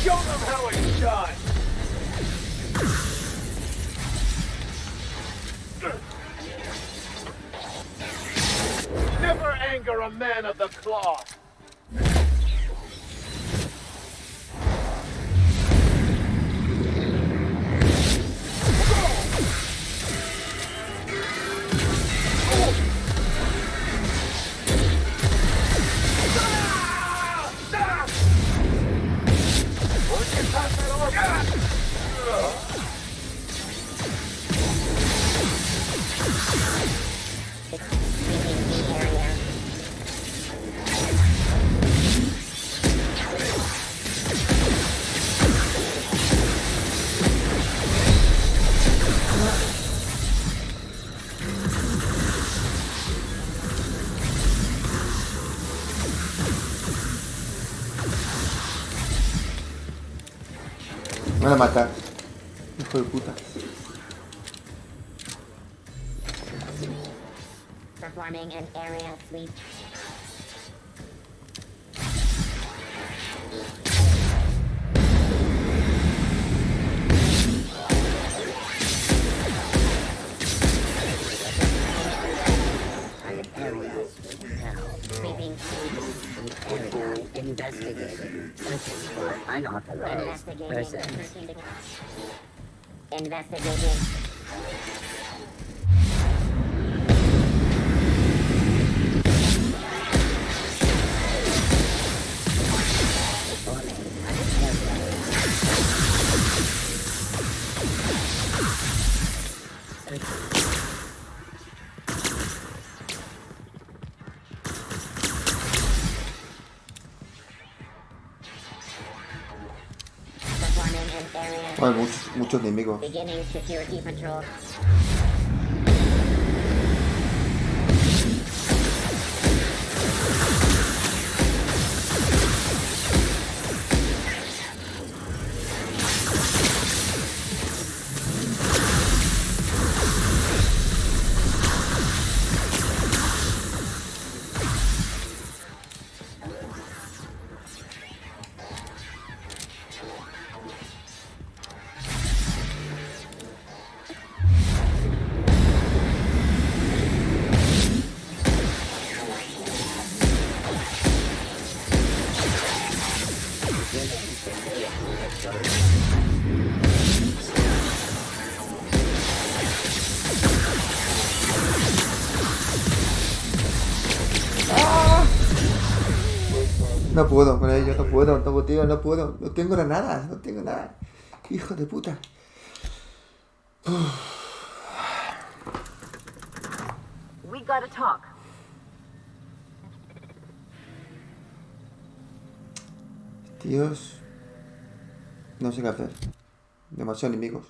Show them how it's done! Never anger a man of the cloth! van a matar. Hijo de puta. Performing an area sweep. Sweeping area. Investigating. Searching for unauthorized persons. Investigating. Hay muchos enemigos. Beginning security patrol. No puedo con ello, no puedo, tío, no puedo. No tengo nada, no tengo nada. Hijo de puta. We gotta talk. Tíos. No sé qué hacer. Demasiados enemigos.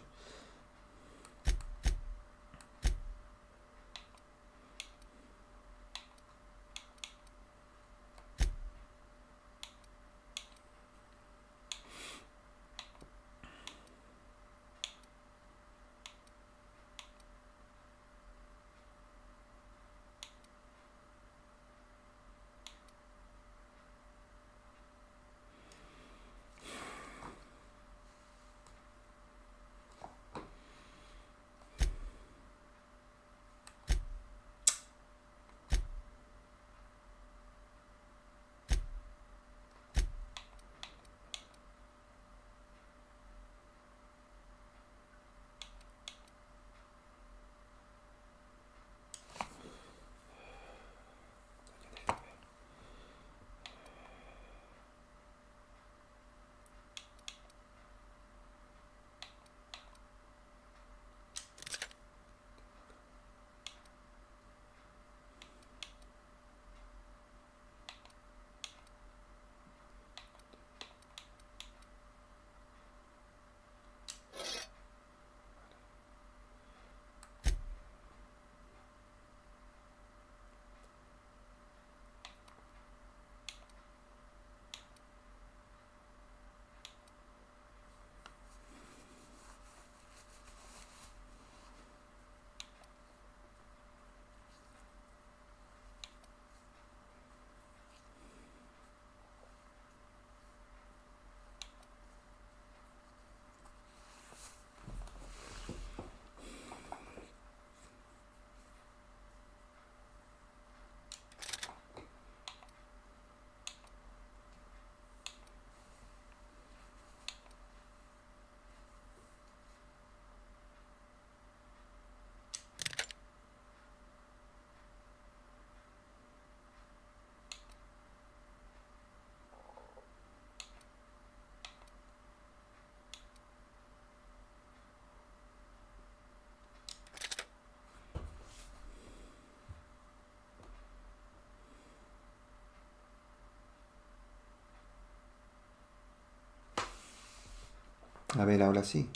A ver, ahora sí.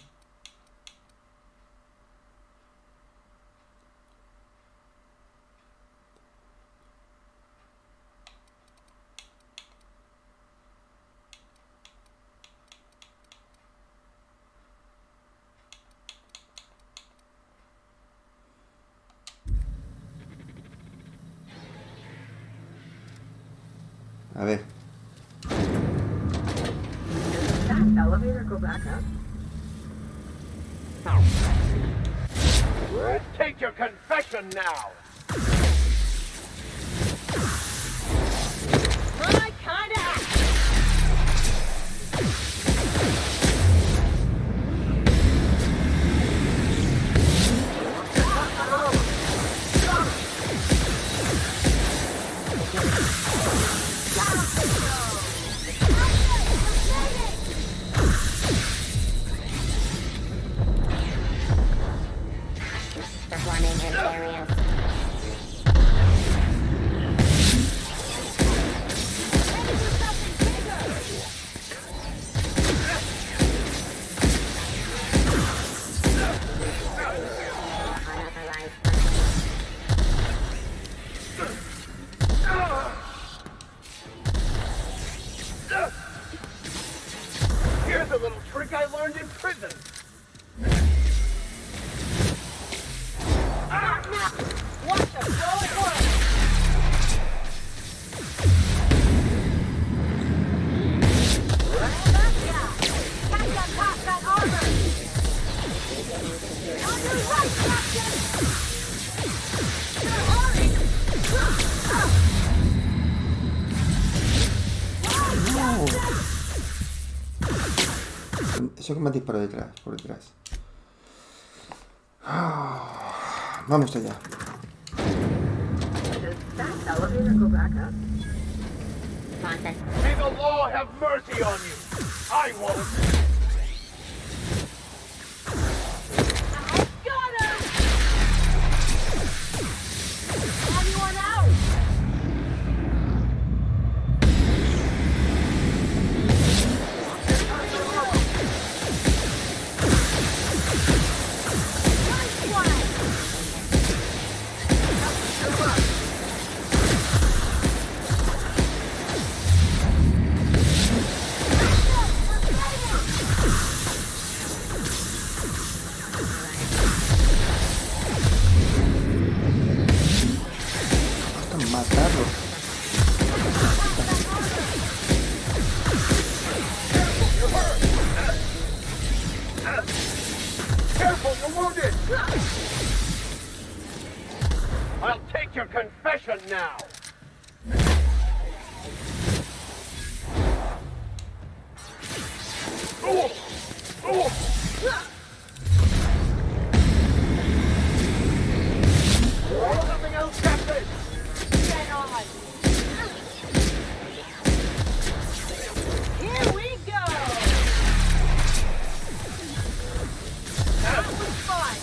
A ver. Does that elevator go back up? Take your confession now! My kind of act. Performing in areas. Here's a little trick I learned in prison. Watch them throw it once. Eso que me han disparado detrás, por detrás. Vamos allá. Does that elevator go back up? May the law have mercy on you. I won't. Got him! Anyone out? Basta matarlo. Careful, you're wounded! I'll take your confession now! Nothing else, Captain! Get on! Here we go! That was fun!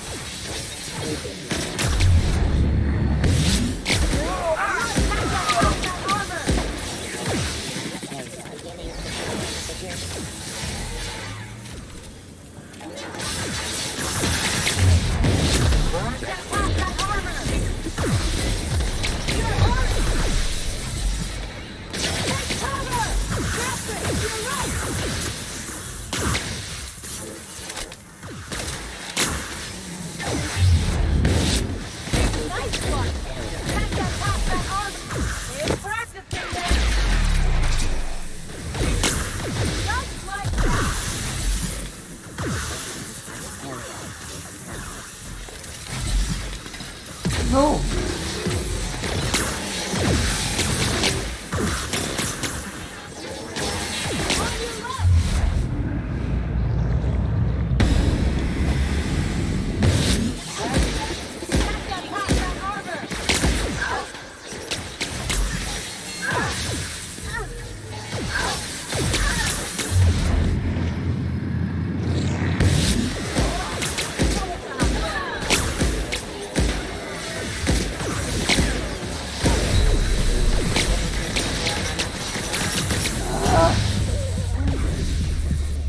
No.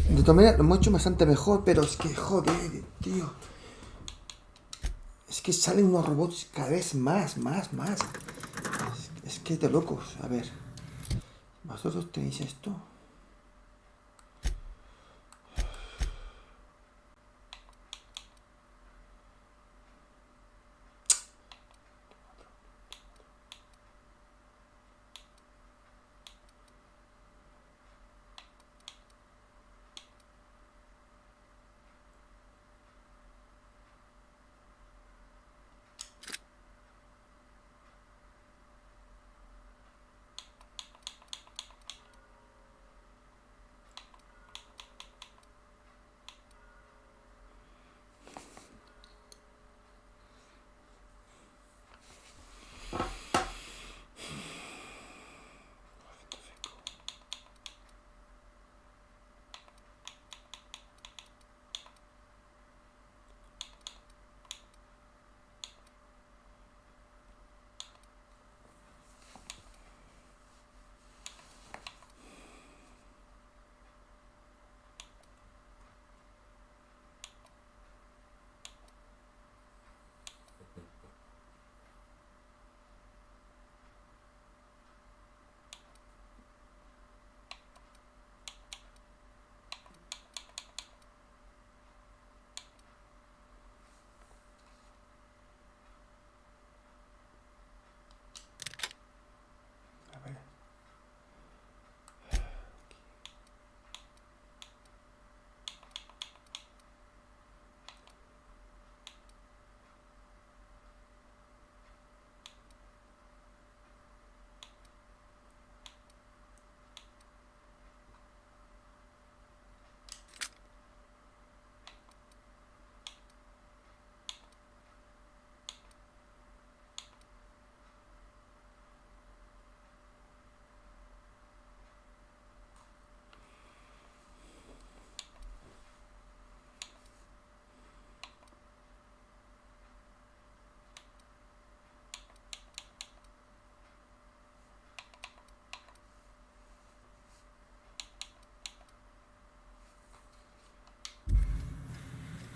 De todas maneras, lo hemos hecho bastante mejor, pero es que, joder, tío. Es que salen unos robots cada vez más. Es que es de locos. A ver. ¿Vosotros tenéis esto?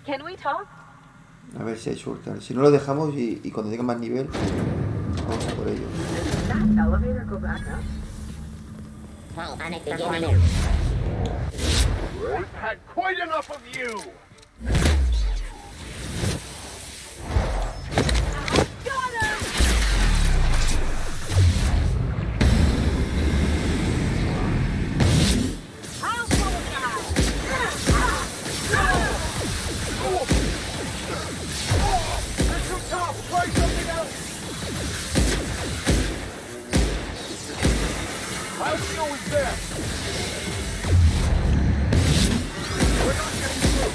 Can we talk? A ver si hay suerte. A ver si no lo dejamos y cuando llegue más nivel, vamos a por ello. Did that elevator go back up? Well, panic That's beginning. We've had quite enough of you!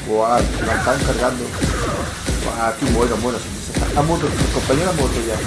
Buah, se la están cargando. Buah, aquí muero. Ha muerto, mi compañero ha muerto ya.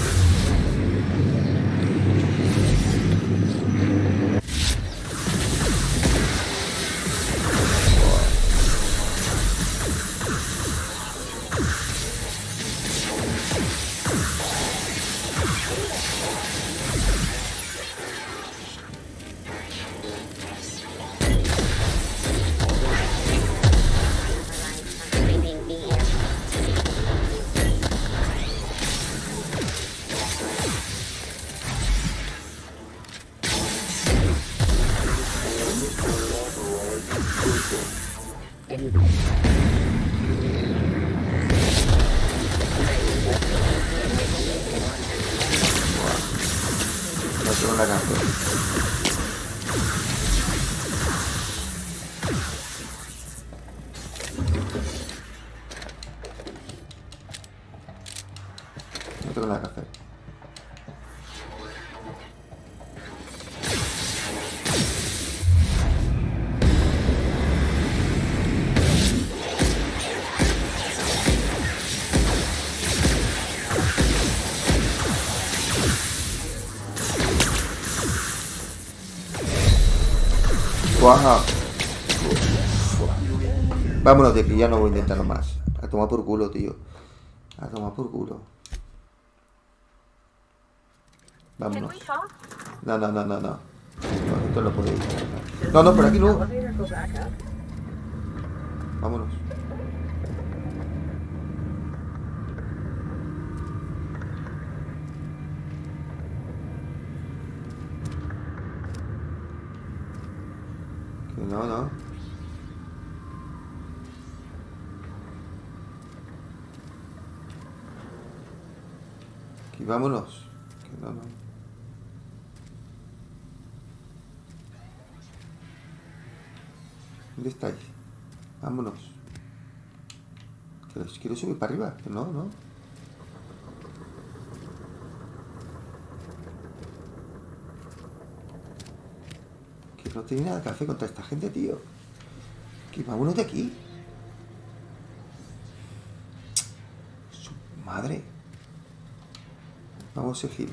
No tengo la canción. No tengo nada que hacer. Guau. Vámonos de aquí, ya no voy a intentarlo más. A tomar por culo, tío. A tomar por culo. Vámonos. No. No, esto no puede ir. No, por aquí no. Vámonos. Que no. Aquí vámonos. Que no. ¿Dónde estáis? Vámonos. Que los quiero subir para arriba. Que no. Que no tiene nada que hacer contra esta gente, tío. Que vámonos de aquí. Su madre. Vamos a seguir.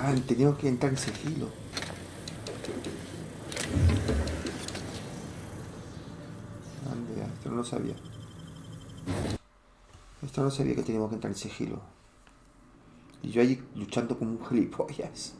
Ah, teníamos que entrar en sigilo. Ande, esto no lo sabía. Esto no sabía que teníamos que entrar en sigilo. Y yo allí luchando como un gilipollas.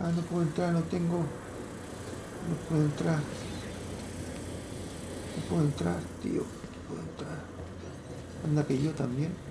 Ah, no puedo entrar, no tengo. No puedo entrar. No puedo entrar, tío. No puedo entrar. Anda que yo también.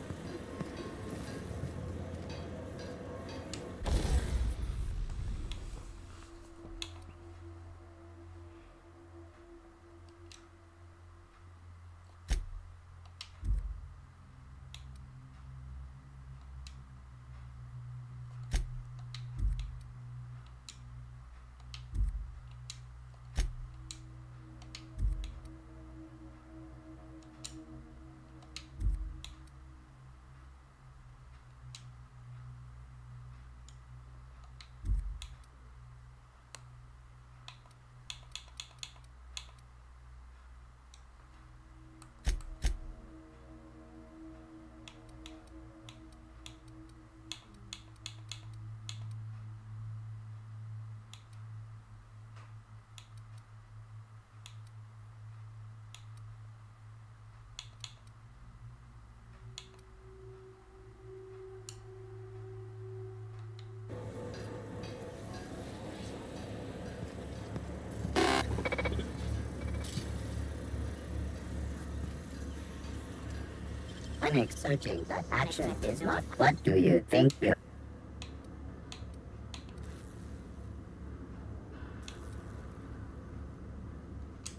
Panic searching. That action is not. What do you think you...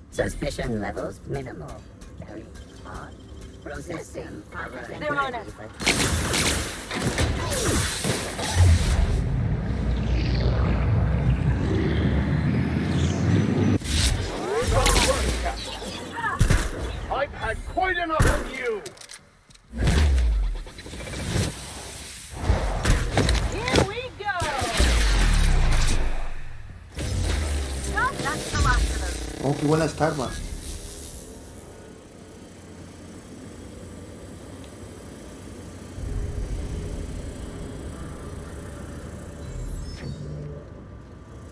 Suspicion levels minimal. Very odd. Processing. They're on it. I've had quite enough of you! Here we go! No, that's the last of them. Oh, qué buena esta arma.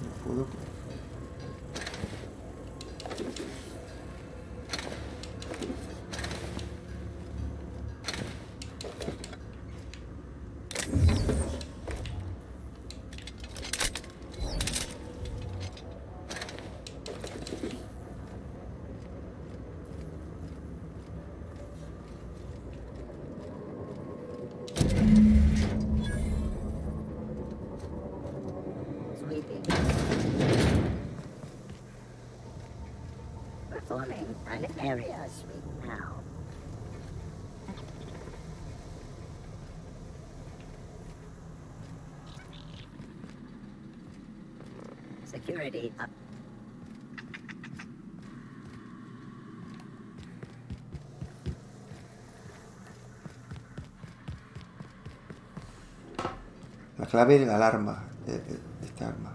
No puedo. Sweeping. Performing an area sweep now. Security up. La clave de la alarma de esta arma.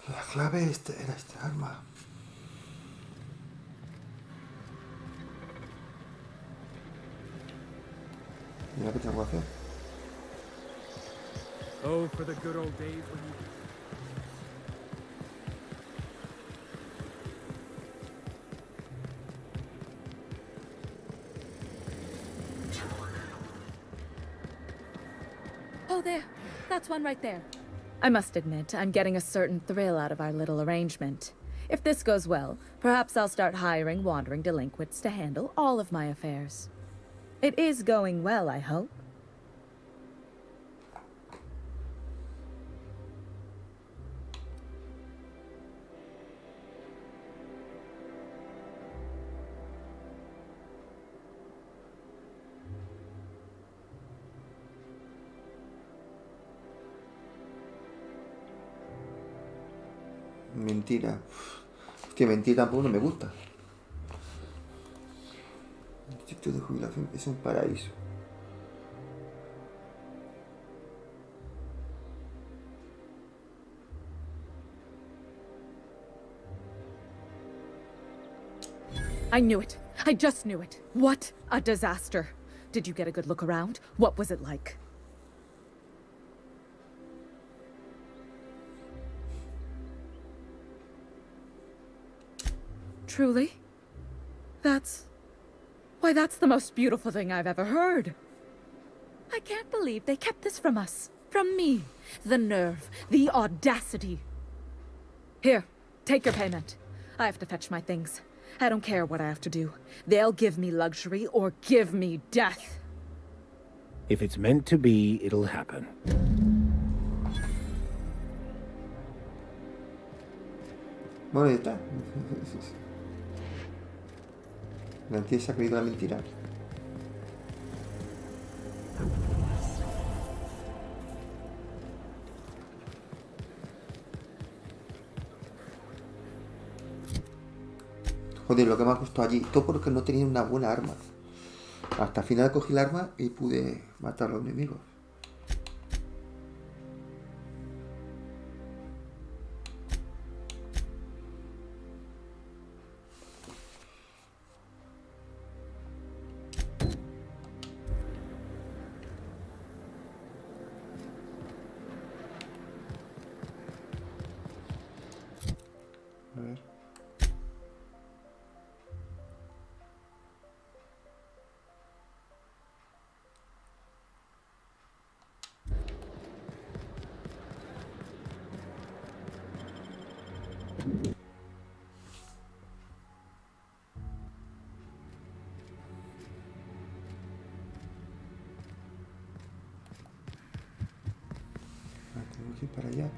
La clave era esta arma. Mira qué tengo que hacer. Oh, for the good old days when you... Oh, there. That's one right there. I must admit, I'm getting a certain thrill out of our little arrangement. If this goes well, perhaps I'll start hiring wandering delinquents to handle all of my affairs. It is going well, I hope. Mentira. Hostia, mentira tampoco no me gusta. El distrito de jubilación es un paraíso. I knew it. I just knew it. What a disaster. Did you get a good look around? What was it like? Truly? Why, that's the most beautiful thing I've ever heard. I can't believe they kept this from us. From me. The nerve. The audacity. Here, take your payment. I have to fetch my things. I don't care what I have to do. They'll give me luxury or give me death. If it's meant to be, it'll happen. Bueno, ya está. La tía se ha creído la mentira. Joder, lo que me ha costado allí. Todo porque no tenía una buena arma. Hasta el final cogí el arma y pude matar a los enemigos. A ver. Tengo que ir para allá.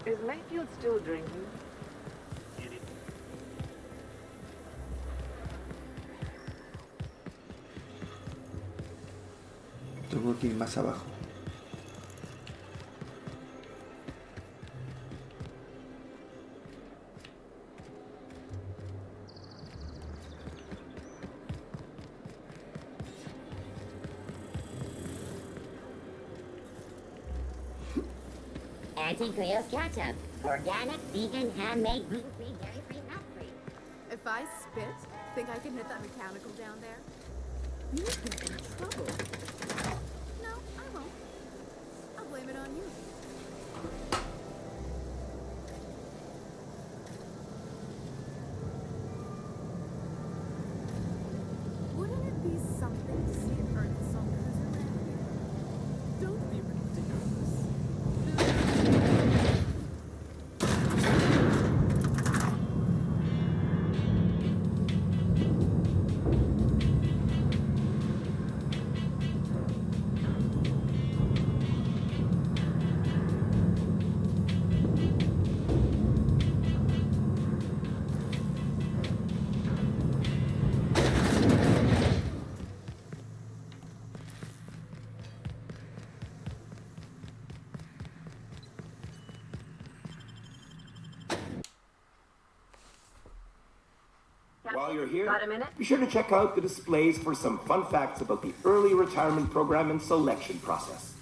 Is Mayfield still drinking? Tengo que ir más abajo. Anti-Creo's ketchup. Organic, vegan, handmade, gluten-free, dairy-free, nut-free. If I spit, think I can hit that mechanical down there? You could get in trouble. No, I won't. I'll blame it on you. Wouldn't it be something to see an Earth song cruise around here? Don't be ridiculous. While you're here, Got a minute? be sure to check out the displays for some fun facts about the early retirement program and selection process.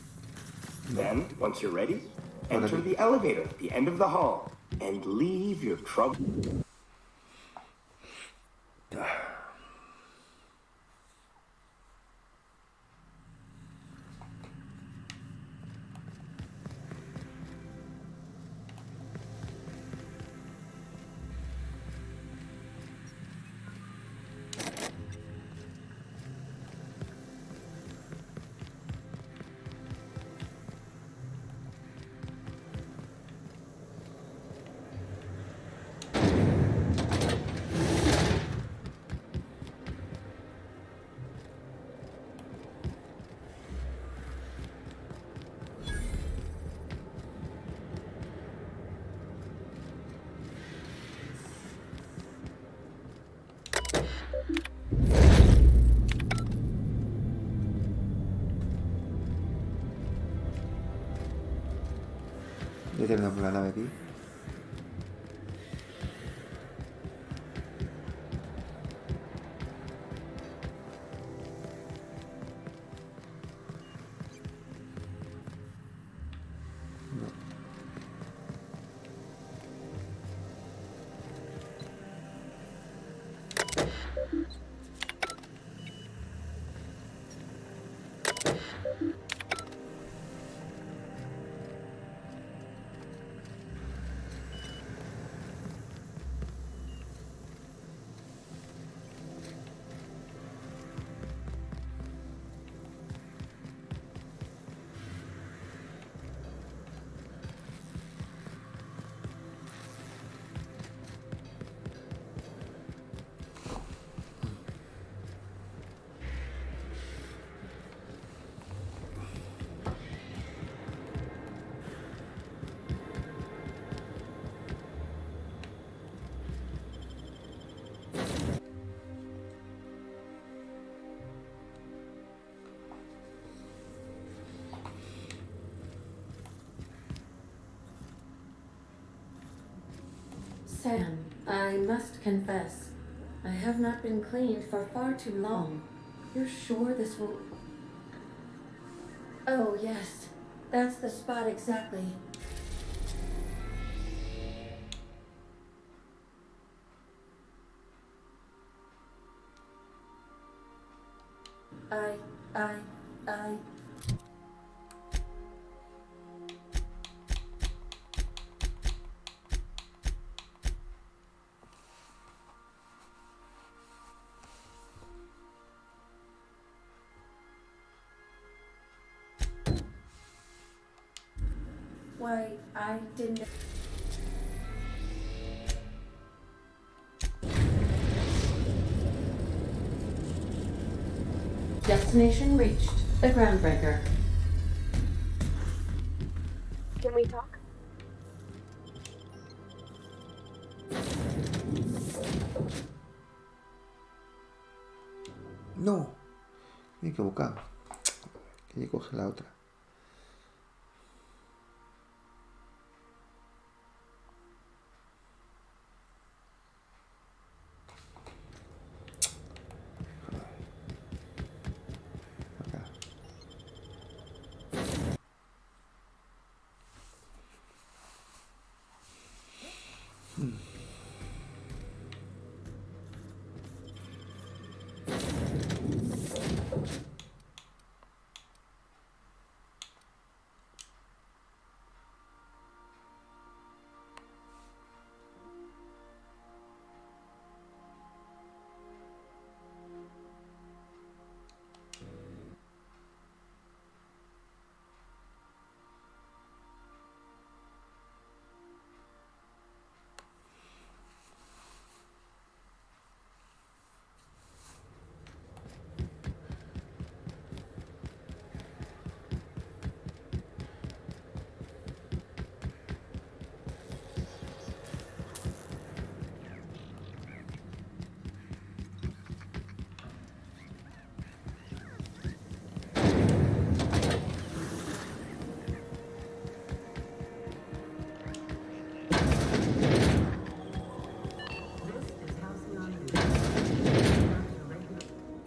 Then, once you're ready, enter the elevator at the end of the hall and leave your trouble. Ya tenemos la nave aquí. Sam, I must confess, I have not been cleaned for far too long. You're sure this will... Oh, yes. That's the spot exactly. I... Why, I didn't... Destination reached. The Groundbreaker. Can we talk? No, me he equivocado. Quería coger la otra.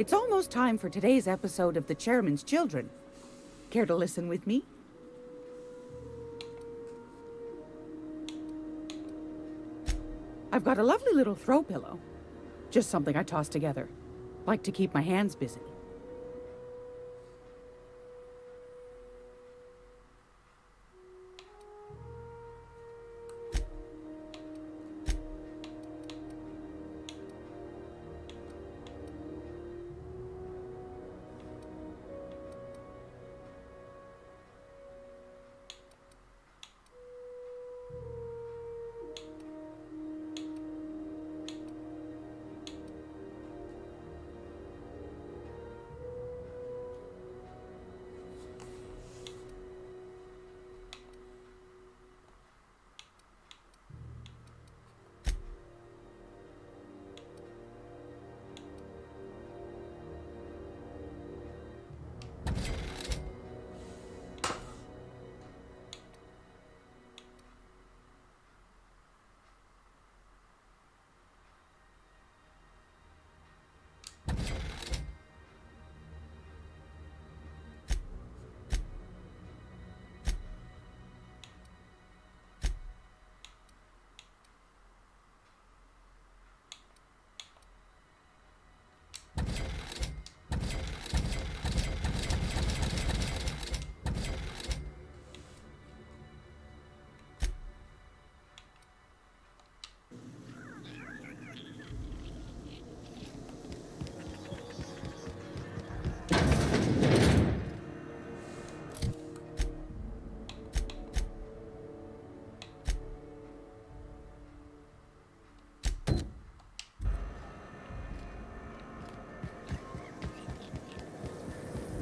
It's almost time for today's episode of The Chairman's Children. Care to listen with me? I've got a lovely little throw pillow. Just something I toss together. Like to keep my hands busy.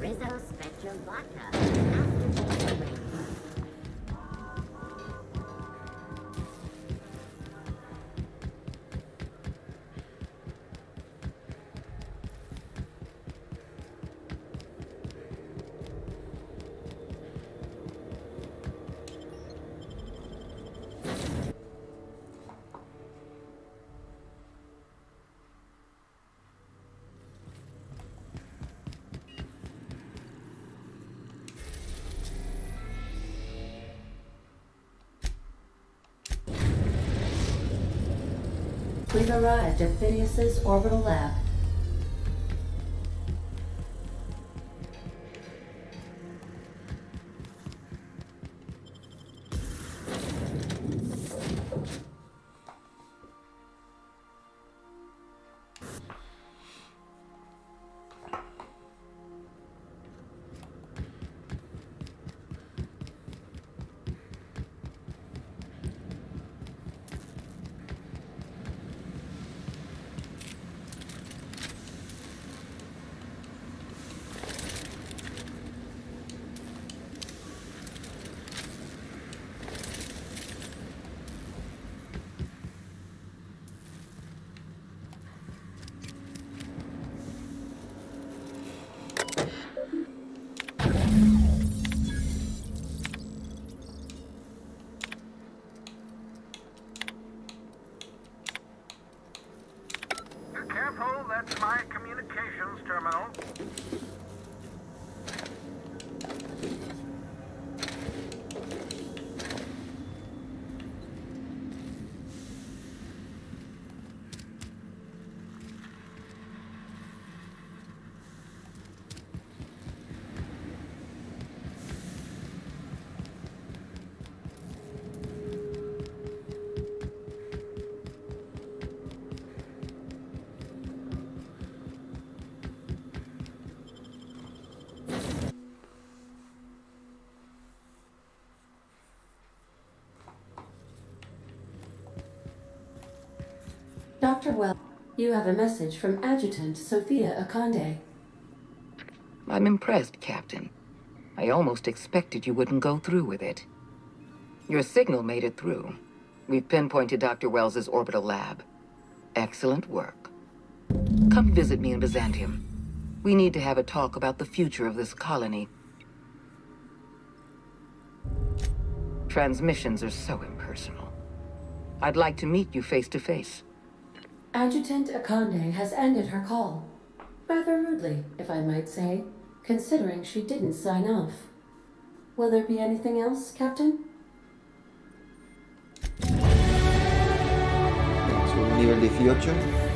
Rizzo Spectrum Vodka. After the rain. We've arrived at Phineas's orbital lab. Careful, that's my communications terminal. Dr. Well, you have a message from Adjutant Sophia Akande. I'm impressed, Captain. I almost expected you wouldn't go through with it. Your signal made it through. We've pinpointed Dr. Wells's orbital lab. Excellent work. Come visit me in Byzantium. We need to have a talk about the future of this colony. Transmissions are so impersonal. I'd like to meet you face to face. Adjutant Akande has ended her call. Rather rudely, if I might say, considering she didn't sign off. Will there be anything else, Captain? Segundo nivel 18.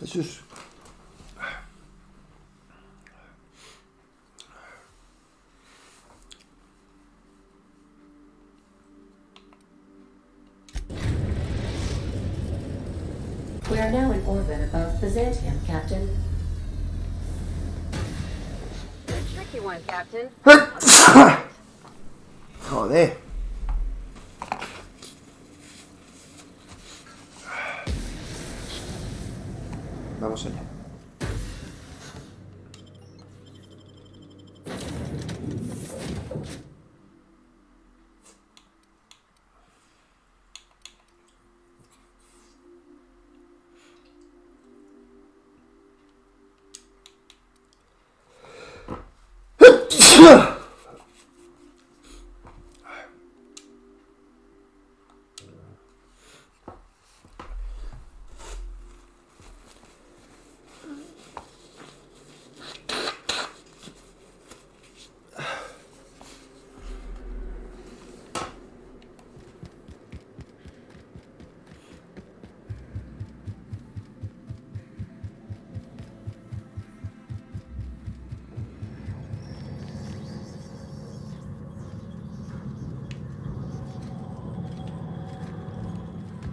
Jesús. We are now in orbit above Byzantium, Captain. A tricky one, Captain. Joder. Vamos allá.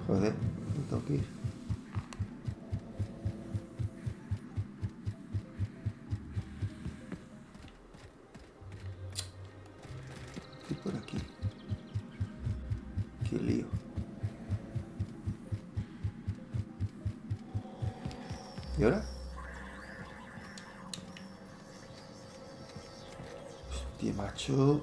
Joder, no tengo que ir. Estoy por aquí. Qué lío. ¿Y ahora? Hostia, macho.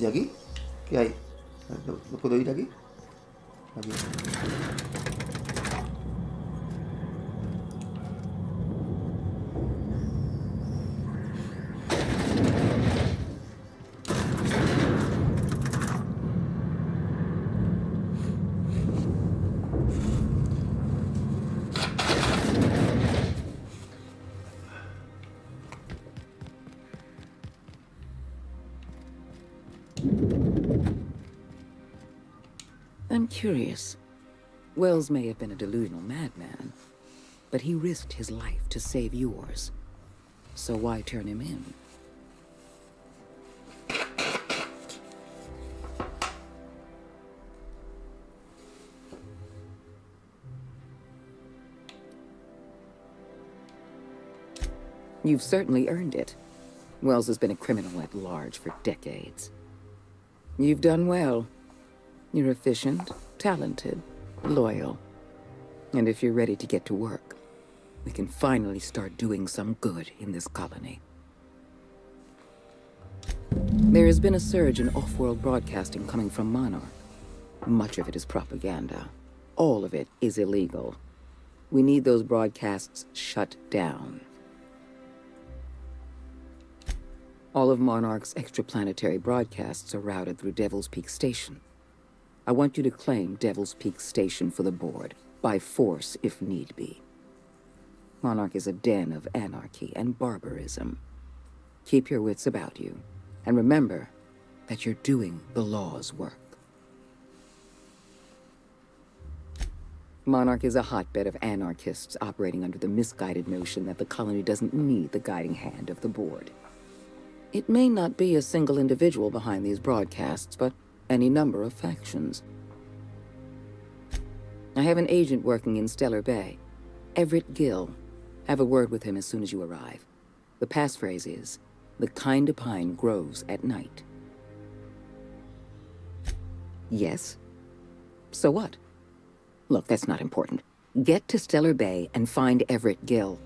¿Y aquí? ¿Qué hay? ¿No puedo ir aquí? Aquí. I'm curious. Wells may have been a delusional madman, but he risked his life to save yours. So why turn him in? You've certainly earned it. Wells has been a criminal at large for decades. You've done well. You're efficient, talented, loyal. And if you're ready to get to work, we can finally start doing some good in this colony. There has been a surge in off-world broadcasting coming from Monarch. Much of it is propaganda. All of it is illegal. We need those broadcasts shut down. All of Monarch's extraplanetary broadcasts are routed through Devil's Peak Station. I want you to claim Devil's Peak Station for the board, by force if need be. Monarch is a den of anarchy and barbarism. Keep your wits about you, and remember that you're doing the law's work. Monarch is a hotbed of anarchists operating under the misguided notion that the colony doesn't need the guiding hand of the board. It may not be a single individual behind these broadcasts, but any number of factions. I have an agent working in Stellar Bay, Everett Gill. Have a word with him as soon as you arrive. The passphrase is, "The kind of pine grows at night." Yes? So what? Look, that's not important. Get to Stellar Bay and find Everett Gill.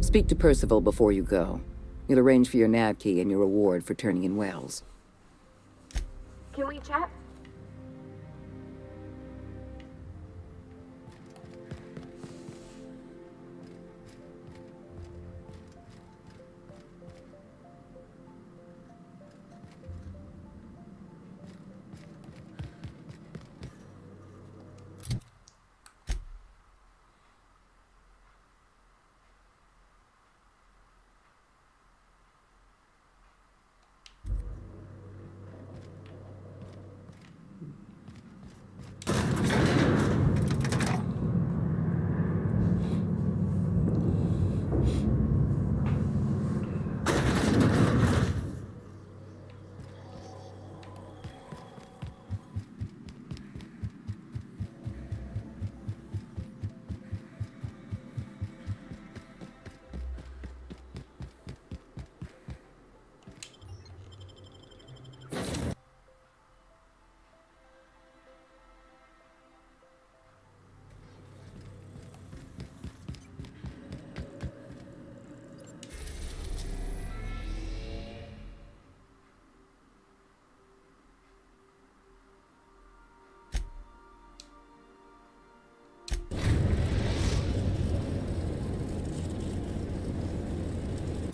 Speak to Percival before you go. He'll arrange for your nav key and your reward for turning in Wells. Can we chat?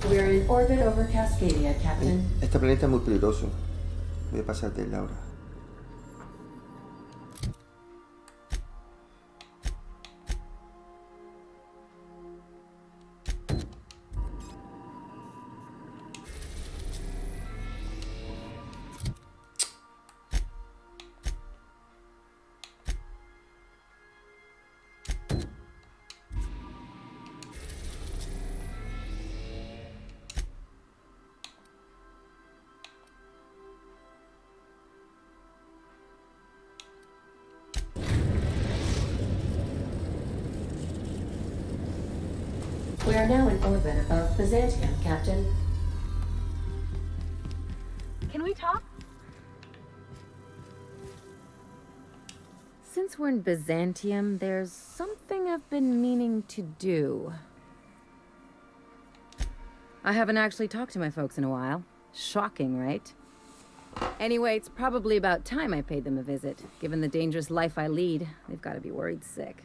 We're in orbit over Cascadia, Captain. Este planeta es muy peligroso. Voy a pasar de él ahora. are now in orbit above Byzantium, Captain. Can we talk? Since we're in Byzantium, there's something I've been meaning to do. I haven't actually talked to my folks in a while. Shocking, right? Anyway, it's probably about time I paid them a visit. Given the dangerous life I lead, they've got to be worried sick.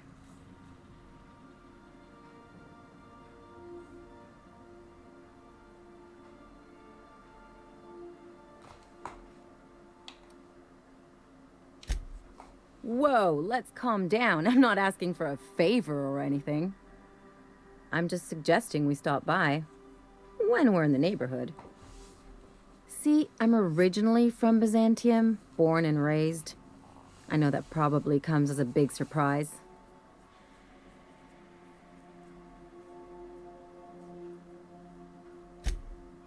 Whoa, let's calm down. I'm not asking for a favor or anything. I'm just suggesting we stop by when we're in the neighborhood. See, I'm originally from Byzantium, born and raised. I know that probably comes as a big surprise.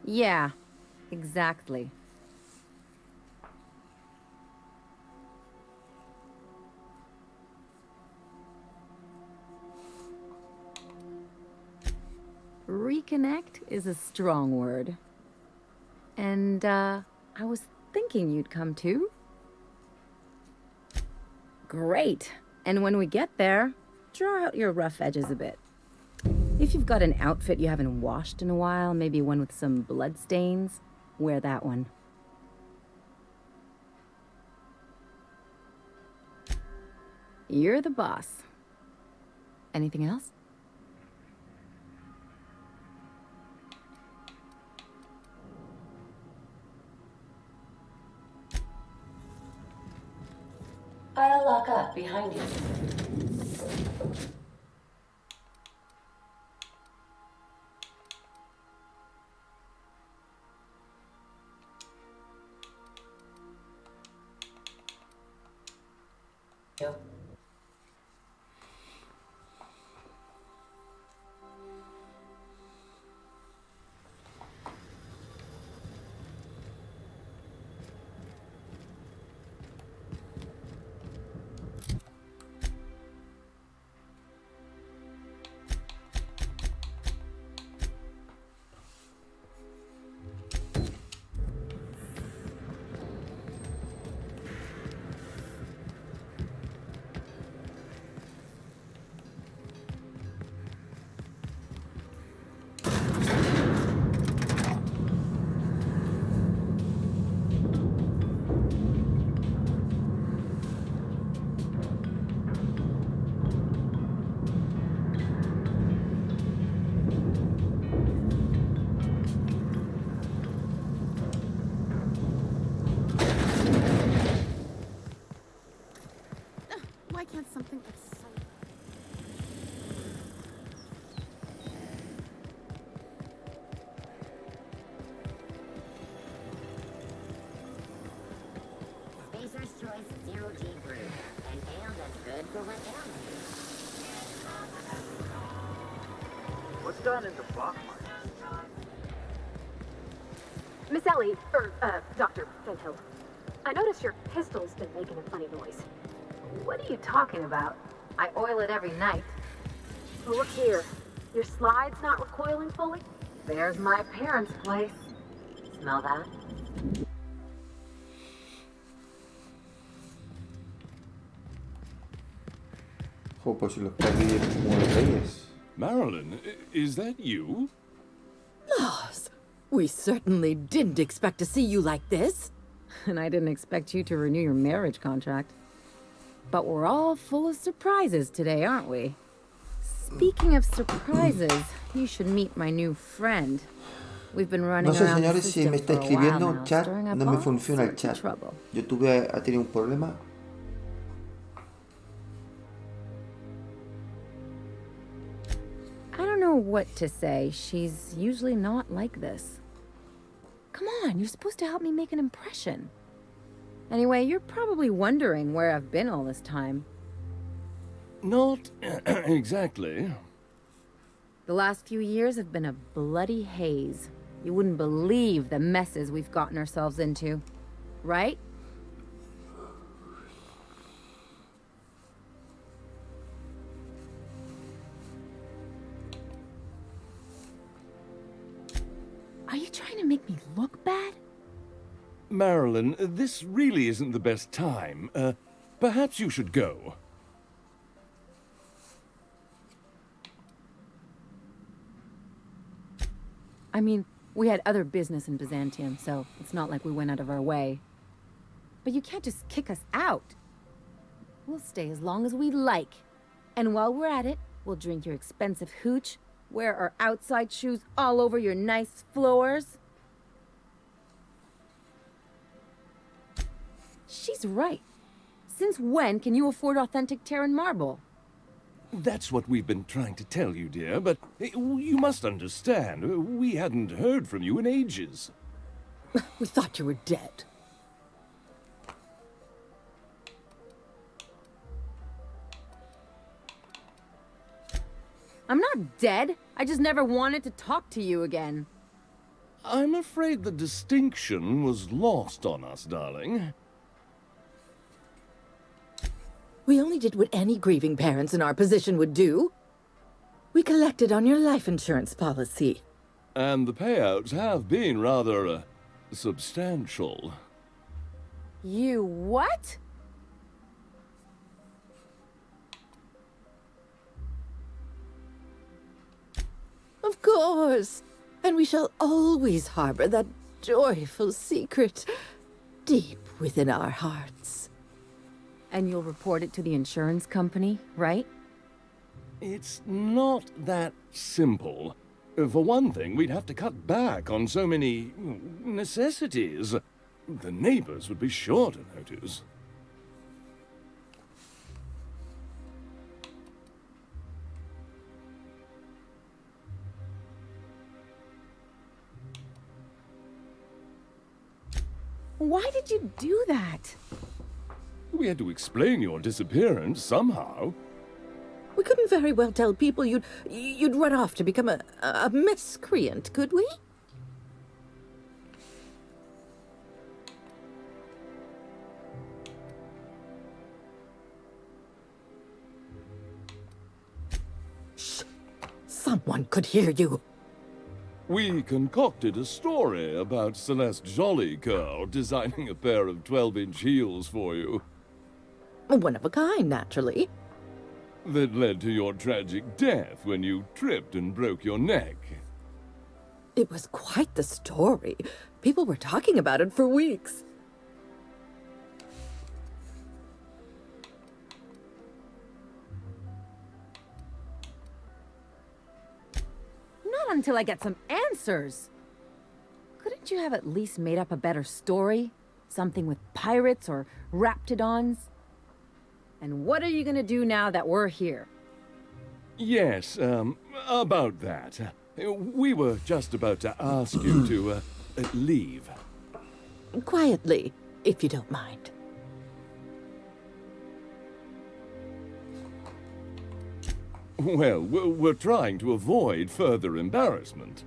Yeah, exactly. Reconnect is a strong word. And, I was thinking you'd come too. Great. And when we get there, draw out your rough edges a bit. If you've got an outfit you haven't washed in a while, maybe one with some blood stains, wear that one. You're the boss. Anything else? I'll lock up behind you. Why can't something excite? Spacer's Choice Zero G Brew. An ale that's good for what ails What's done in the block market? Miss Ellie, Dr. Fenthill, I notice your pistol's been making a funny noise. What are you talking about? I oil it every night. Well, look here. Your slide's not recoiling fully? There's my parents' place. Smell that? Oh, pues si los perdí como los reyes. Marilyn, is that you? Laws, we certainly didn't expect to see you like this. And I didn't expect you to renew your marriage contract. But we're all full of surprises today, aren't we? Speaking of surprises, you should meet my new friend. We've been running No sé, around the señores, si me system está for a while escribiendo un now, chat, stirring up no me all funciona el sorts of chat. trouble. YouTube ha tenido un problema. I don't know what to say. She's usually not like this. Come on, you're supposed to help me make an impression. Anyway, you're probably wondering where I've been all this time. Not exactly. The last few years have been a bloody haze. You wouldn't believe the messes we've gotten ourselves into. Right? Marilyn, this really isn't the best time. Perhaps you should go. I mean, we had other business in Byzantium, so it's not like we went out of our way. But you can't just kick us out. We'll stay as long as we like. And while we're at it, we'll drink your expensive hooch, wear our outside shoes all over your nice floors. She's right. Since when can you afford authentic Terran marble? That's what we've been trying to tell you, dear, but you must understand, we hadn't heard from you in ages. We thought you were dead. I'm not dead. I just never wanted to talk to you again. I'm afraid the distinction was lost on us, darling. We only did what any grieving parents in our position would do. We collected on your life insurance policy. And the payouts have been rather, substantial. You what? Of course. And we shall always harbor that joyful secret deep within our hearts. And you'll report it to the insurance company, right? It's not that simple. For one thing, we'd have to cut back on so many necessities. The neighbors would be sure to notice. Why did you do that? We had to explain your disappearance somehow. We couldn't very well tell people you'd run off to become a miscreant, could we? Shh! Someone could hear you. We concocted a story about Celeste Jollycurl designing a pair of 12-inch heels for you. One of a kind, naturally. That led to your tragic death when you tripped and broke your neck. It was quite the story. People were talking about it for weeks. Not until I get some answers. Couldn't you have at least made up a better story? Something with pirates or raptidons? And what are you gonna do now that we're here? Yes, about that. We were just about to ask you to, leave. Quietly, if you don't mind. Well, we're trying to avoid further embarrassment.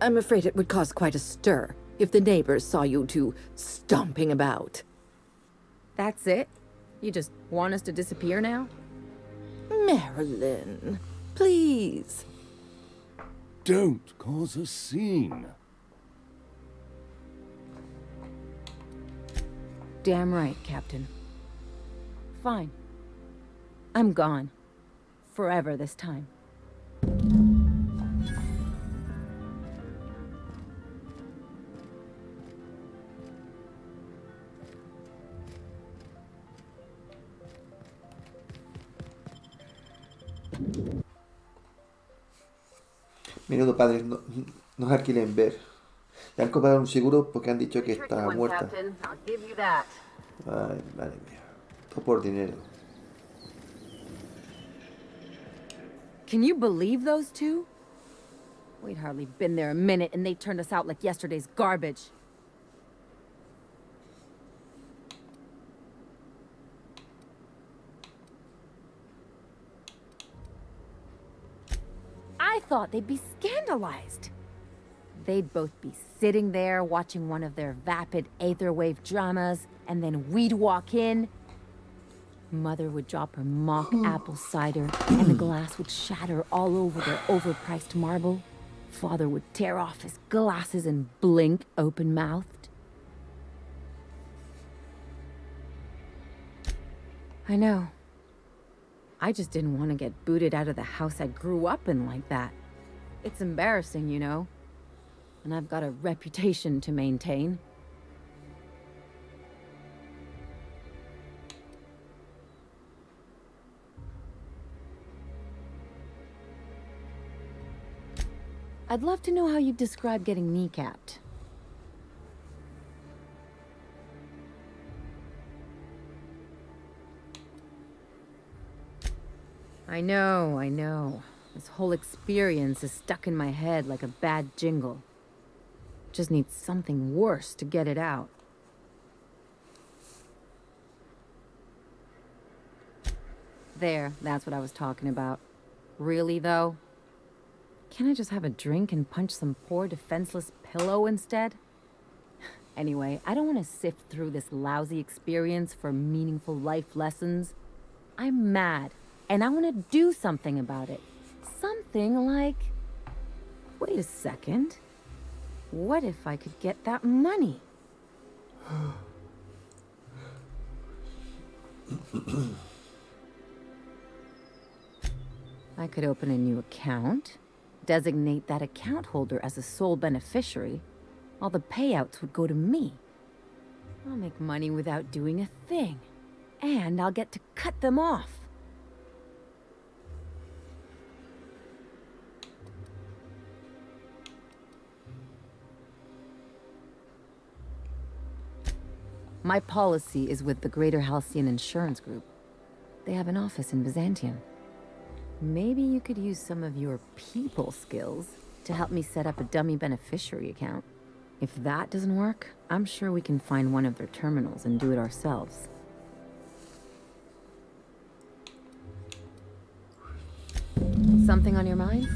I'm afraid it would cause quite a stir if the neighbors saw you two stomping about. That's it? You just want us to disappear now? Marilyn, please. Don't cause a scene. Damn right, Captain. Fine. I'm gone. Forever this time. Menudo padre, no quieren ver. Le han cobrado un seguro porque han dicho que está muerta. Ay, madre mía. Todo por dinero. Can you believe those two? We'd hardly been there a minute and they turned us out like yesterday's garbage. I thought they'd be scandalized. They'd both be sitting there watching one of their vapid aetherwave dramas, and then we'd walk in. Mother would drop her mock apple cider, and the glass would shatter all over their overpriced marble. Father would tear off his glasses and blink open-mouthed. I know. I just didn't want to get booted out of the house I grew up in like that. It's embarrassing, you know. And I've got a reputation to maintain. I'd love to know how you'd describe getting kneecapped. I know. This whole experience is stuck in my head like a bad jingle. Just need something worse to get it out. There, that's what I was talking about. Really, though? Can't I just have a drink and punch some poor defenseless pillow instead? Anyway, I don't want to sift through this lousy experience for meaningful life lessons. I'm mad, and I want to do something about it. Something like... Wait a second. What if I could get that money? I could open a new account, designate that account holder as a sole beneficiary. All the payouts would go to me. I'll make money without doing a thing. And I'll get to cut them off. My policy is with the Greater Halcyon Insurance Group. They have an office in Byzantium. Maybe you could use some of your people skills to help me set up a dummy beneficiary account. If that doesn't work, I'm sure we can find one of their terminals and do it ourselves. Something on your mind?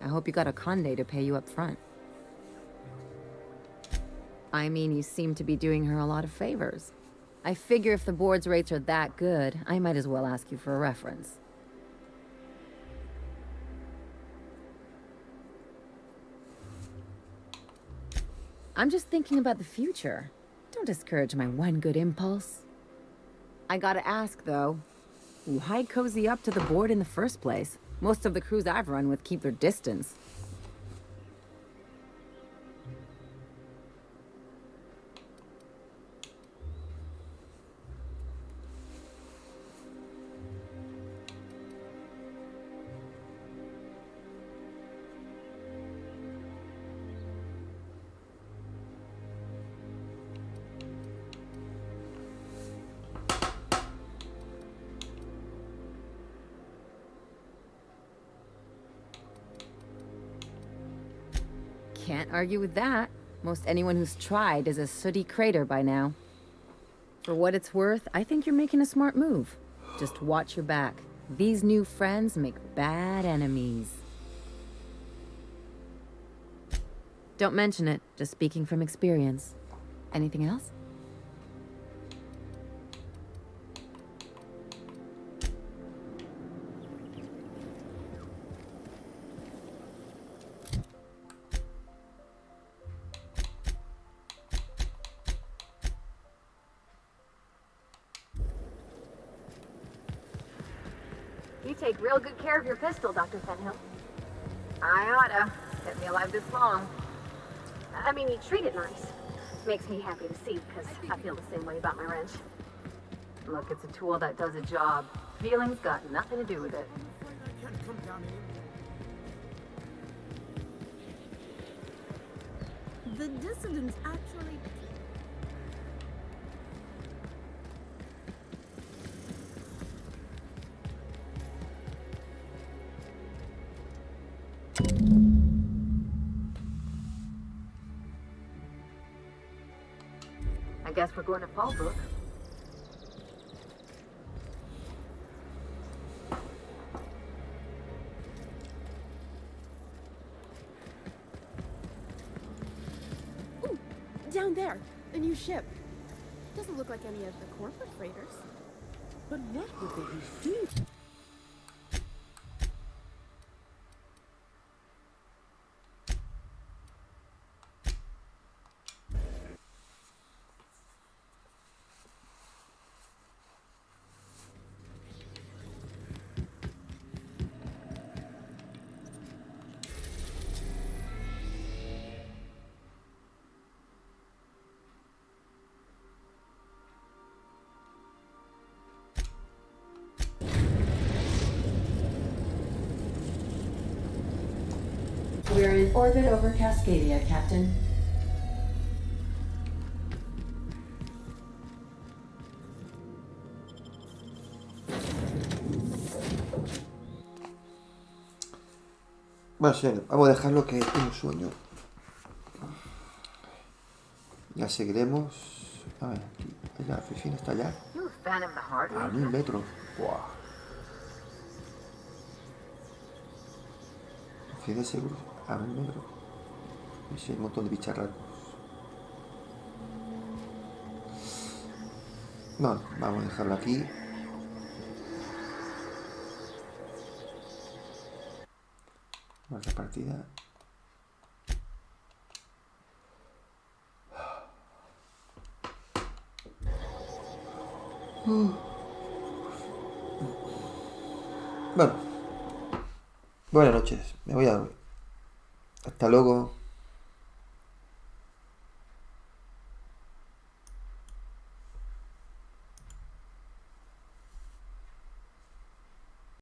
I hope you got a conde to pay you up front. I mean, you seem to be doing her a lot of favors. I figure if the board's rates are that good, I might as well ask you for a reference. I'm just thinking about the future. Don't discourage my one good impulse. I gotta ask, though, why cozy up to the board in the first place? Most of the crews I've run with keep their distance. Can't argue with that. Most anyone who's tried is a sooty crater by now. For what it's worth, I think you're making a smart move. Just watch your back. These new friends make bad enemies. Don't mention it, just speaking from experience. Anything else? You take real good care of your pistol, Dr. Fenhill. I oughta. Kept me alive this long. I mean, you treat it nice. Makes me happy to see, because I feel the same way about my wrench. Look, it's a tool that does a job. Feelings got nothing to do with it. The dissidents actually... I guess we're going to Fallbrook. Ooh, down there, a new ship. Doesn't look like any of the corporate freighters. But what would they be doing? We're in orbit over Cascadia, Captain. Bueno, sí, vamos a dejarlo que tengo sueño. Ya seguiremos. A ver, aquí. La oficina está allá. A 1000 metros. Buah. Oficina de seguro. A 1000 metros. Y sí, hay un montón de bicharracos. Bueno, vamos a dejarlo aquí. Marca partida. Bueno, buenas noches. Me voy a dormir. Hasta luego.